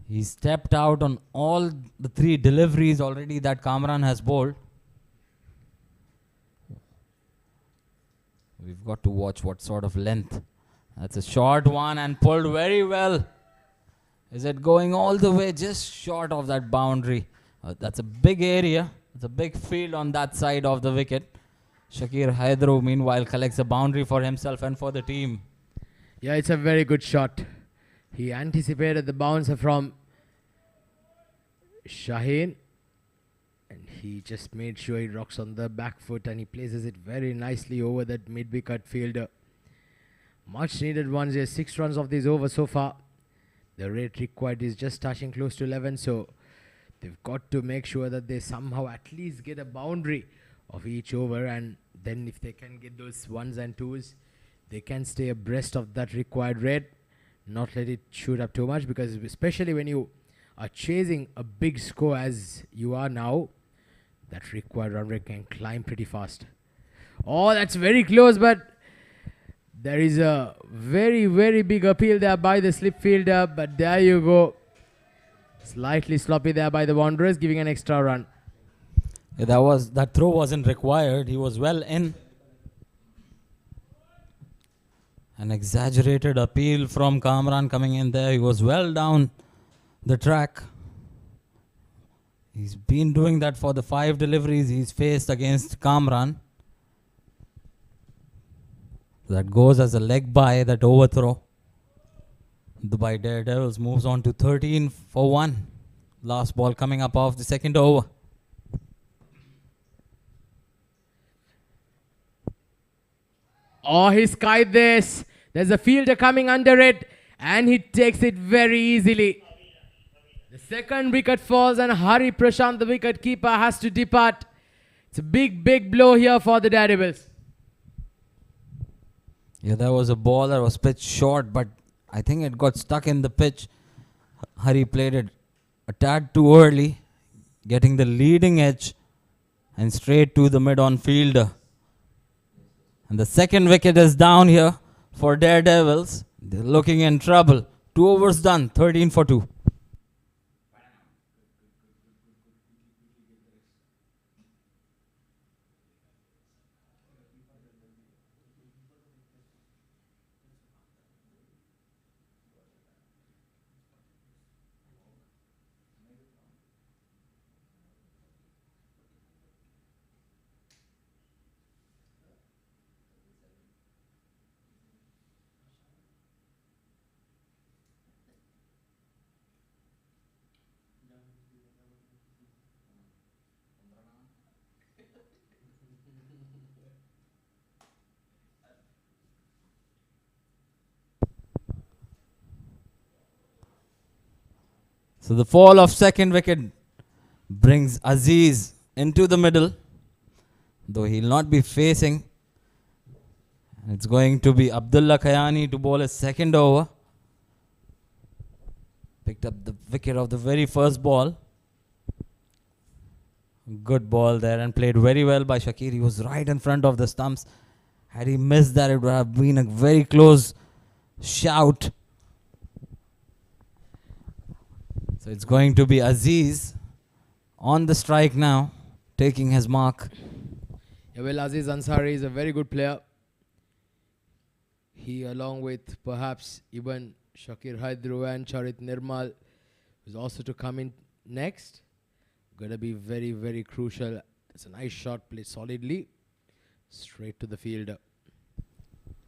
He stepped out on all the 3 deliveries already that Kamran has bowled. we've got to watch what sort of length. That's a short one and pulled very well. Is it going all the way just short of that boundary? That's a big area. It's a big field on that side of the wicket. Shakir Haidru, meanwhile, collects a boundary for himself and for the team. Yeah, it's a very good shot. He anticipated the bouncer from Shaheen. And he just made sure he rocks on the back foot and he places it very nicely over that mid-wicket fielder. Much needed ones here. 6 runs of this over so far. The rate required is just touching close to 11. So they've got to make sure that they somehow at least get a boundary of each over. And then if they can get those 1s and 2s, they can stay abreast of that required rate. Not let it shoot up too much, because especially when you are chasing a big score as you are now, that required run rate can climb pretty fast. Oh, that's very close, but there is a very, very big appeal there by the slip fielder. But there you go. Slightly sloppy there by the Wanderers, giving an extra run. Yeah, that throw wasn't required. He was well in. An exaggerated appeal from Kamran coming in there. He was well down the track. He's been doing that for the 5 deliveries he's faced against Kamran. That goes as a leg by, that overthrow. Dubai Daredevils moves on to 13 for 1. Last ball coming up off the second over. Oh, he skied this. There's a fielder coming under it, and he takes it very easily. The second wicket falls, and Hari Prashant, the wicket keeper, has to depart. It's a big, big blow here for the Daredevils. Yeah, there was a ball that was pitched short, but I think it got stuck in the pitch. Hari played it a tad too early, getting the leading edge and straight to the mid-on fielder. And the second wicket is down here for Daredevils. They're looking in trouble. 2 overs done, 13 for 2. So the fall of second wicket brings Aziz into the middle, though he'll not be facing. It's going to be Abdullah Khayani to bowl a second over. Picked up the wicket of the very first ball. Good ball there and played very well by Shakir. He was right in front of the stumps. Had he missed that, it would have been a very close shout. So it's going to be Aziz on the strike now, taking his mark. Yeah, well, Aziz Ansari is a very good player. He, along with perhaps even Shakir Haidru and Charit Nirmal, is also to come in next. Going to be very, very crucial. It's a nice shot, played solidly, straight to the fielder.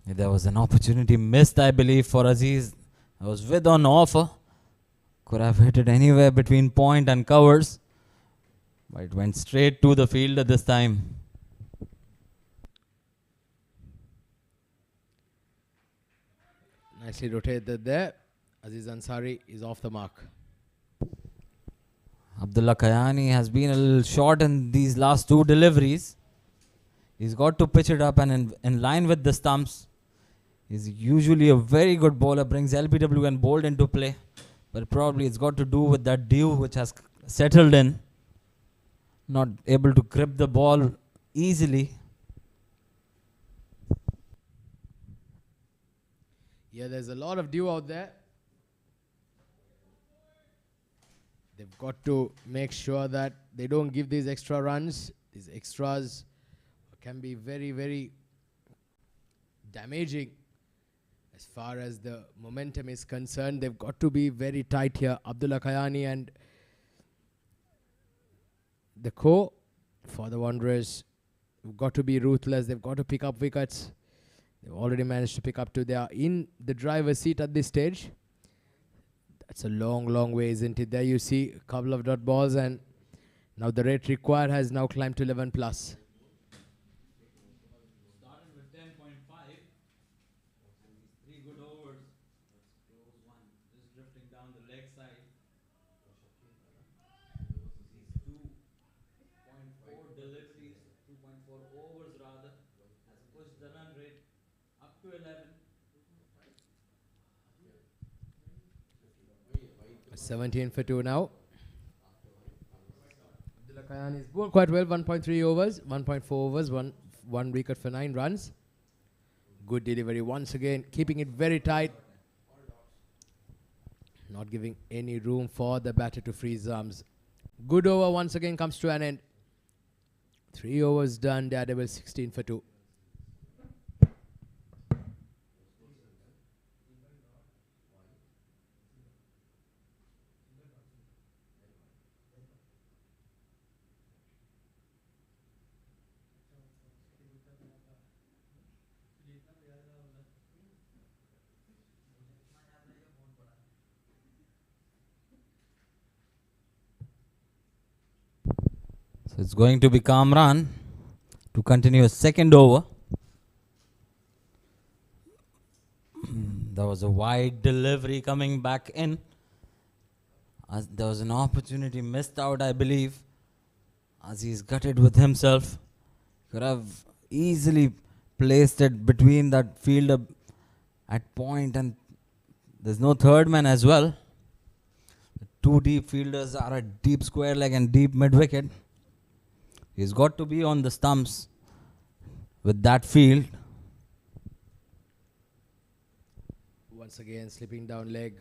Yeah, there was an opportunity missed, I believe, for Aziz. I was with on offer. Could have hit it anywhere between point and covers. But it went straight to the fielder this time. Nicely rotated there. Aziz Ansari is off the mark. Abdullah Khayani has been a little short in these last 2 deliveries. He's got to pitch it up and in line with the stumps. He's usually a very good bowler, brings LBW and bowled into play. But probably it's got to do with that dew which has settled in. Not able to grip the ball easily. Yeah, there's a lot of dew out there. They've got to make sure that they don't give these extra runs. These extras can be very, very damaging. As far as the momentum is concerned, they've got to be very tight here. Abdullah Kayani and the co for the Wanderers have got to be ruthless. They've got to pick up wickets. They've already managed to pick up two. They are in the driver's seat at this stage. That's a long, long way, isn't it? There you see a couple of dot balls, and now the rate required has now climbed to 11 plus. Started with 10.5. These 3 good overs. Let's close one. Just drifting down the leg side. These 2.4 deliveries, 2.4 overs rather, has pushed the run rate up to 11. 17 for 2 now. Abdullah Kayani is bowled quite well. 1.3 overs, 1.4 overs, one wicket for 9 runs. Good delivery once again, keeping it very tight. Not giving any room for the batter to freeze arms. Good over once again comes to an end. 3 overs done. Daredevils 16 for 2. So it's going to be Kamran to continue a second over. There was a wide delivery coming back in. There was an opportunity missed out, I believe. Aziz gutted with himself. Could have easily placed it between that fielder at point, and there's no third man as well. The 2 deep fielders are at deep square leg and deep mid wicket. He's got to be on the stumps with that field. Once again, slipping down leg.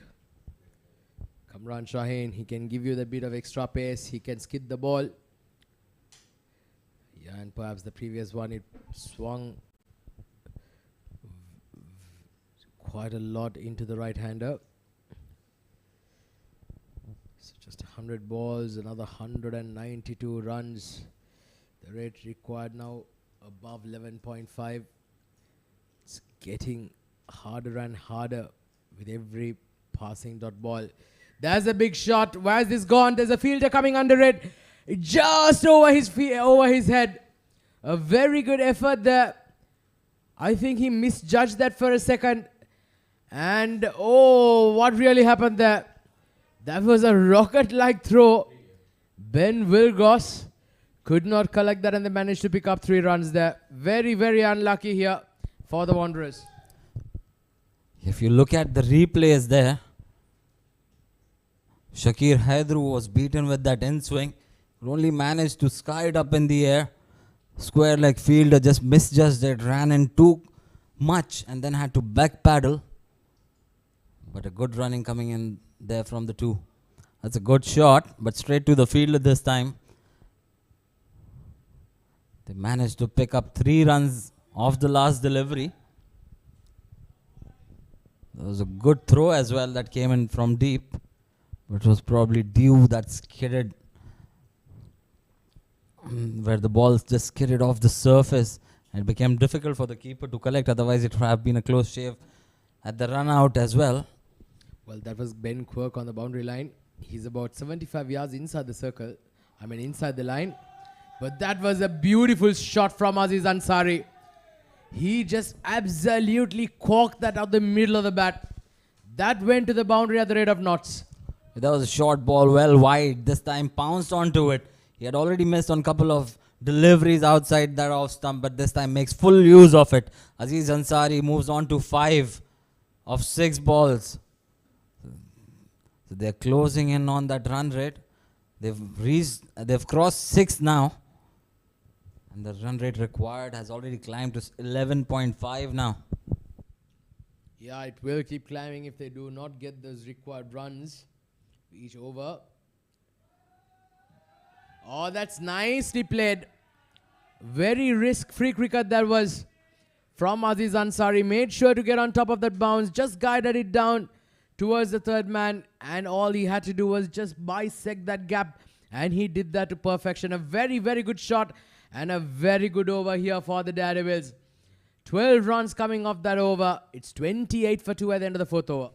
Kamran Shaheen, he can give you the bit of extra pace. He can skid the ball. Yeah, and perhaps the previous one, it swung quite a lot into the right-hander. So just 100 balls, another 192 runs. The rate required now above 11.5. It's getting harder and harder with every passing dot ball. There's a big shot. Where's this gone? There's a fielder coming under it. Just over his head. A very good effort there. I think he misjudged that for a second. And oh, what really happened there? That was a rocket-like throw. Ben Wilgoss could not collect that, and they managed to pick up 3 runs there. Very, very unlucky here for the Wanderers. If you look at the replays there, Shakir Haidru was beaten with that in-swing. Only managed to sky it up in the air. Square leg fielder just misjudged it, ran in too much and then had to back paddle. But a good running coming in there from the 2. That's a good shot, but straight to the fielder this time. They managed to pick up 3 runs off the last delivery. There was a good throw as well that came in from deep. But it was probably due that skidded, where the ball just skidded off the surface. And it became difficult for the keeper to collect. Otherwise, it would have been a close shave at the run out as well. Well, that was Ben Quirk on the boundary line. He's about 75 yards inside the circle. Inside the line. But that was a beautiful shot from Aziz Ansari. He just absolutely corked that out the middle of the bat. That went to the boundary at the rate of knots. That was a short ball, well wide. This time pounced onto it. He had already missed on a couple of deliveries outside that off stump, but this time makes full use of it. Aziz Ansari moves on to 5 of 6 balls. So they're closing in on that run rate. They've crossed 6 now. And the run rate required has already climbed to 11.5 now. Yeah, it will keep climbing if they do not get those required runs each over. Oh, that's nicely played. Very risk-free cricket that was from Aziz Ansari. Made sure to get on top of that bounce. Just guided it down towards the third man. And all he had to do was just bisect that gap. And he did that to perfection. A very, very good shot. And a very good over here for the Daredevils. 12 runs coming off that over. It's 28 for 2 at the end of the fourth over.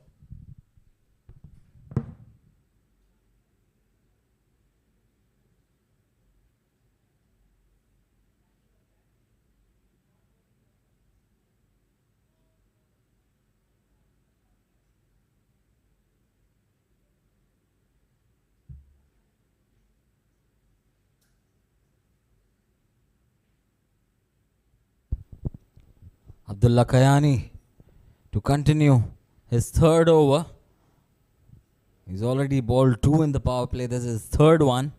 Abdullah Kayani to continue his third over. He's already bowled 2 in the power play. This is his third one.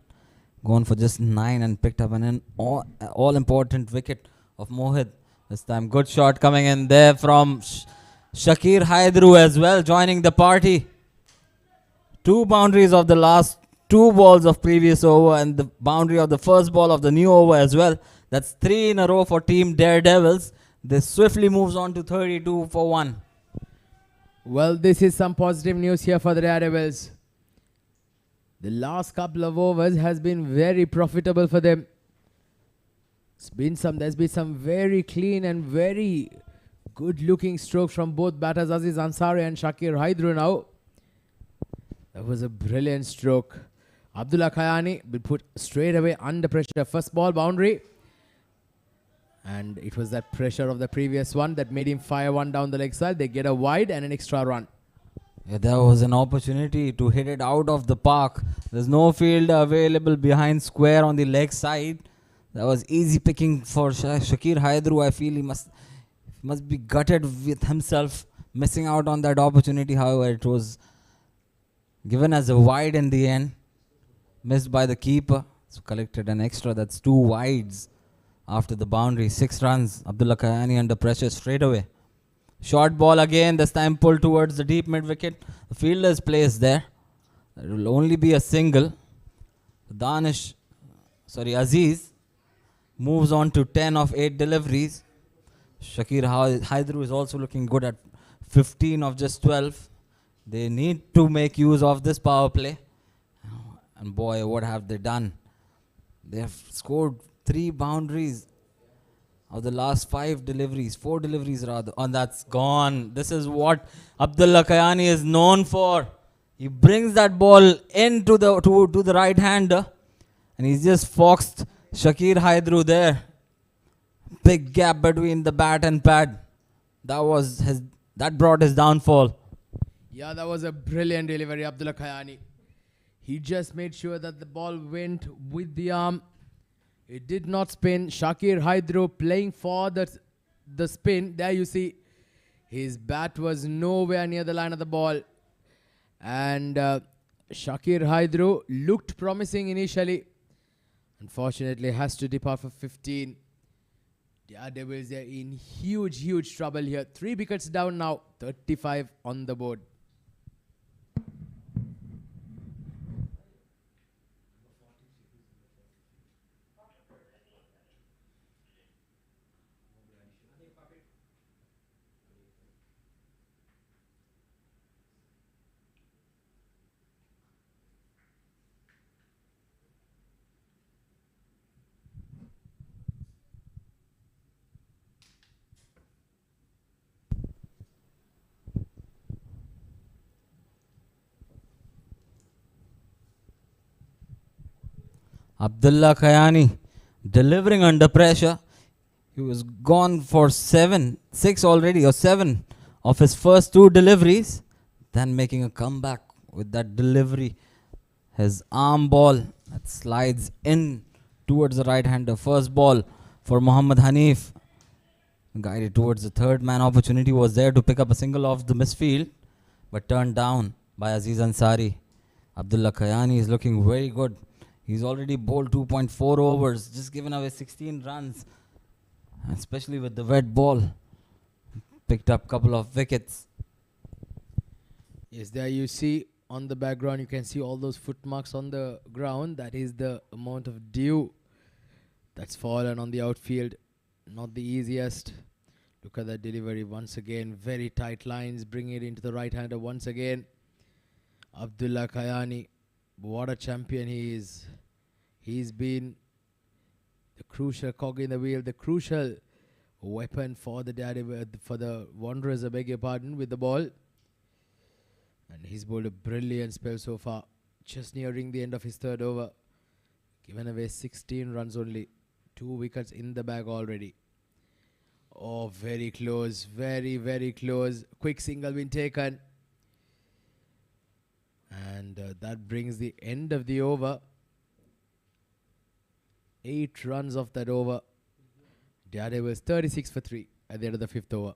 Gone for just 9 and picked up an all-important wicket of Mohit. This time good shot coming in there from Shakir Haidru as well, joining the party. 2 boundaries of the last 2 balls of previous over and the boundary of the first ball of the new over as well. That's 3 in a row for Team Daredevils. This swiftly moves on to 32 for 1. Well, this is some positive news here for the Daredevils. The last couple of overs has been very profitable for them. There's been some very clean and very good looking strokes from both batters, Aziz Ansari and Shakir Haidru now. That was a brilliant stroke. Abdullah Kayani will put straight away under pressure. First ball boundary. And it was that pressure of the previous one that made him fire one down the leg side. They get a wide and an extra run. Yeah, there was an opportunity to hit it out of the park. There's no field available behind square on the leg side. That was easy picking for Shakir Haidru. I feel he must be gutted with himself missing out on that opportunity. However, it was given as a wide in the end. Missed by the keeper. So collected an extra. That's 2 wides. After the boundary, 6 runs. Abdullah Kayani under pressure straight away. Short ball again, this time pulled towards the deep mid wicket. The fielder is placed there. It will only be a single. Aziz moves on to 10 of 8 deliveries. Shakir Haidru is also looking good at 15 of just 12. They need to make use of this power play. And boy, what have they done? They have scored 3 boundaries of the last 5 deliveries, 4 deliveries rather, and that's gone. This is what Abdullah Kayani is known for. He brings that ball into to the right hander, and he's just foxed Shakir Haidru there. Big gap between the bat and pad. That brought his downfall. Yeah, that was a brilliant delivery, Abdullah Kayani. He just made sure that the ball went with the arm. It did not spin. Shakir Haidru playing for the spin. There you see his bat was nowhere near the line of the ball. And Shakir Haidru looked promising initially. Unfortunately, has to depart for 15. Daredevils are in huge trouble here. 3 wickets down now. 35 on the board. Abdullah Kayani delivering under pressure. He was gone for 6 already, or 7 of his first 2 deliveries. Then making a comeback with that delivery. His arm ball that slides in towards the right hander. First ball for Mohammad Hanif. Guided towards the third man. Opportunity was there to pick up a single off the misfield, but turned down by Aziz Ansari. Abdullah Kayani is looking very good. He's already bowled 2.4 overs, just given away 16 runs, especially with the wet ball. Picked up a couple of wickets. Yes, there you see on the background, you can see all those footmarks on the ground. That is the amount of dew that's fallen on the outfield. Not the easiest. Look at that delivery once again. Very tight lines. Bring it into the right-hander once again. Abdullah Kayani. What a champion he is. He's been the crucial cog in the wheel. The crucial weapon for the for the Wanderers, I beg your pardon, with the ball. And he's bowled a brilliant spell so far. Just nearing the end of his third over. Given away 16 runs only. 2 wickets in the bag already. Oh, very close. Very, very close. Quick single been taken. And that brings the end of the over. 8 runs off that over. Daredevils 36 for 3 at the end of the 5th over.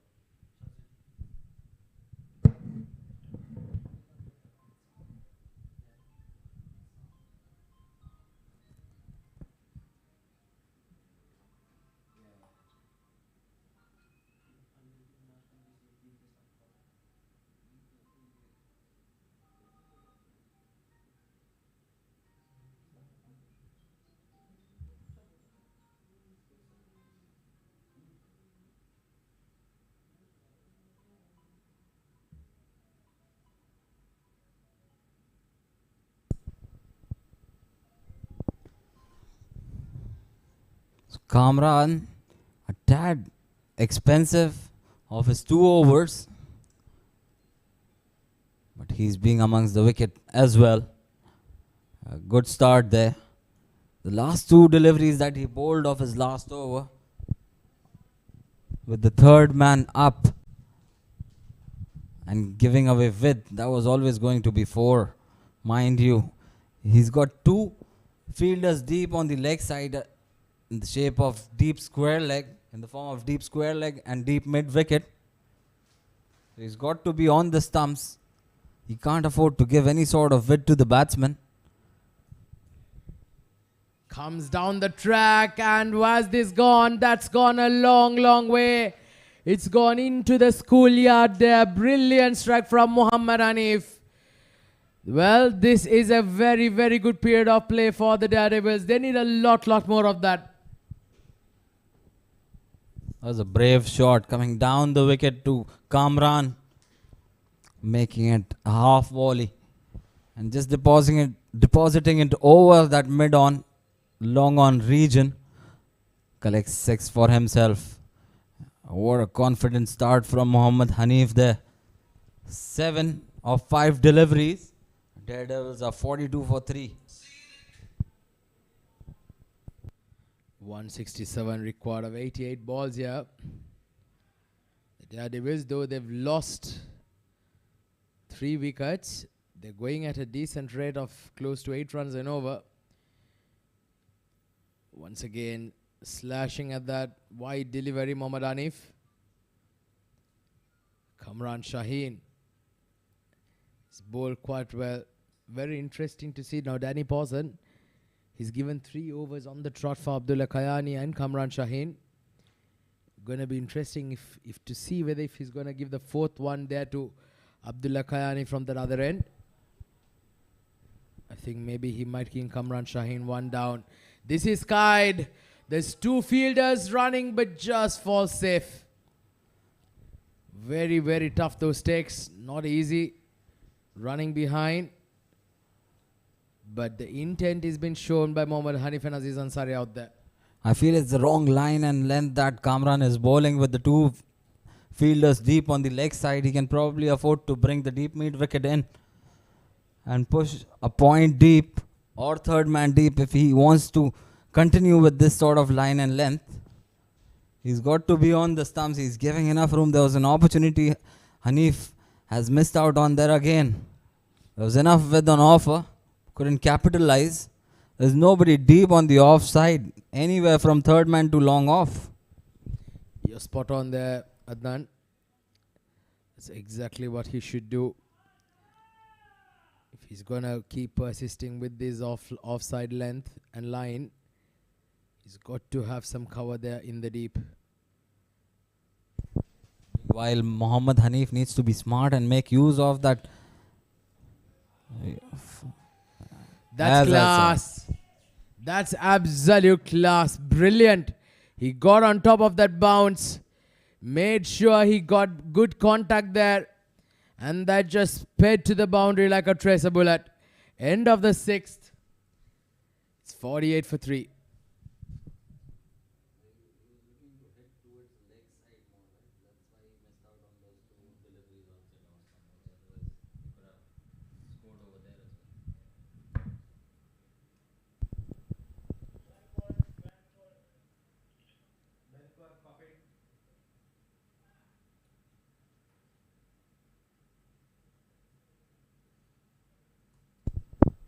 Kamran, a tad expensive of his 2 overs, but he's being amongst the wicket as well. A good start there. The last 2 deliveries that he bowled off his last over, with the third man up and giving away width, that was always going to be 4, mind you. He's got 2 fielders deep on the leg side, in the shape of deep square leg, in the form of deep square leg and deep mid wicket. So he's got to be on the stumps. He can't afford to give any sort of width to the batsman. Comes down the track, and was this gone? That's gone a long, long way. It's gone into the schoolyard there. Brilliant strike from Muhammad Hanif. Well, this is a very, very good period of play for the Daredevils. They need a lot more of that. That was a brave shot coming down the wicket to Kamran, making it a half volley and just depositing it over that mid-on, long-on region. Collects 6 for himself. What a confident start from Muhammad Hanif there. 7 of 5 deliveries. Daredevils are 42 for 3. 167 required of 88 balls here. The Daredevils, though they've lost 3 wickets, they're going at a decent rate of close to 8 runs and over. Once again, slashing at that wide delivery, Mohammad Hanif. Kamran Shaheen is bowled quite well. Very interesting to see now. Danny Pawson, he's given 3 overs on the trot for Abdullah Kayani and Kamran Shaheen. Going to be interesting if to see whether if he's going to give the 4th one there to Abdullah Kayani from that other end. I think maybe he might give Kamran Shaheen 1 down. This is skied. There's 2 fielders running, but just falls safe. Very, very tough those takes. Not easy. Running behind. But the intent has been shown by Mohammad Hanif and Aziz Ansari out there. I feel it's the wrong line and length that Kamran is bowling with the 2 fielders deep on the leg side. He can probably afford to bring the deep mid wicket in and push a point deep or third man deep if he wants to continue with this sort of line and length. He's got to be on the stumps. He's giving enough room. There was an opportunity Hanif has missed out on there again. There was enough width on offer. Couldn't capitalize. There's nobody deep on the offside. Anywhere from third man to long off. You're spot on there, Adnan. That's exactly what he should do. If he's going to keep persisting with this offside length and line, he's got to have some cover there in the deep. While Muhammad Hanif needs to be smart and make use of that. That's class. That's absolute class. Brilliant. He got on top of that bounce. Made sure he got good contact there. And that just sped to the boundary like a tracer bullet. End of the 6th. It's 48 for 3.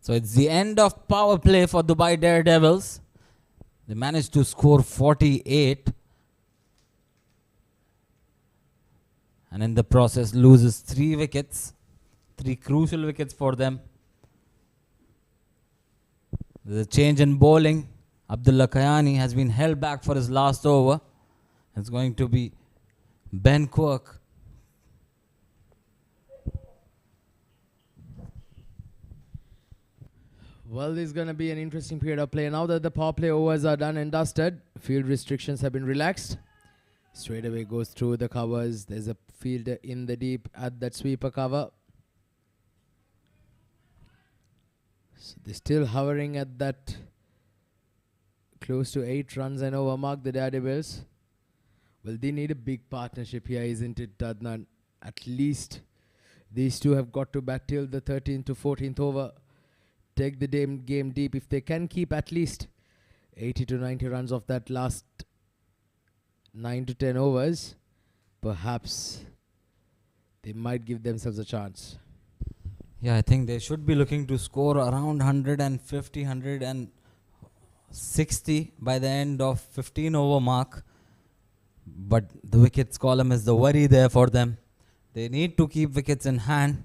So it's the end of power play for Dubai Daredevils. They managed to score 48. And in the process loses 3 wickets. 3 crucial wickets for them. There's a change in bowling. Abdullah Kayani has been held back for his last over. It's going to be Ben Quirk. Well, this is going to be an interesting period of play. Now that the power play overs are done and dusted, field restrictions have been relaxed. Straight away goes through the covers. There's a fielder in the deep at that sweeper cover. So they're still hovering at that close to 8 runs and over mark, the Daredevils. Well, they need a big partnership here, isn't it, Adnan? At least these two have got to bat till the 13th to 14th over. Take the game deep. If they can keep at least 80 to 90 runs of that last 9 to 10 overs, perhaps they might give themselves a chance. Yeah, I think they should be looking to score around 150, 160 by the end of 15 over mark. But the wickets column is the worry there for them. They need to keep wickets in hand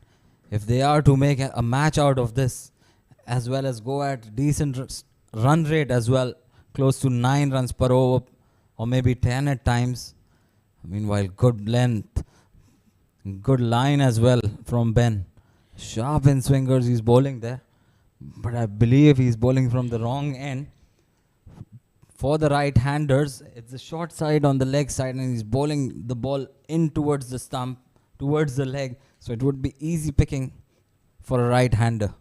if they are to make a match out of this, as well as go at decent run rate as well, close to 9 runs per over or maybe 10 at times. Meanwhile, good length, good line as well from Ben. Sharp in swingers he's bowling there, but I believe he's bowling from the wrong end. For the right-handers, it's the short side on the leg side, and he's bowling the ball in towards the stump, towards the leg, so it would be easy picking for a right-hander.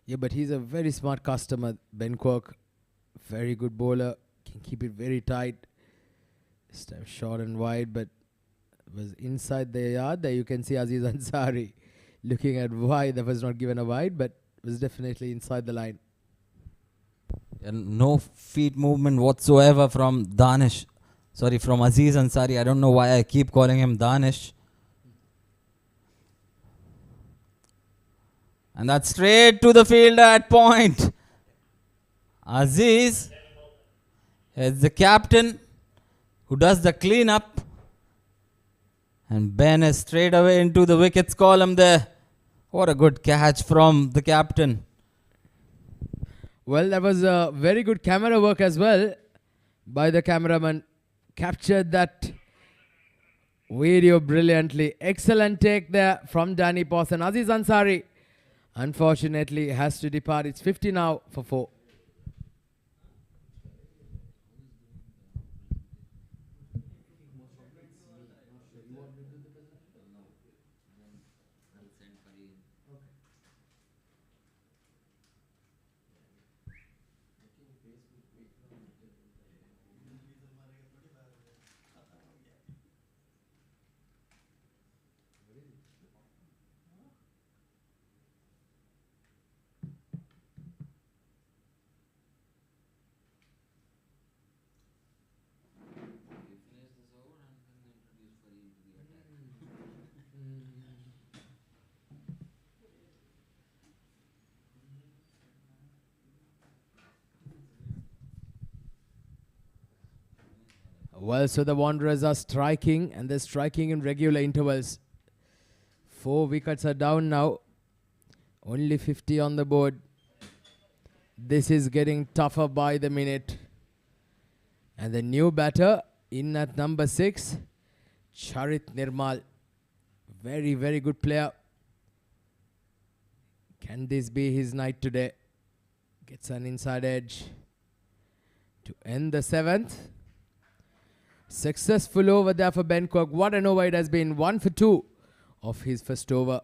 Yeah, but he's a very smart customer, Ben Quirk. Very good bowler. Can keep it very tight. This time short and wide, but was inside the yard. There you can see Aziz Ansari looking at wide. That was not given a wide, but was definitely inside the line. And no feet movement whatsoever from Danish. Sorry, from Aziz Ansari. I don't know why I keep calling him Danish. And that's straight to the fielder at point. Aziz is the captain who does the cleanup. And Ben is straight away into the wickets column there. What a good catch from the captain. Well, that was a very good camera work as well by the cameraman. Captured that video brilliantly. Excellent take there from Danny Poss. And Aziz Ansari, unfortunately, has to depart. It's 50 now for 4. Well, so the Wanderers are striking, and they're striking in regular intervals. 4 wickets are down now. Only 50 on the board. This is getting tougher by the minute. And the new batter in at number 6, Charit Nirmal. Very, very good player. Can this be his night today? Gets an inside edge to end the 7th. Successful over there for Ben Cook. What an over it has been. 1 for 2 of his first over.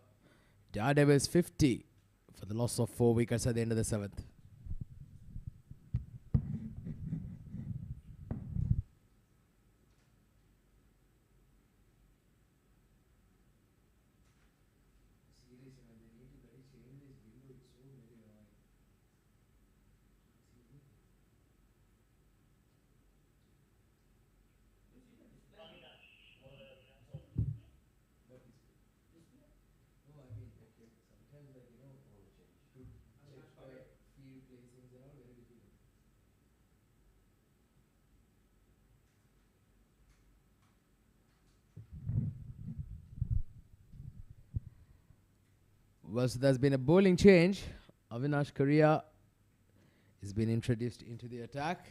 Daredevils 50 for the loss of 4 wickets at the end of the 7th. Well, so there's been a bowling change. Avinash Korea has been introduced into the attack.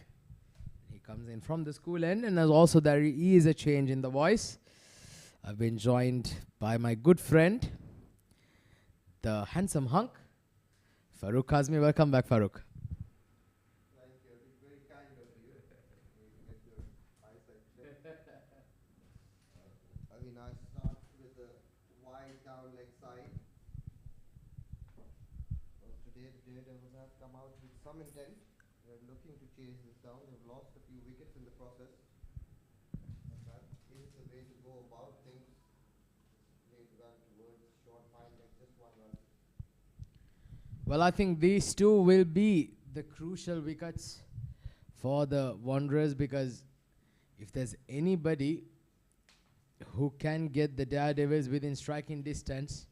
He comes in from the school end, and as also there is a change in the voice. I've been joined by my good friend, the handsome hunk, Farooq Kazmi. Welcome back, Farooq. Thank you. It's very kind of you. Get your eyesight checked. Avinash starts with a wide down leg side. Well, today the Daredevils have come out with some intent. They're looking to chase this down. They've lost a few wickets in the process. And that is the way to go about things. Play to run towards short fine leg, just one run. Well, I think these two will be the crucial wickets for the Wanderers, because if there's anybody who can get the Daredevils within striking distance,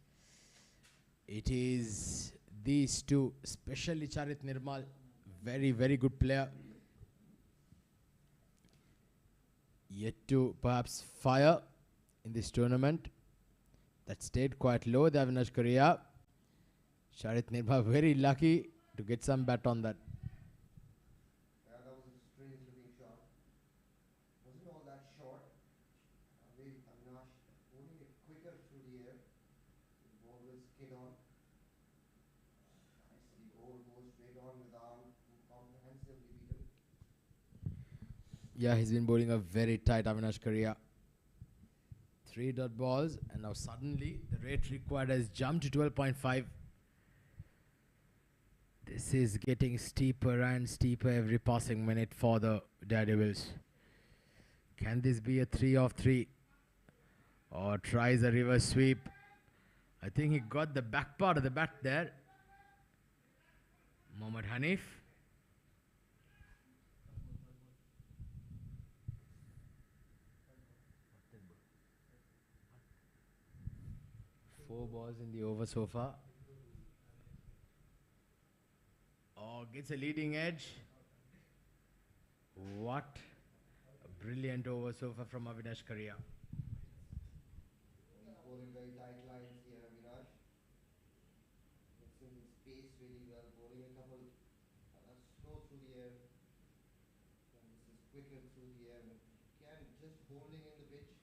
it is these two, especially Charit Nirmal. Very, very good player. Yet to perhaps fire in this tournament. That stayed quite low, the Avinash Korea. Charit Nirmal very lucky to get some bat on that. Yeah, that was a strange looking shot. Wasn't all that short. Avinash holding it quicker through the air. The ball will skid on. Nicely ball goes straight on with arm comprehensively beaten. Yeah, he's been bowling a very tight Avinash Korea. 3 dot balls, and now suddenly the rate required has jumped to 12.5. This is getting steeper and steeper every passing minute for the Daredevils. Can this be a 3 of 3? Or tries a reverse sweep? I think he got the back part of the bat there. Mohammad Hanif. Four balls in the over so far. Oh, gets a leading edge. What a brilliant over so far from Avinash Korea. He's bowling very tight lines here, Avinash. Mixing his pace really well, bowling a couple slow through the air. And this is quicker through the air. And again, just holding in the pitch.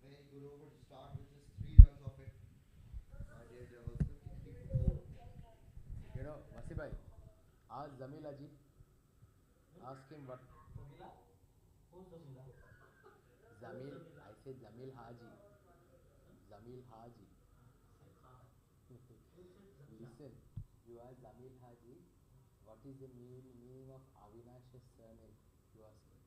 Very good over to start with, just 3 runs off it. Daredevils 53 for 4. You know, Wasi bhai, ask Zamil Haji. Ask him what. Zamil, I said Zamil Haji. Zamil Haji. Listen, you ask Zamil Haji, what is the meaning of Avinash's surname? You ask him.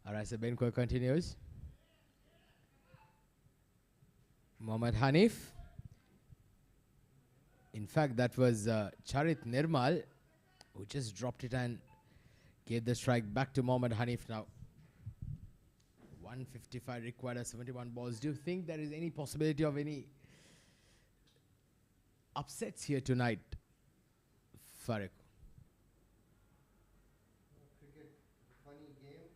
Alright, so Ben Cook continues. Mohammad Hanif. In fact, that was Charit Nirmal who just dropped it and gave the strike back to Mohammad Hanif now. 155 required at 71 balls. Do you think there is any possibility of any upsets here tonight, Farid? Cricket, funny game.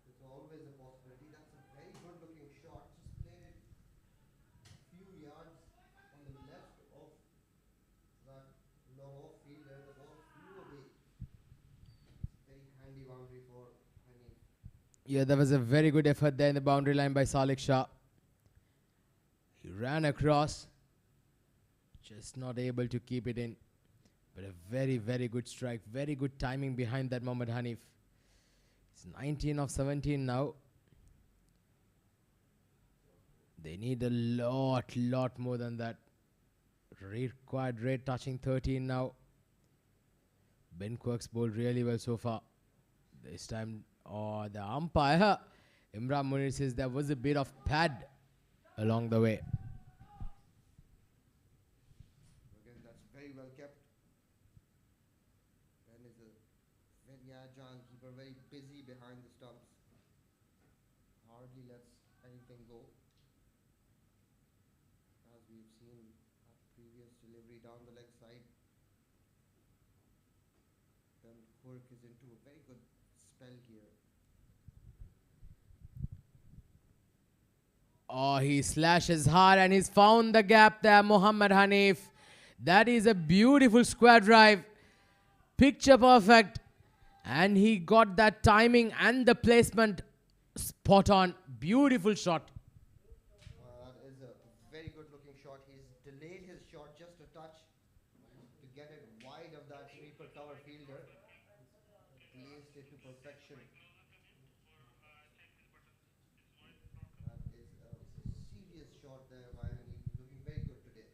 There's always a possibility. That's a very good looking shot. Just played it a few yards on the left of that long off fielder. The ball flew away. It's a very handy boundary for Hanif. Yeah, there was a very good effort there in the boundary line by Salik Shah. He ran across, just not able to keep it in. But a very, very good strike. Very good timing behind that Mohammad Hanif. It's 19 of 17 now. They need a lot more than that. Required rate touching 13 now. Ben Quirk's bowled really well so far. This time, the umpire, Imran Munir, says there was a bit of pad along the way. Again, that's very well kept. Ben is a very agile keeper, very busy behind the stumps. Hardly lets anything go. As we've seen that previous delivery down the leg side. Ben Quirk is into a very good spell here. Oh, he slashes hard and he's found the gap there, Mohammad Hanif. That is a beautiful square drive. Picture perfect. And he got that timing and the placement spot on. Beautiful shot. That is a very good looking shot. He's delayed his shot just a touch to get it wide of that sweeper cover fielder. Placed it to perfection. That is a serious shot there by Hanif. He's looking very good today.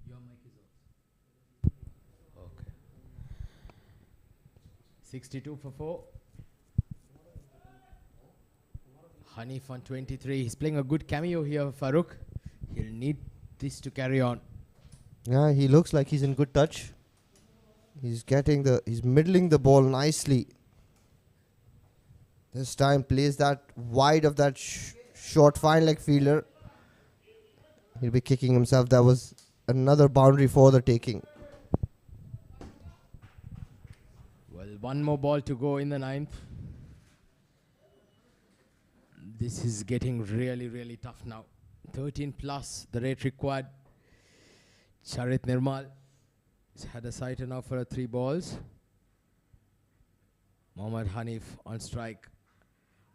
Your mic is off. Okay. 62 for 4. Hanif on 23. He's playing a good cameo here, Farooq. He'll need this to carry on. Yeah, he looks like he's in good touch. He's middling the ball nicely. This time plays that wide of that short fine leg fielder. He'll be kicking himself. That was another boundary for the taking. Well, one more ball to go in the 9th. This is getting really tough now. 13 plus the rate required. Charit Nirmal has had a sighter now for 3 balls. Mohammad Hanif on strike.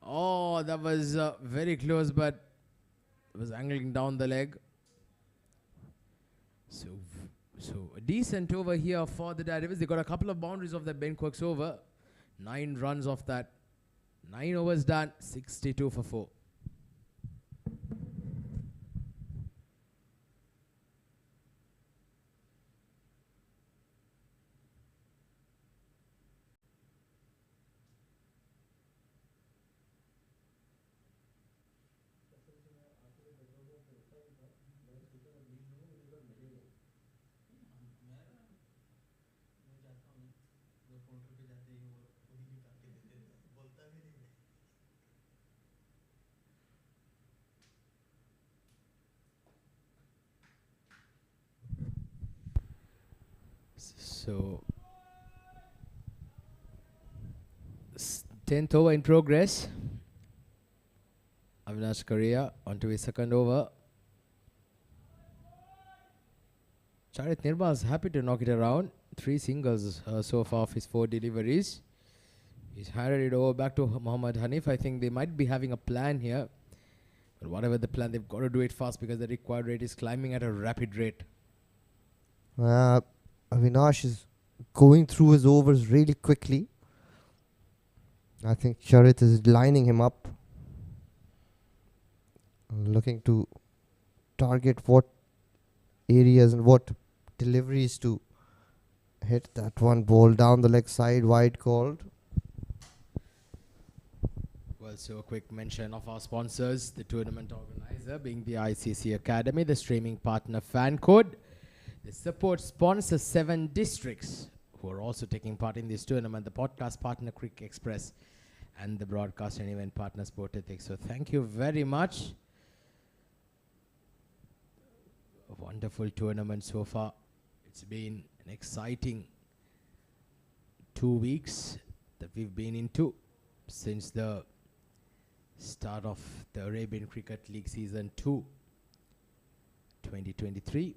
Oh, that was very close, but it was angling down the leg. So a decent over here for the Daredevils. They got a couple of boundaries of that Ben Quirk's over. 9 runs off that. 9 overs done. 62 for 4. So 10th over in progress. Avinash Korea onto his second over. Charit Nirmal is happy to knock it around. 3 singles so far of his 4 deliveries. He's handed it over back to Mohammad Hanif. I think they might be having a plan here. But whatever the plan, they've got to do it fast because the required rate is climbing at a rapid rate. Avinash is going through his overs really quickly. I think Charit is lining him up. Looking to target what areas and what deliveries to hit. That one ball down the leg side, wide called. Well, so a quick mention of our sponsors, the tournament organizer being the ICCA Academy, the streaming partner Fan Code, the support sponsor 7 districts who are also taking part in this tournament, the podcast partner Crick Express, and the broadcast and event partner Sport Ethics. So thank you very much. A wonderful tournament so far. It's been an exciting 2 weeks that we've been into since the start of the Arabian Cricket League Season 2 2023.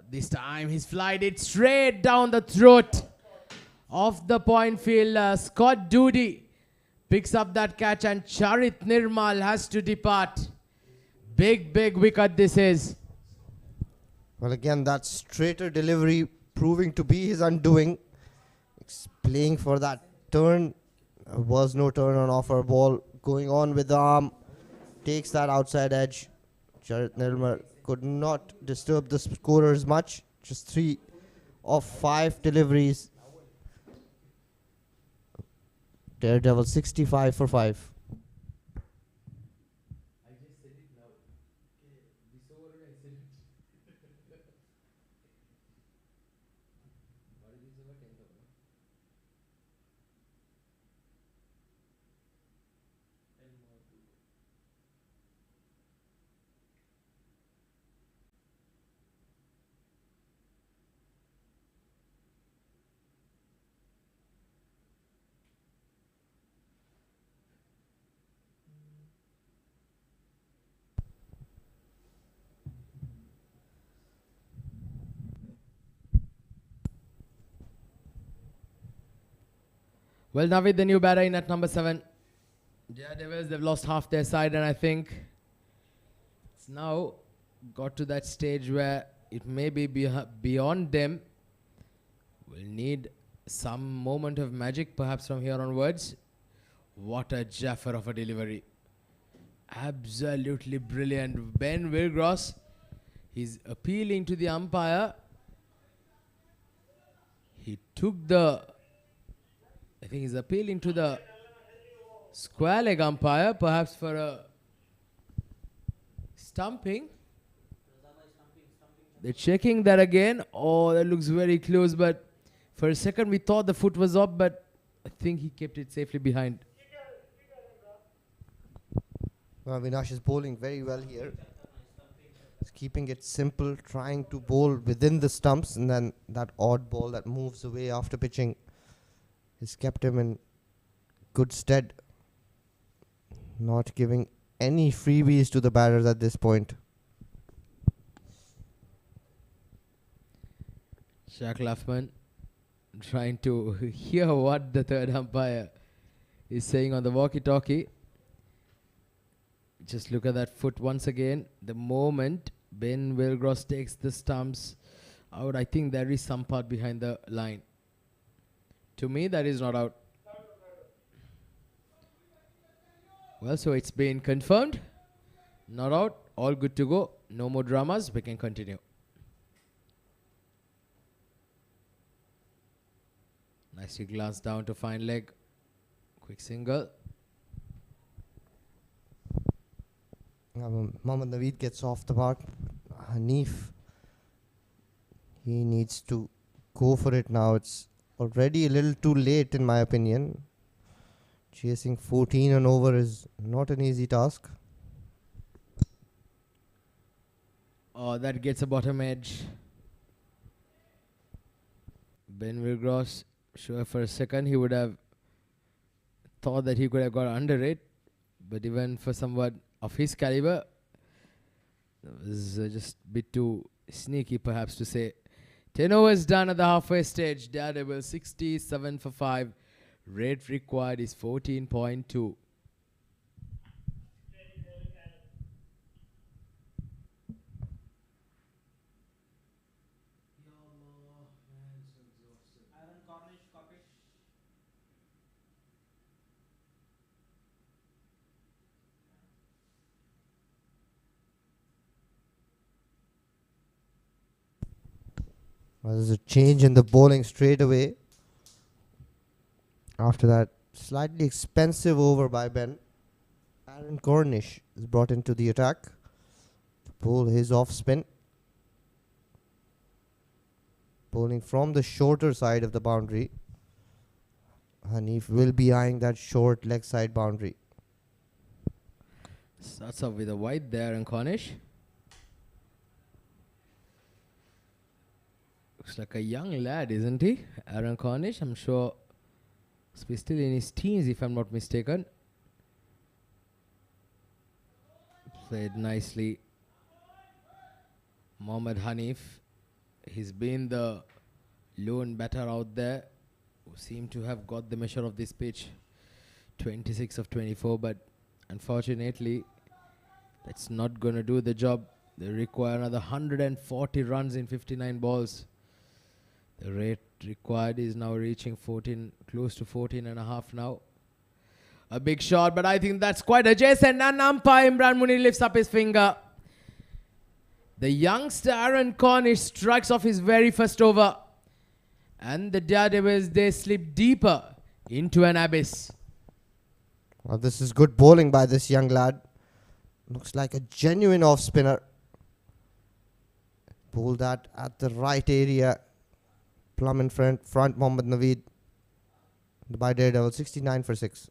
This time he's flied it straight down the throat of the point fielder. Scott Dudy picks up that catch and Charit Nirmal has to depart. Big wicket this is. Well, again, that straighter delivery proving to be his undoing. Playing for that turn. Was no turn on offer. Ball going on with the arm. Takes that outside edge. Charit Nirmal could not disturb the scorers much. Just 3 of 5 deliveries. Daredevil 65 for 5. Well, Navid, the new batter in at number 7. Daredevils, they've lost half their side, and I think it's now got to that stage where it may be beyond them. We'll need some moment of magic perhaps from here onwards. What a jaffer of a delivery. Absolutely brilliant. Ben Wilgross, he's appealing to the umpire. He took the... I think he's appealing to the square leg umpire, perhaps for a stumping. They're checking that again. Oh, that looks very close, but for a second we thought the foot was up, but I think he kept it safely behind. Avinash is bowling very well here. He's keeping it simple, trying to bowl within the stumps, and then that odd ball that moves away after pitching has kept him in good stead. Not giving any freebies to the batters at this point. Shaq Luffman trying to hear what the third umpire is saying on the walkie-talkie. Just look at that foot once again. The moment Ben Wilgross takes the stumps out, I think there is some part behind the line. To me, that is not out. Well, so it's been confirmed. Not out. All good to go. No more dramas. We can continue. Nicely glanced down to fine leg. Quick single. Mohammad Naveed gets off the mark. Hanif, he needs to go for it now. It's already a little too late in my opinion. Chasing 14 and over is not an easy task. Oh, that gets a bottom edge. Ben Wilgross, sure for a second he would have thought that he could have got under it, but even for someone of his caliber, it was just a bit too sneaky perhaps to say. 10 overs done at the halfway stage. Daredevil 67 for 5. Rate required is 14.2. Well, there's a change in the bowling straight away. After that slightly expensive over by Ben, Aaron Cornish is brought into the attack to bowl his off spin. Bowling from the shorter side of the boundary. Hanif will be eyeing that short leg side boundary. Starts off with a wide there and Cornish. Looks like a young lad, isn't he? Aaron Cornish, I'm sure he's still in his teens if I'm not mistaken. Played nicely. Mohammad Hanif He's been the lone batter out there who seemed to have got the measure of this pitch. 26 of 24, but unfortunately, that's not going to do the job. They require another 140 runs in 59 balls. The rate required is now reaching 14, close to 14 and a half now. A big shot, but I think that's quite adjacent. And umpire Imran Munir lifts up his finger. The youngster Aaron Cornish strikes off his very first over. And the Daredevils, they slip deeper into an abyss. Well, this is good bowling by this young lad. Looks like a genuine off spinner. Bowled that at the right area. Plumb in front Mohammad Naveed. By Daredevil, 69 for 6.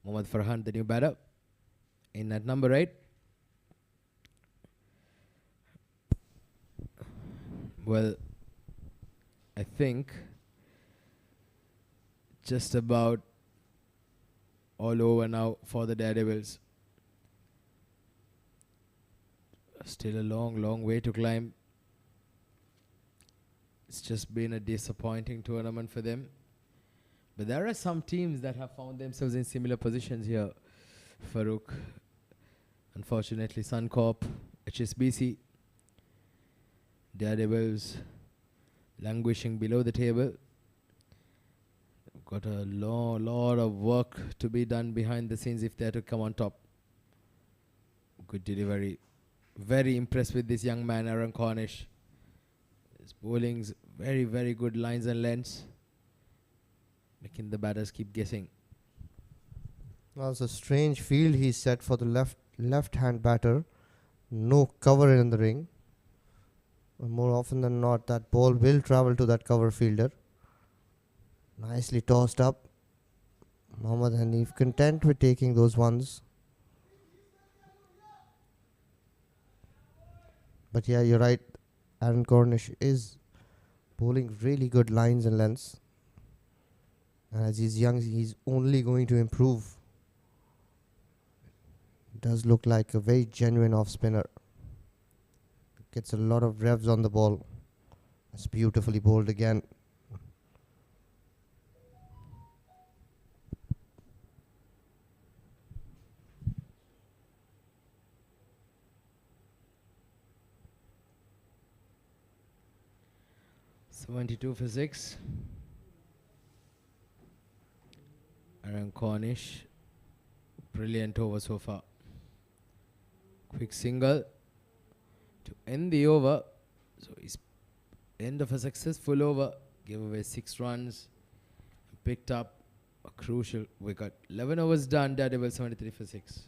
Mohammad Farhan, the new batter, in at number 8. Well, I think just about all over now for the Daredevils. Still a long, long way to climb. It's just been a disappointing tournament for them. But there are some teams that have found themselves in similar positions here. Farouk, unfortunately, Suncorp, HSBC, Daredevils languishing below the table. Got a lot of work to be done behind the scenes if they're to come on top. Good delivery. Very impressed with this young man, Aaron Cornish. His bowling's very, very good lines and lengths, making the batters keep guessing. Well, it's a strange field he set for the left-hand batter. No cover in the ring. But more often than not, that ball will travel to that cover fielder. Nicely tossed up. Mohammad Hanif content with taking those ones. But yeah, you're right. Aaron Cornish is bowling really good lines and lengths. And as he's young, he's only going to improve. Does look like a very genuine off spinner. Gets a lot of revs on the ball. It's beautifully bowled again. .72 for 6. Aaron Cornish, brilliant over so far. Quick single to end the over. So it's end of a successful over. Gave away 6 runs and picked up a crucial wicket. 11 overs done. Daredevil 73 for 6.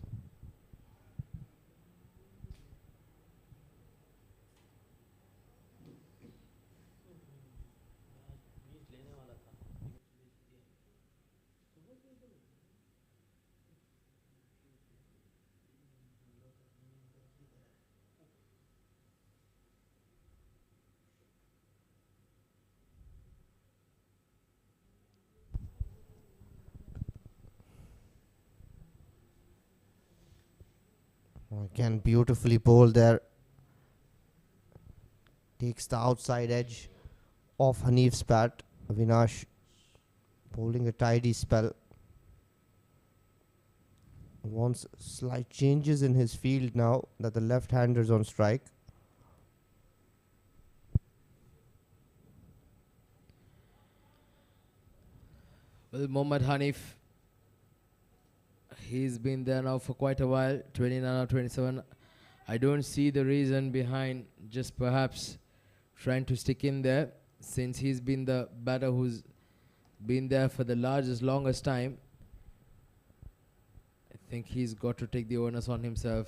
Again, beautifully bowled there. Takes the outside edge off Hanif's bat. Avinash bowling a tidy spell. Wants slight changes in his field now that the left-hander's on strike. Well, Mohammad Hanif, He's been there now for quite a while, 29 or 27. I don't see the reason behind just perhaps trying to stick in there, since he's been the batter who's been there for the longest time. I think he's got to take the onus on himself,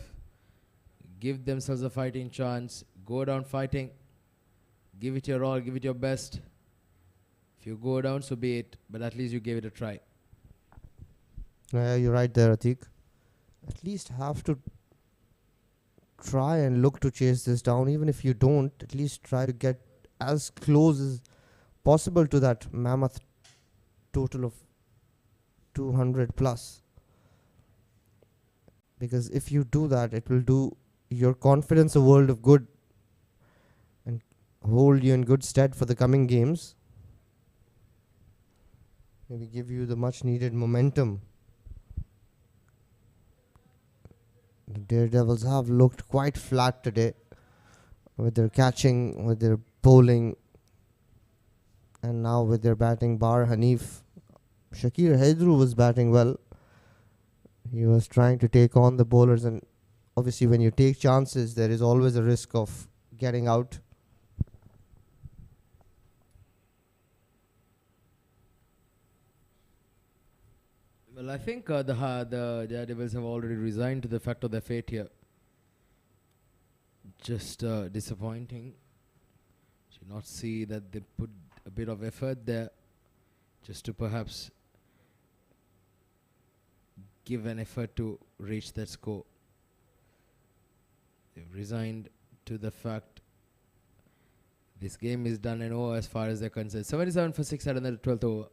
give themselves a fighting chance, go down fighting, give it your all, give it your best. If you go down, so be it, but at least you gave it a try. You're right there, Atik. At least have to try and look to chase this down. Even if you don't, at least try to get as close as possible to that mammoth total of 200 plus. Because if you do that, it will do your confidence a world of good and hold you in good stead for the coming games. Maybe give you the much needed momentum. The Daredevils have looked quite flat today with their catching, with their bowling, and now with their batting. Bar Hanif, Shakir Haidru was batting well. He was trying to take on the bowlers, and obviously when you take chances, there is always a risk of getting out. Well, I think the Daredevils have already resigned to the fact of their fate here. Just disappointing. Should not see that they put a bit of effort there just to perhaps give an effort to reach that score. They've resigned to the fact this game is done and over as far as they're concerned. 77 for 6 at the 12th over.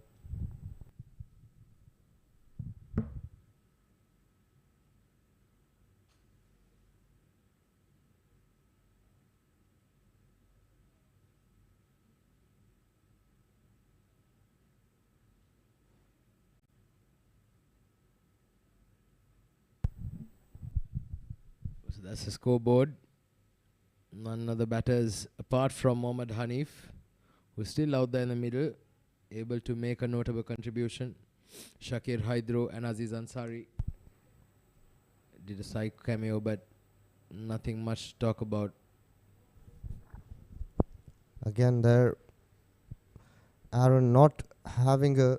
So that's the scoreboard. None of the batters apart from Mohammad Hanif, who's still out there in the middle, able to make a notable contribution. Shakir Haidru and Aziz Ansari did a side cameo, but nothing much to talk about. Again, there, Aaron not having a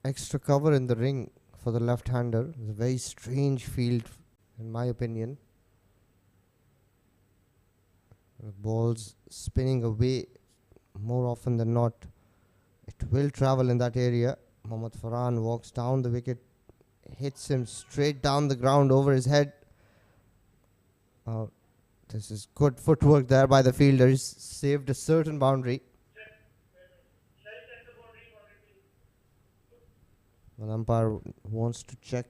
extra cover in the ring for the left-hander. It's a very strange field, in my opinion. The ball's spinning away more often than not. It will travel in that area. Mohammad Farhan walks down the wicket, hits him straight down the ground over his head. This is good footwork there by the fielders. Saved a certain boundary. Well, umpire wants to check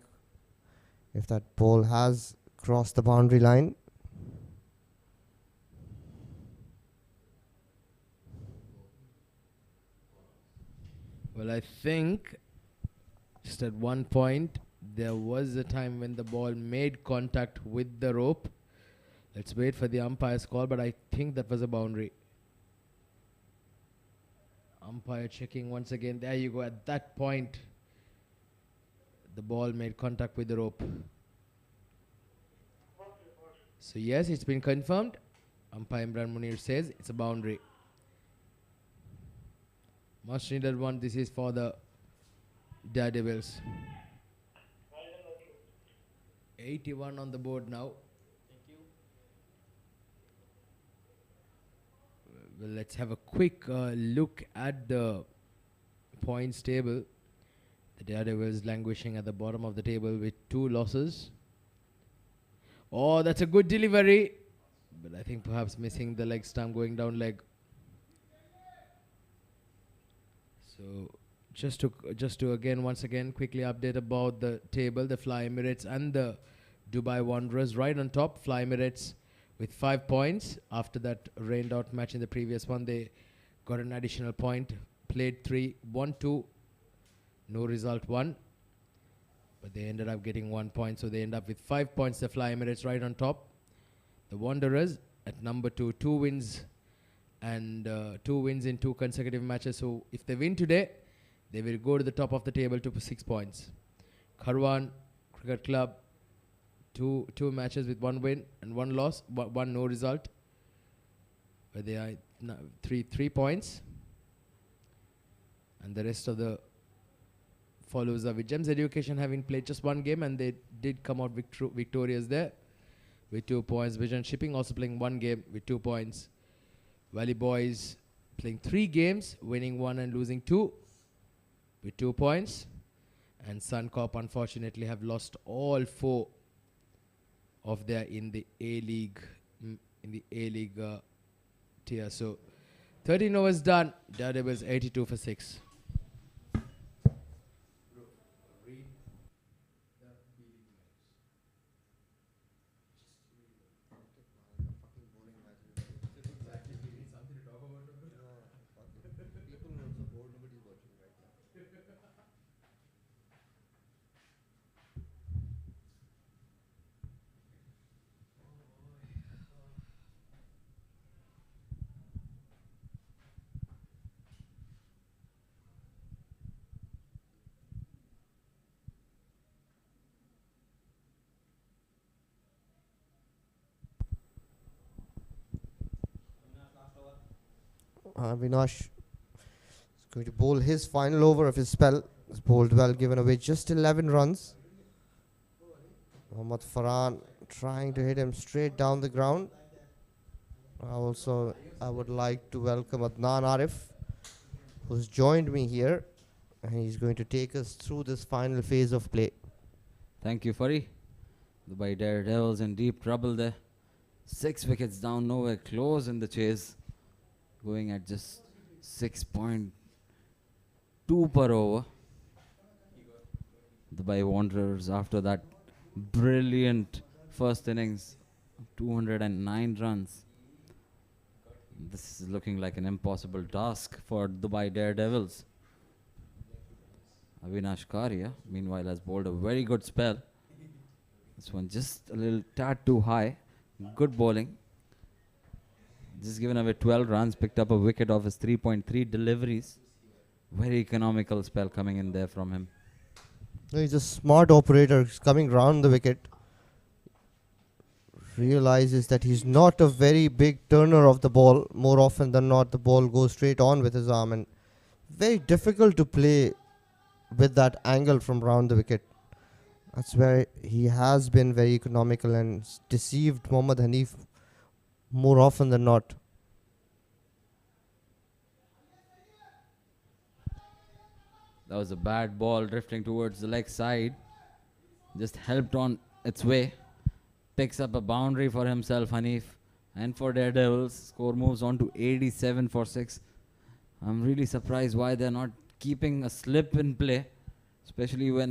if that ball has crossed the boundary line. Well, I think just at one point there was a time when the ball made contact with the rope. Let's wait for the umpire's call, but I think that was a boundary. Umpire checking once again. There you go. At that point, the ball made contact with the rope. So yes, it's been confirmed. Umpire Imran Munir says it's a boundary. Much needed one. This is for the Daredevils. 81 on the board now. Thank you. Well, let's have a quick look at the points table. The Daredevils languishing at the bottom of the table with 2 losses. Oh, that's a good delivery. But I think perhaps missing the leg stump, going down leg. So just to again, once again, quickly update about the table. The Fly Emirates and the Dubai Wanderers right on top. Fly Emirates with 5 points. After that rained out match in the previous one, they got an additional point. Played 3, won 2. No result 1. But they ended up getting 1 point. So they end up with 5 points. The Fly Emirates right on top. The Wanderers at number 2. 2 wins. And 2 wins in 2 consecutive matches. So if they win today, they will go to the top of the table to 6 points. Kharwan, Cricket Club, two matches with 1 win and 1 loss, one no result. Where they are 3 points. And the rest of the followers are with Gems Education, having played just 1 game, and they did come out victorious there with 2 points. Vision Shipping also playing 1 game with 2 points. Valley Boys playing 3 games, winning 1 and losing 2 with 2 points. And Suncorp unfortunately have lost all 4 of their in the A-League tier. So 13 overs done. Daredevils 82 for 6. Avinash is going to bowl his final over of his spell. He's bowled well, given away just 11 runs. Mohammad Farhan trying to hit him straight down the ground. I would like to welcome Adnan Arif, who's joined me here, and he's going to take us through this final phase of play. Thank you, Fari. Dubai Daredevils in deep trouble there. 6 wickets down, nowhere close in the chase. Going at just 6.2 per over. Dubai Wanderers, after that brilliant first innings, 209 runs. This is looking like an impossible task for Dubai Daredevils. Avinash Karia, meanwhile, has bowled a very good spell. This one just a little tad too high. Good bowling. Just given away 12 runs, picked up a wicket of his 3.3 deliveries. Very economical spell coming in there from him. He's a smart operator. He's coming round the wicket. Realizes that he's not a very big turner of the ball. More often than not, the ball goes straight on with his arm, and very difficult to play with that angle from round the wicket. That's where he has been very economical and deceived Mohammad Hanif more often than not. That was a bad ball drifting towards the leg side. Just helped on its way. Picks up a boundary for himself, Hanif. And for Daredevils, score moves on to 87 for 6. I'm really surprised why they're not keeping a slip in play. Especially where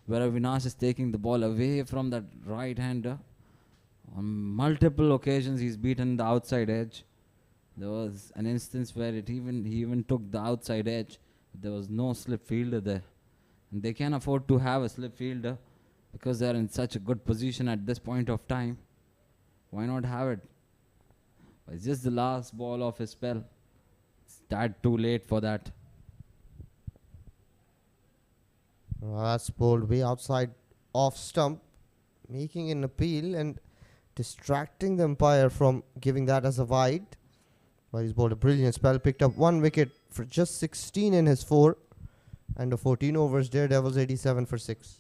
Avinash is taking the ball away from that right-hander. On multiple occasions, he's beaten the outside edge. There was an instance where he even took the outside edge. There was no slip fielder there. And they can't afford to have a slip fielder because they're in such a good position at this point of time. Why not have it? But it's just the last ball of his spell. It's tad too late for that. That's bowled way outside off stump, making an appeal and distracting the umpire from giving that as a wide. But he's bowled a brilliant spell, picked up 1 wicket for just 16 in his 4, and the 14 overs. Daredevils 87 for 6.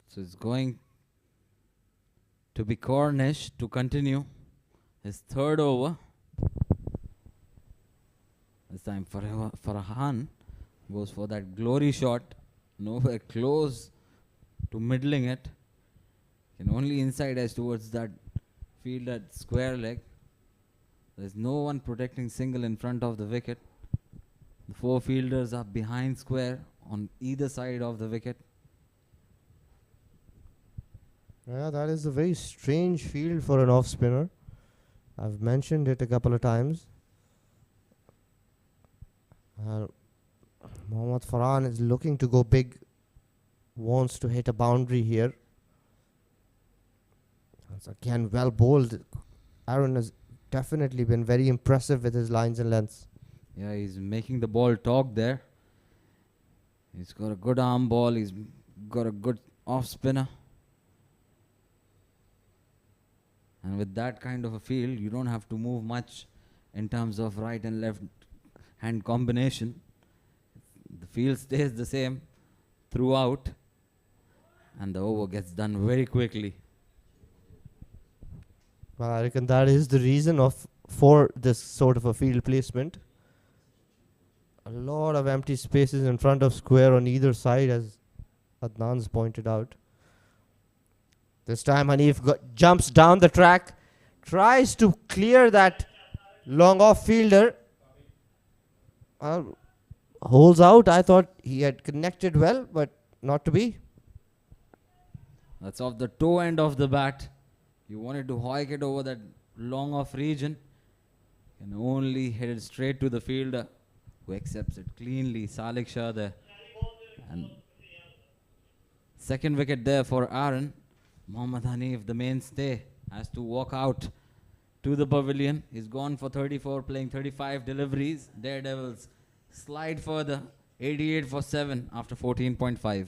So it's going to be Cornish to continue his 3rd over. This time Farhan goes for that glory shot. Nowhere close to middling it. Can only inside edge towards that field at square leg. There's no one protecting single in front of the wicket. The 4 fielders are behind square on either side of the wicket. Yeah, that is a very strange field for an off spinner. I've mentioned it a couple of times. Mohammad Farhan is looking to go big, wants to hit a boundary here. That's again well bowled. Aaron has definitely been very impressive with his lines and lengths. Yeah, he's making the ball talk there. He's got a good arm ball. He's got a good off spinner. And with that kind of a field, you don't have to move much in terms of right and left hand combination. The field stays the same throughout, and the over gets done very quickly. Well, I reckon that is the reason for this sort of a field placement. A lot of empty spaces in front of square on either side, as Adnan's pointed out. This time Hanif jumps down the track, tries to clear that long off fielder. Holds out. I thought he had connected well, but not to be. That's off the toe end of the bat. You wanted to hike it over that long off region. Can only hit it straight to the fielder, who accepts it cleanly. Salik Shah there. And second wicket there for Aaron. Mohammad Hanif, the mainstay, has to walk out to the pavilion. He's gone for 34, playing 35 deliveries. Daredevils slide further, 88 for 7 after 14.5.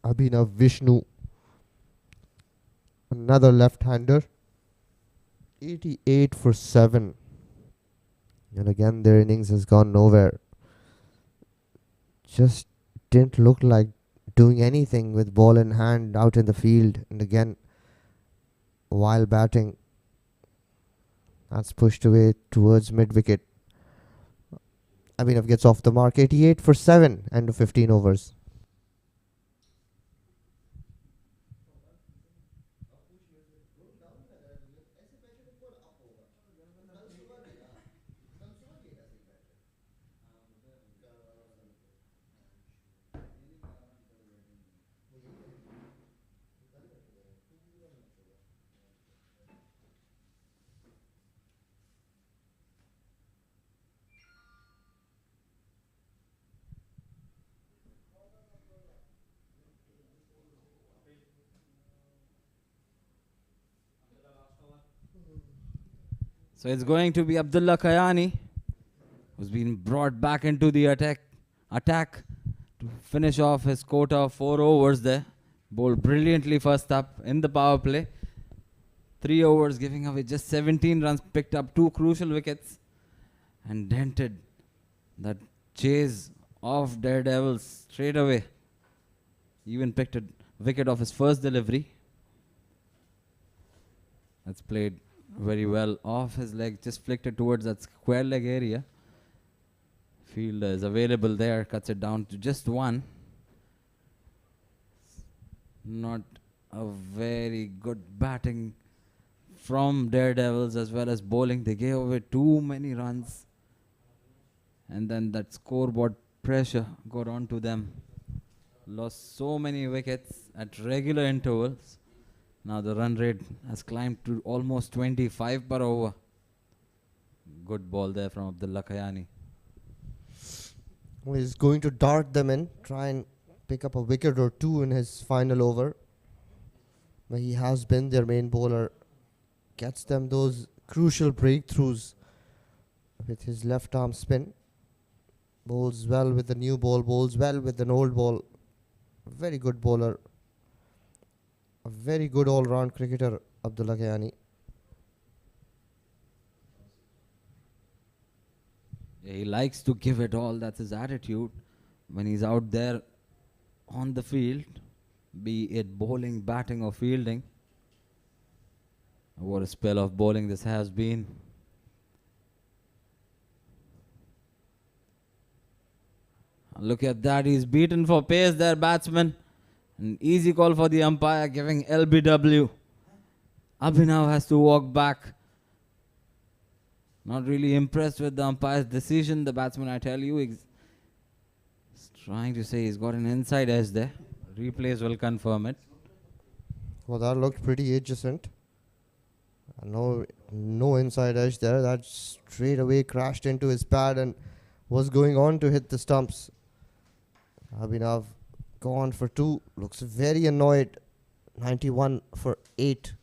Abhinav Vishnu, another left-hander, 88 for 7. And again, their innings has gone nowhere. Just didn't look like doing anything with ball in hand out in the field. And again, while batting, that's pushed away towards mid-wicket. Abhinav gets off the mark, 88 for 7, end of 15 overs. So it's going to be Abdullah Kayani, who's been brought back into the attack to finish off his quota of 4 overs there. Bowled brilliantly first up in the power play. 3 overs, giving away just 17 runs, picked up 2 crucial wickets and dented that chase of Daredevils straight away. Even picked a wicket off his first delivery. That's played very well off his leg, just flicked it towards that square leg area. Fielder is available there, cuts it down to just 1. Not a very good batting from Daredevils as well as bowling. They gave away too many runs, and then that scoreboard pressure got on to them. Lost so many wickets at regular intervals. Now the run rate has climbed to almost 25 per over. Good ball there from Abdullah Kayani. Well, he's going to dart them in, try and pick up a wicket or 2 in his final over. But he has been their main bowler. Gets them those crucial breakthroughs with his left arm spin. Bowls well with the new ball, bowls well with an old ball. Very good bowler. A very good all-round cricketer, Abdullah Kayani. likes to give it all. That's his attitude when he's out there on the field, be it bowling, batting or fielding. What a spell of bowling this has been. Look at that, he's beaten for pace there, batsman. An easy call for the umpire, giving LBW. Abhinav has to walk back. Not really impressed with the umpire's decision. The batsman, I tell you, is trying to say he's got an inside edge there. Replays will confirm it. Well, that looked pretty adjacent. No inside edge there. That straight away crashed into his pad and was going on to hit the stumps. Abhinav gone for 2. Looks very annoyed. 91 for 8.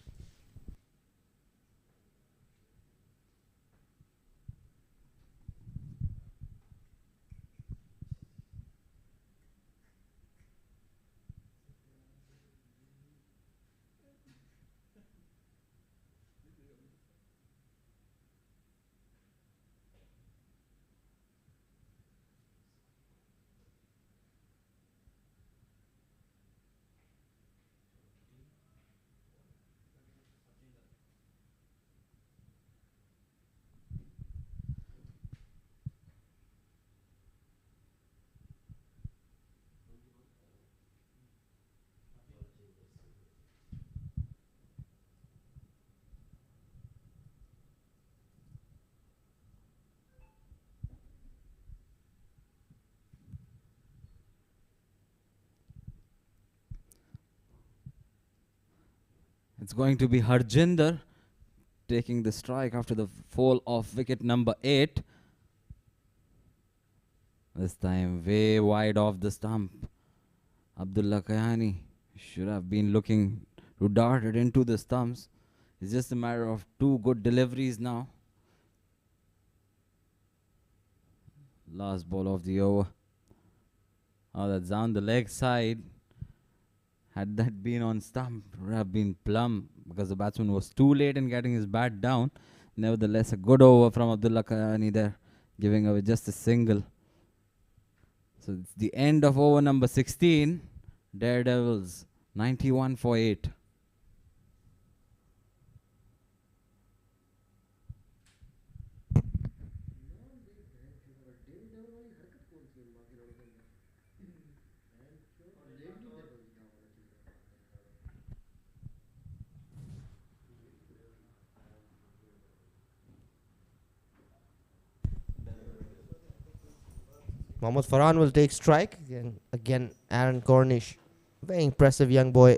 It's going to be Harjinder taking the strike after the fall of wicket number 8. This time way wide off the stump. Abdullah Kayani should have been looking to dart it into the stumps. It's just a matter of 2 good deliveries now. Last ball of the over. Oh, that's down the leg side. Had that been on stump, it would have been plumb because the batsman was too late in getting his bat down. Nevertheless, a good over from Abdullah Kayani there, giving away just a single. So it's the end of over number 16. Daredevils 91 for 8. Mohammad Farhan will take strike. Again, Aaron Cornish. Very impressive young boy.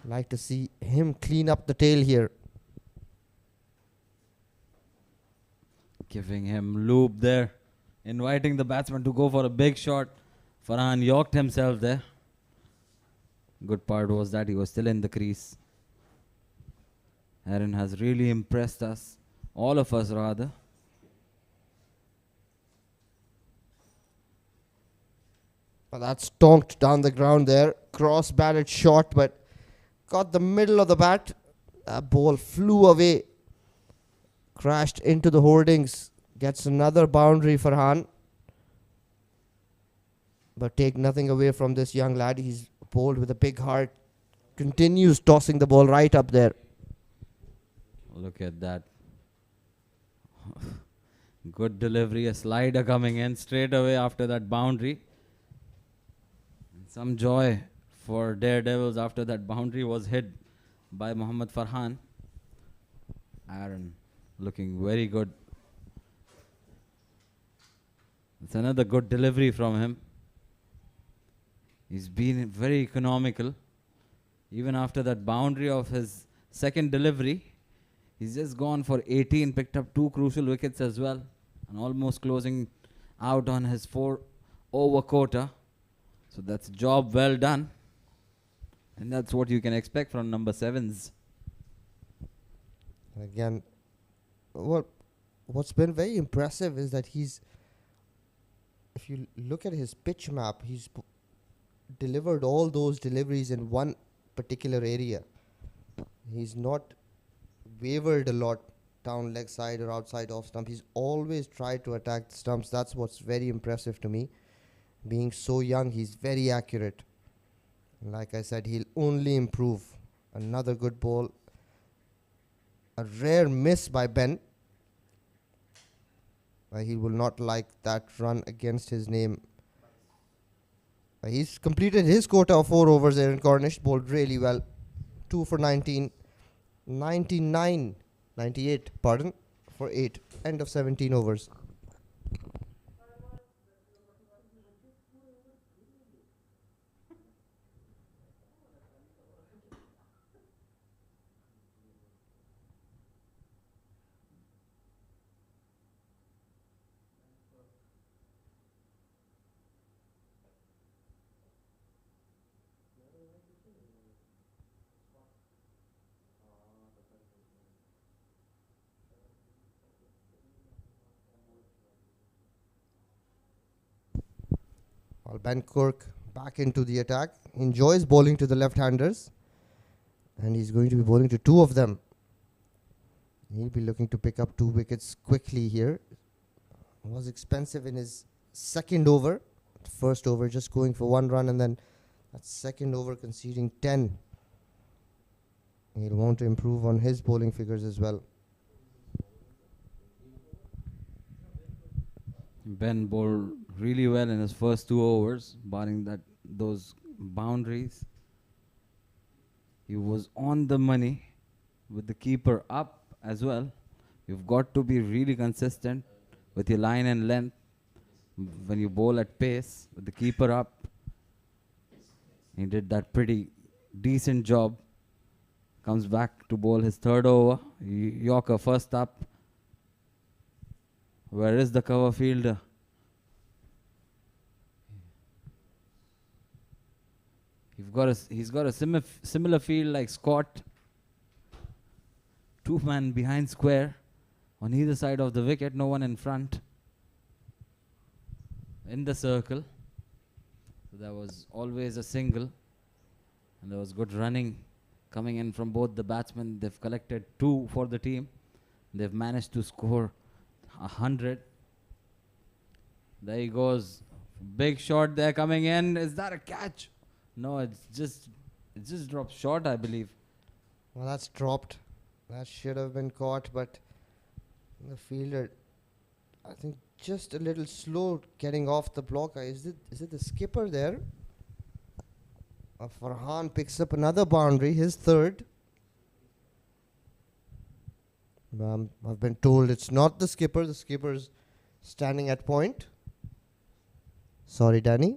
Like to see him clean up the tail here. Giving him loop there. Inviting the batsman to go for a big shot. Farhan yorked himself there. Good part was that he was still in the crease. Aaron has really impressed us. All of us rather. Well, that's stonked down the ground there. Cross batted shot, but got the middle of the bat. That ball flew away. Crashed into the hoardings. Gets another boundary for Han. But take nothing away from this young lad. He's bowled with a big heart. Continues tossing the ball right up there. Look at that. Good delivery. A slider coming in straight away after that boundary. Some joy for Daredevils after that boundary was hit by Mohammad Farhan. Aaron looking very good. It's another good delivery from him. He's been very economical. Even after that boundary of his second delivery, he's just gone for 18, picked up 2 crucial wickets as well, and almost closing out on his 4 over quota. So that's a job well done. And that's what you can expect from number 7s. Again, what's been very impressive is that he's, if you look at his pitch map, he's delivered all those deliveries in one particular area. He's not wavered a lot down leg side or outside off stump. He's always tried to attack the stumps. That's what's very impressive to me. Being so young, he's very accurate. Like I said, he'll only improve. Another good ball. A rare miss by Ben. He will not like that run against his name. He's completed his quota of 4 overs there in Cornish. Bowled really well. 2 for 19. 98, pardon, for 8. End of 17 overs. Well, Ben Cork back into the attack. Enjoys bowling to the left-handers. And he's going to be bowling to 2 of them. He'll be looking to pick up 2 wickets quickly here. Was expensive in his second over. First over just going for 1 run, and then that second over conceding 10. He'll want to improve on his bowling figures as well. Ben bowled really well in his first 2 overs, barring those boundaries. He was on the money with the keeper up as well. You've got to be really consistent with your line and length when you bowl at pace with the keeper up. He did that pretty decent job. Comes back to bowl his 3rd over. Yorker first up. Where is the cover fielder? He's got a similar field like Scott. 2 men behind square on either side of the wicket, no one in front. In the circle. So there was always a single. And there was good running coming in from both the batsmen. They've collected 2 for the team. They've managed to score 100. There he goes. Big shot there coming in. Is that a catch? No, it's just dropped short, I believe. Well, that's dropped. That should have been caught, but the fielder, I think, just a little slow getting off the block. Is it the skipper there? Farhan picks up another boundary, his 3rd. I've been told it's not the skipper. The skipper's standing at point. Sorry, Danny.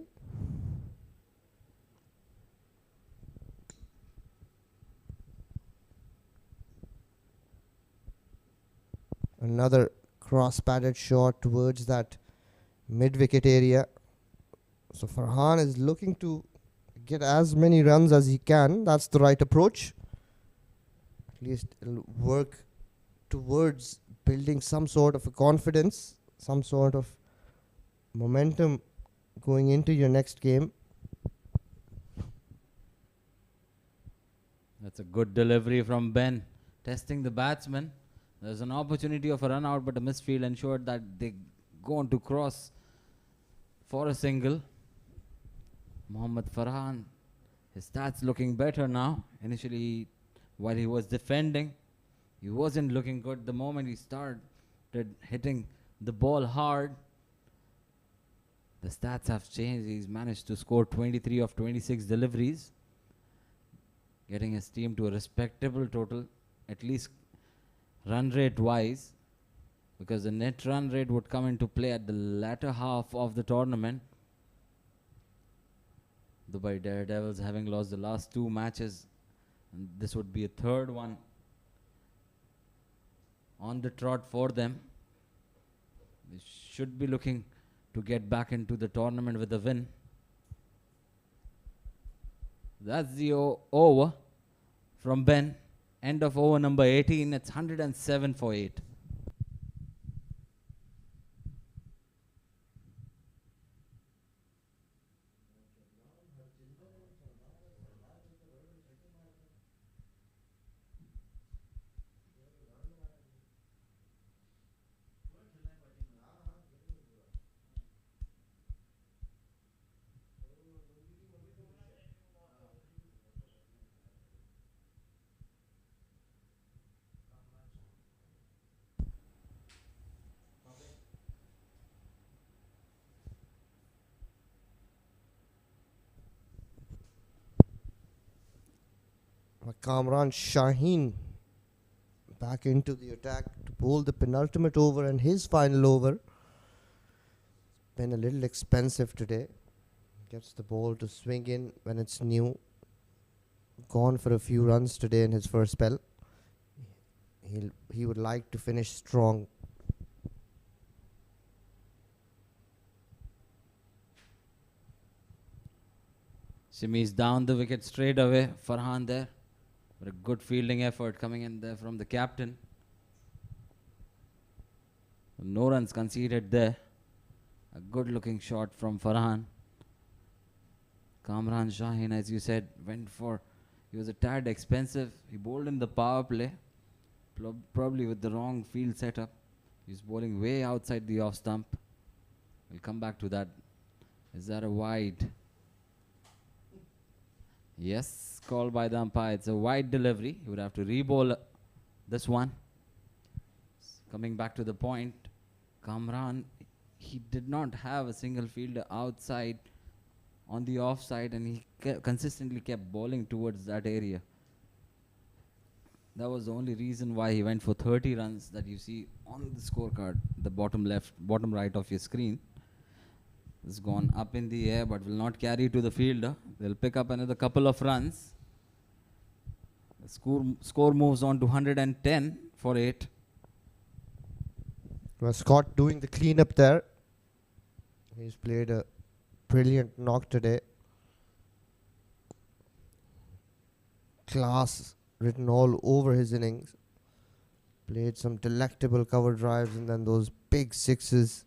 Another cross-padded shot towards that mid-wicket area. So Farhan is looking to get as many runs as he can. That's the right approach. At least it'll work towards building some sort of a confidence, some sort of momentum going into your next game. That's a good delivery from Ben. Testing the batsman. There's an opportunity of a run out, but a misfield ensured that they go on to cross for a single. Mohammad Farhan, his stats looking better now. Initially, while he was defending, he wasn't looking good. The moment he started hitting the ball hard, the stats have changed. He's managed to score 23 of 26 deliveries, getting his team to a respectable total, at least run rate wise, because the net run rate would come into play at the latter half of the tournament. Dubai Daredevils having lost the last 2 matches, and this would be a 3rd one on the trot for them. They should be looking to get back into the tournament with a win. That's the over from Ben. End of over number 18. It's 107 for 8. Kamran Shaheen back into the attack to bowl the penultimate over and his final over. Been a little expensive today. Gets the ball to swing in when it's new. Gone for a few runs today in his first spell. He would like to finish strong. Shimmies down the wicket straight away. Farhan there. But a good fielding effort coming in there from the captain. No runs conceded there. A good looking shot from Farhan. Kamran Shaheen, as you said, went for, he was a tad expensive. He bowled in the power play, probably with the wrong field setup. He's bowling way outside the off stump. We'll come back to that. Is that a wide? Yes, called by the umpire. It's a wide delivery. He would have to re-bowl this one. Coming back to the point, Kamran, he did not have a single fielder outside on the offside, and he consistently kept bowling towards that area. That was the only reason why he went for 30 runs that you see on the scorecard, the bottom left, bottom right of your screen. It's gone up in the air, but will not carry to the fielder. They'll pick up another couple of runs. The score moves on to 110 for 8. Well, Scott doing the cleanup there. He's played a brilliant knock today. Class written all over his innings. Played some delectable cover drives and then those big sixes.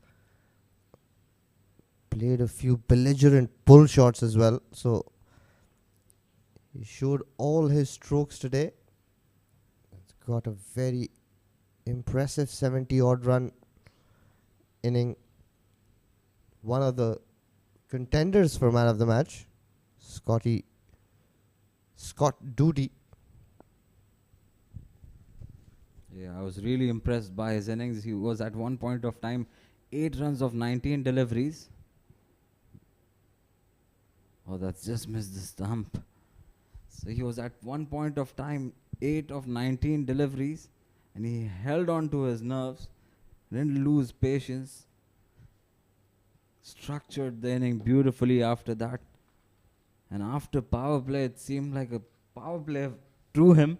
Played a few belligerent pull shots as well. So he showed all his strokes today. It's got a very impressive 70-odd run inning. One of the contenders for man of the match, Scott Dudy. Yeah, I was really impressed by his innings. He was at one point of time 8 runs of 19 deliveries. Oh, that's just missed the stump. So he was at one point of time 8 of 19 deliveries, and he held on to his nerves, didn't lose patience, structured the inning beautifully after that. And after power play, it seemed like a power play drew him.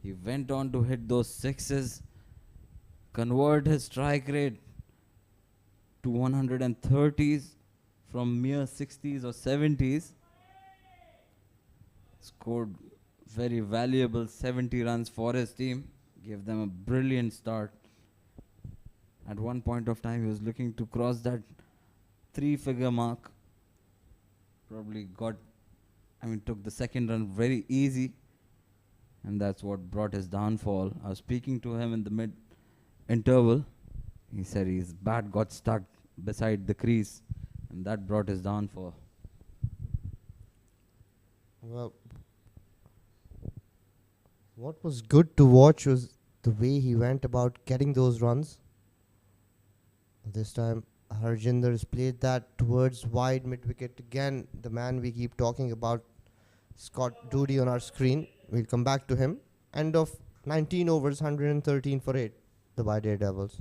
He went on to hit those sixes, convert his strike rate to 130s from mere 60s or 70s. Scored very valuable 70 runs for his team. Gave them a brilliant start. At one point of time, he was looking to cross that 3-figure mark. Probably took the second run very easy. And that's what brought his downfall. I was speaking to him in the mid-interval. He said his bat got stuck beside the crease, and that brought his downfall. Well, what was good to watch was the way he went about getting those runs. This time, Harjinder has played that towards wide mid-wicket. Again, the man we keep talking about, Scott Dudy on our screen. We'll come back to him. End of 19 overs, 113 for 8, the by Daredevils.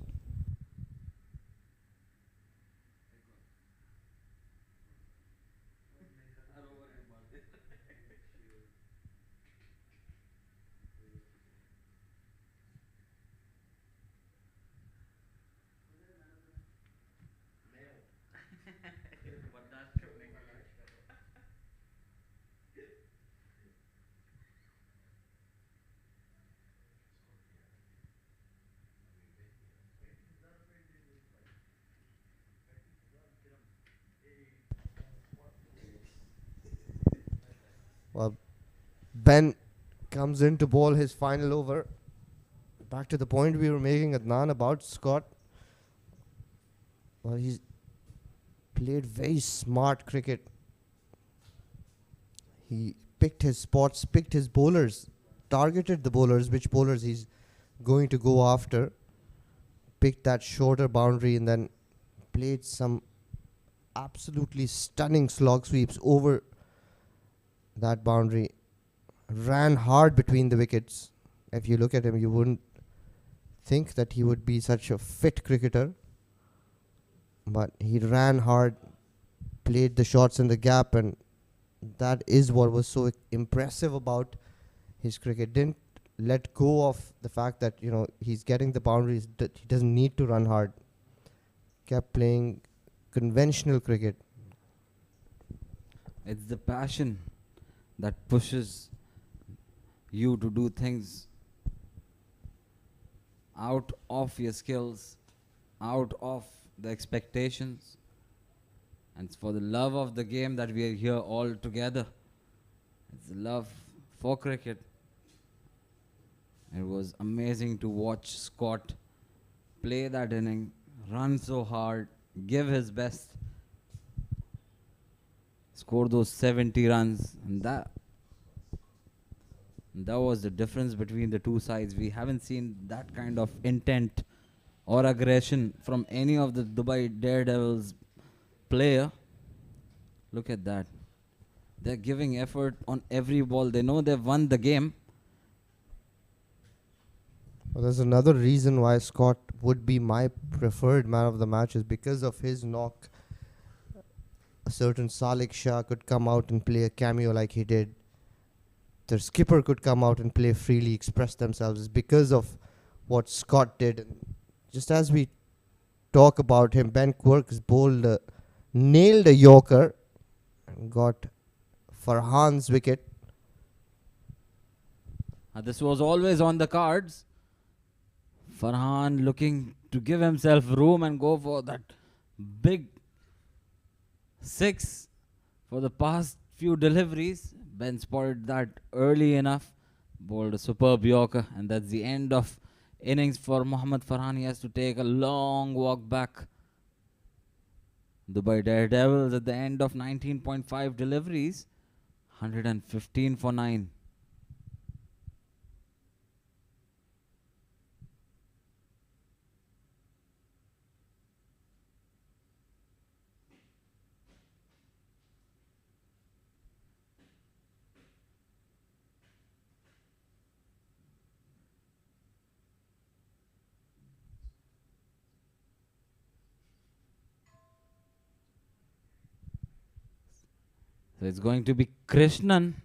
Well, Ben comes in to bowl his final over. Back to the point we were making, Adnan, about Scott. Well, he's played very smart cricket. He picked his spots, picked his bowlers, targeted the bowlers, which bowlers he's going to go after. Picked that shorter boundary and then played some absolutely stunning slog sweeps over that boundary. Ran hard between the wickets. If you look at him, you wouldn't think that he would be such a fit cricketer. But he ran hard, played the shots in the gap, and that is what was so impressive about his cricket. Didn't let go of the fact that, you know, he's getting the boundaries, that he doesn't need to run hard. Kept playing conventional cricket. It's the passion that pushes you to do things out of your skills, out of the expectations. And it's for the love of the game that we are here all together. It's the love for cricket. It was amazing to watch Scott play that inning, run so hard, give his best, score those 70 runs, and that was the difference between the two sides. We haven't seen that kind of intent or aggression from any of the Dubai Daredevils player. Look at that. They're giving effort on every ball. They know they've won the game. Well, there's another reason why Scott would be my preferred man of the match, is because of his knock. A certain Salik Shah could come out and play a cameo like he did. Their skipper could come out and play freely, express themselves. It's because of what Scott did. And just as we talk about him, Ben Quirk's bowled, nailed a Yorker and got Farhan's wicket. This was always on the cards. Farhan looking to give himself room and go for that big 6 for the past few deliveries. Ben spotted that early enough, bowled a superb Yorker, and that's the end of innings for Mohammad Farhan. He has to take a long walk back. Dubai Daredevils at the end of 19.5 deliveries, 115 for 9. So it's going to be Krishnan,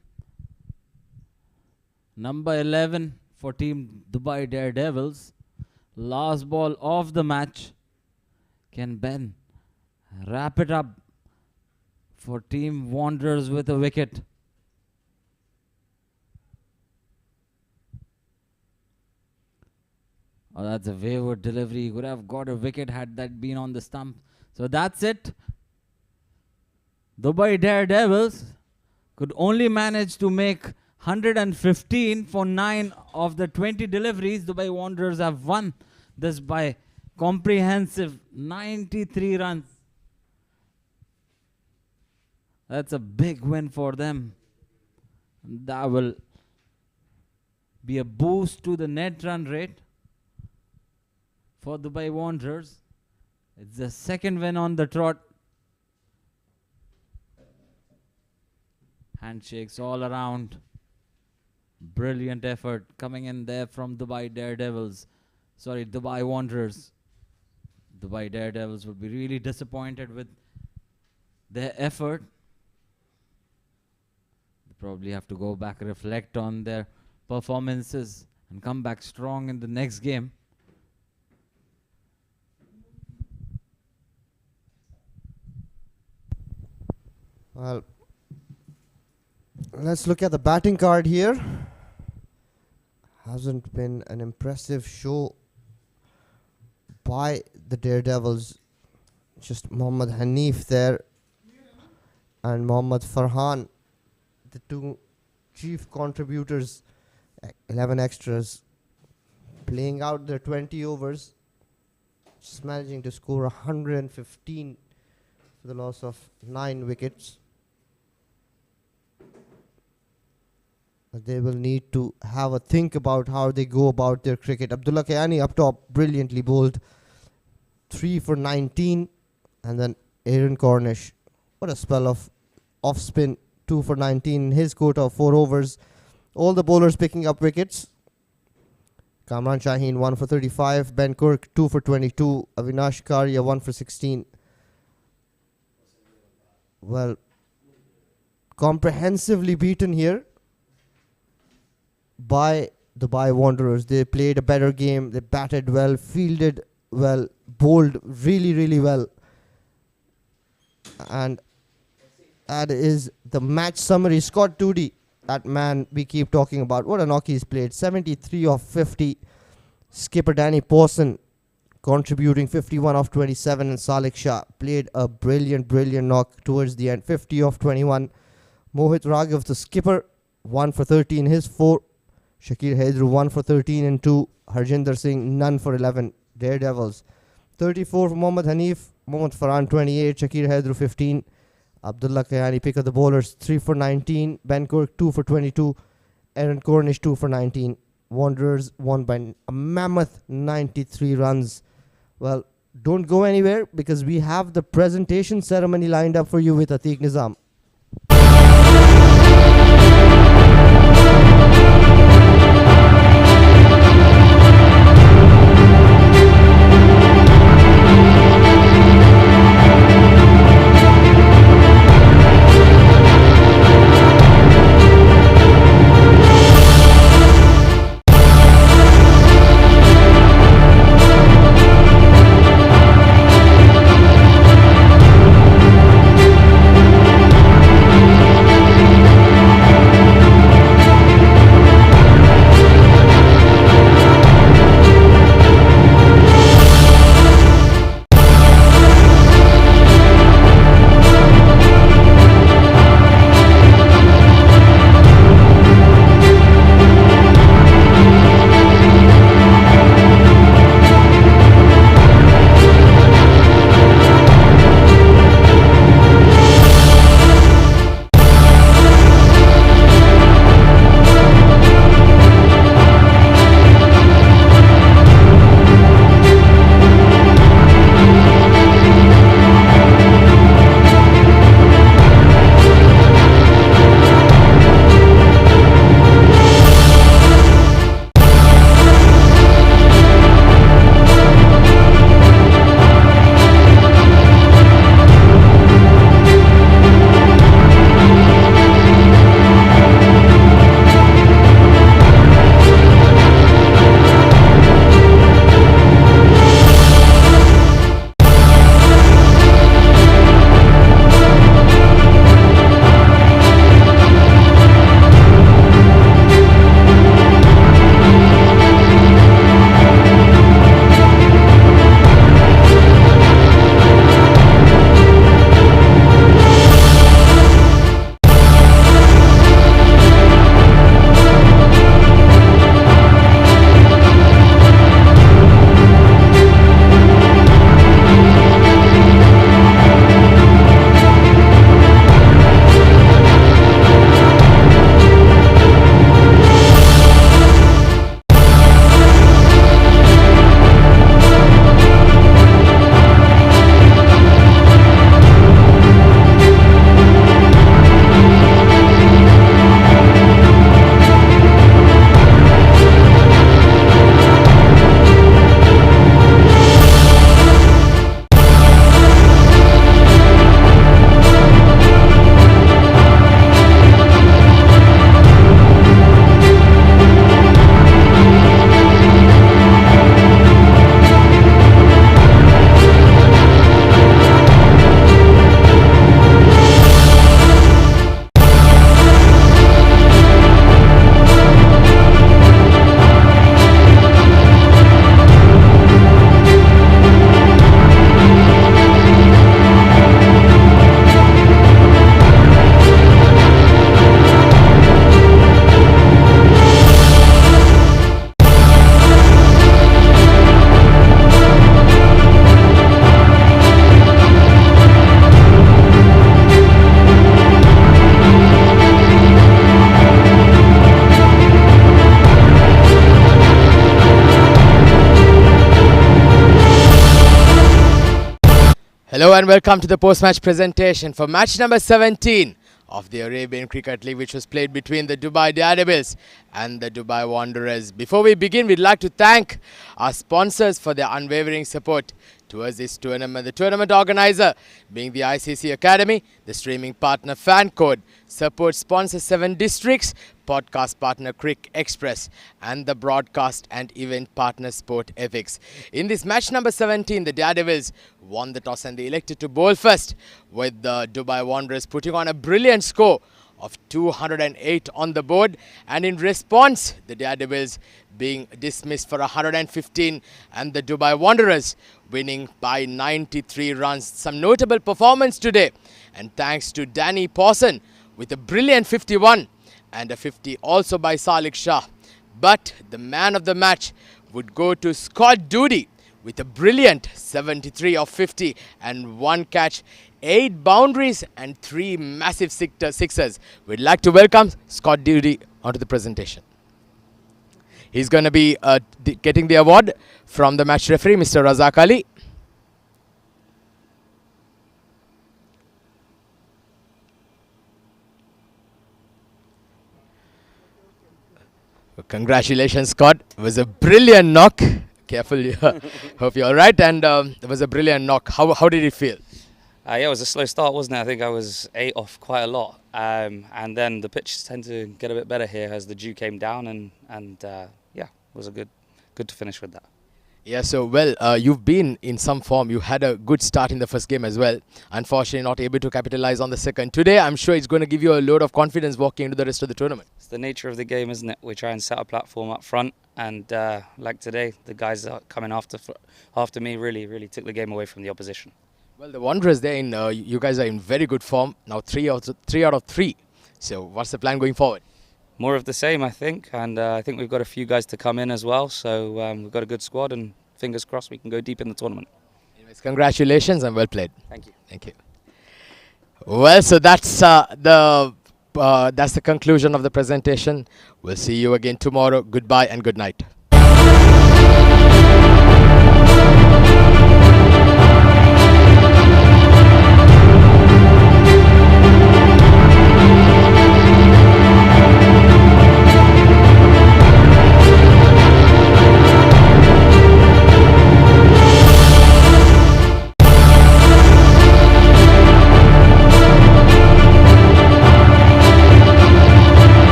number 11 for Team Dubai Daredevils. Last ball of the match. Can Ben wrap it up for Team Wanderers with a wicket? Oh, that's a wayward delivery. He could have got a wicket had that been on the stump. So that's it. Dubai Daredevils could only manage to make 115 for 9 of the 20 deliveries. Dubai Wanderers have won this by comprehensive 93 runs. That's a big win for them. That will be a boost to the net run rate for Dubai Wanderers. It's the second win on the trot. Handshakes all around. Brilliant effort coming in there from Dubai Daredevils. Sorry, Dubai Wanderers. Dubai Daredevils would be really disappointed with their effort. They probably have to go back, reflect on their performances and come back strong in the next game. Well, let's look at the batting card here. Hasn't been an impressive show by the Daredevils. Just Mohammad Hanif there and Mohammad Farhan, the two chief contributors, 11 extras, playing out their 20 overs, just managing to score 115 for the loss of 9 wickets. They will need to have a think about how they go about their cricket. Abdullah Kayani up top, brilliantly bowled 3 for 19. And then Aaron Cornish, what a spell of off spin 2 for 19 in his quota of 4 overs. All the bowlers picking up wickets. Kamran Shaheen 1 for 35, Ben Kirk 2 for 22, Avinash Karia 1 for 16. Well, comprehensively beaten here by the Dubai Wanderers. They played a better game, they batted well, fielded well, bowled really well. And that is the match summary. Scott Dudy, that man we keep talking about. What a knock he's played. 73 of 50. Skipper Danny Pawson contributing 51 of 27. And Salik Shah played a brilliant knock towards the end. 50 of 21. Mohit Raghav, the skipper, 1 for 13 his 4. Shakir Haidru 1 for 13 and 2. Harjinder Singh none for 11. Daredevils. 34 for Mohammad Hanif. Mohammad Farhan 28. Shakir Haidru 15. Abdullah Kayani pick of the bowlers 3 for 19. Ben Kirk 2 for 22. Aaron Cornish 2 for 19. Wanderers won by a mammoth 93 runs. Well, don't go anywhere because we have the presentation ceremony lined up for you with Atiq Nizam. Hello and welcome to the post-match presentation for match number 17 of the Arabian Cricket League, which was played between the Dubai Daredevils and the Dubai Wanderers. Before we begin, we'd like to thank our sponsors for their unwavering support towards this tournament. The tournament organizer being the ICCA Academy, the streaming partner Fan Code, support sponsor 7 Districts, podcast partner Crick Express, and the broadcast and event partner Sport Ethics. In this match number 17, the Daredevils won the toss and they elected to bowl first, with the Dubai Wanderers putting on a brilliant score of 208 on the board, and in response the Daredevils being dismissed for 115 and the Dubai Wanderers winning by 93 runs. Some notable performance today, and thanks to Danny Pawson with a brilliant 51 and a 50 also by Salik Shah. But the man of the match would go to Scott Dudy with a brilliant 73 of 50 and 1 catch, 8 boundaries and 3 massive sixers. We'd like to welcome Scott Dudy onto the presentation. He's going to be getting the award from the match referee, Mr. Razak Ali. Congratulations, Scott. It was a brilliant knock. Careful, hope you're all right. And it was a brilliant knock. How did it feel? Yeah, it was a slow start, wasn't it? I think I was 8 off quite a lot. And then the pitches tend to get a bit better here as the dew came down. And yeah, it was a good to finish with that. Yeah, so, well, you've been in some form. You had a good start in the first game as well. Unfortunately, not able to capitalize on the second. Today, I'm sure it's going to give you a load of confidence walking into the rest of the tournament. It's the nature of the game, isn't it? We try and set a platform up front. And like today, the guys that are coming after me really took the game away from the opposition. Well, the Wanderers, you guys are in very good form. Now 3 out of 3. So what's the plan going forward? More of the same, I think. And I think we've got a few guys to come in as well. So we've got a good squad and fingers crossed we can go deep in the tournament. Anyways, congratulations and well played. Thank you. Thank you. Well, so that's the conclusion of the presentation. We'll see you again tomorrow. Goodbye and good night.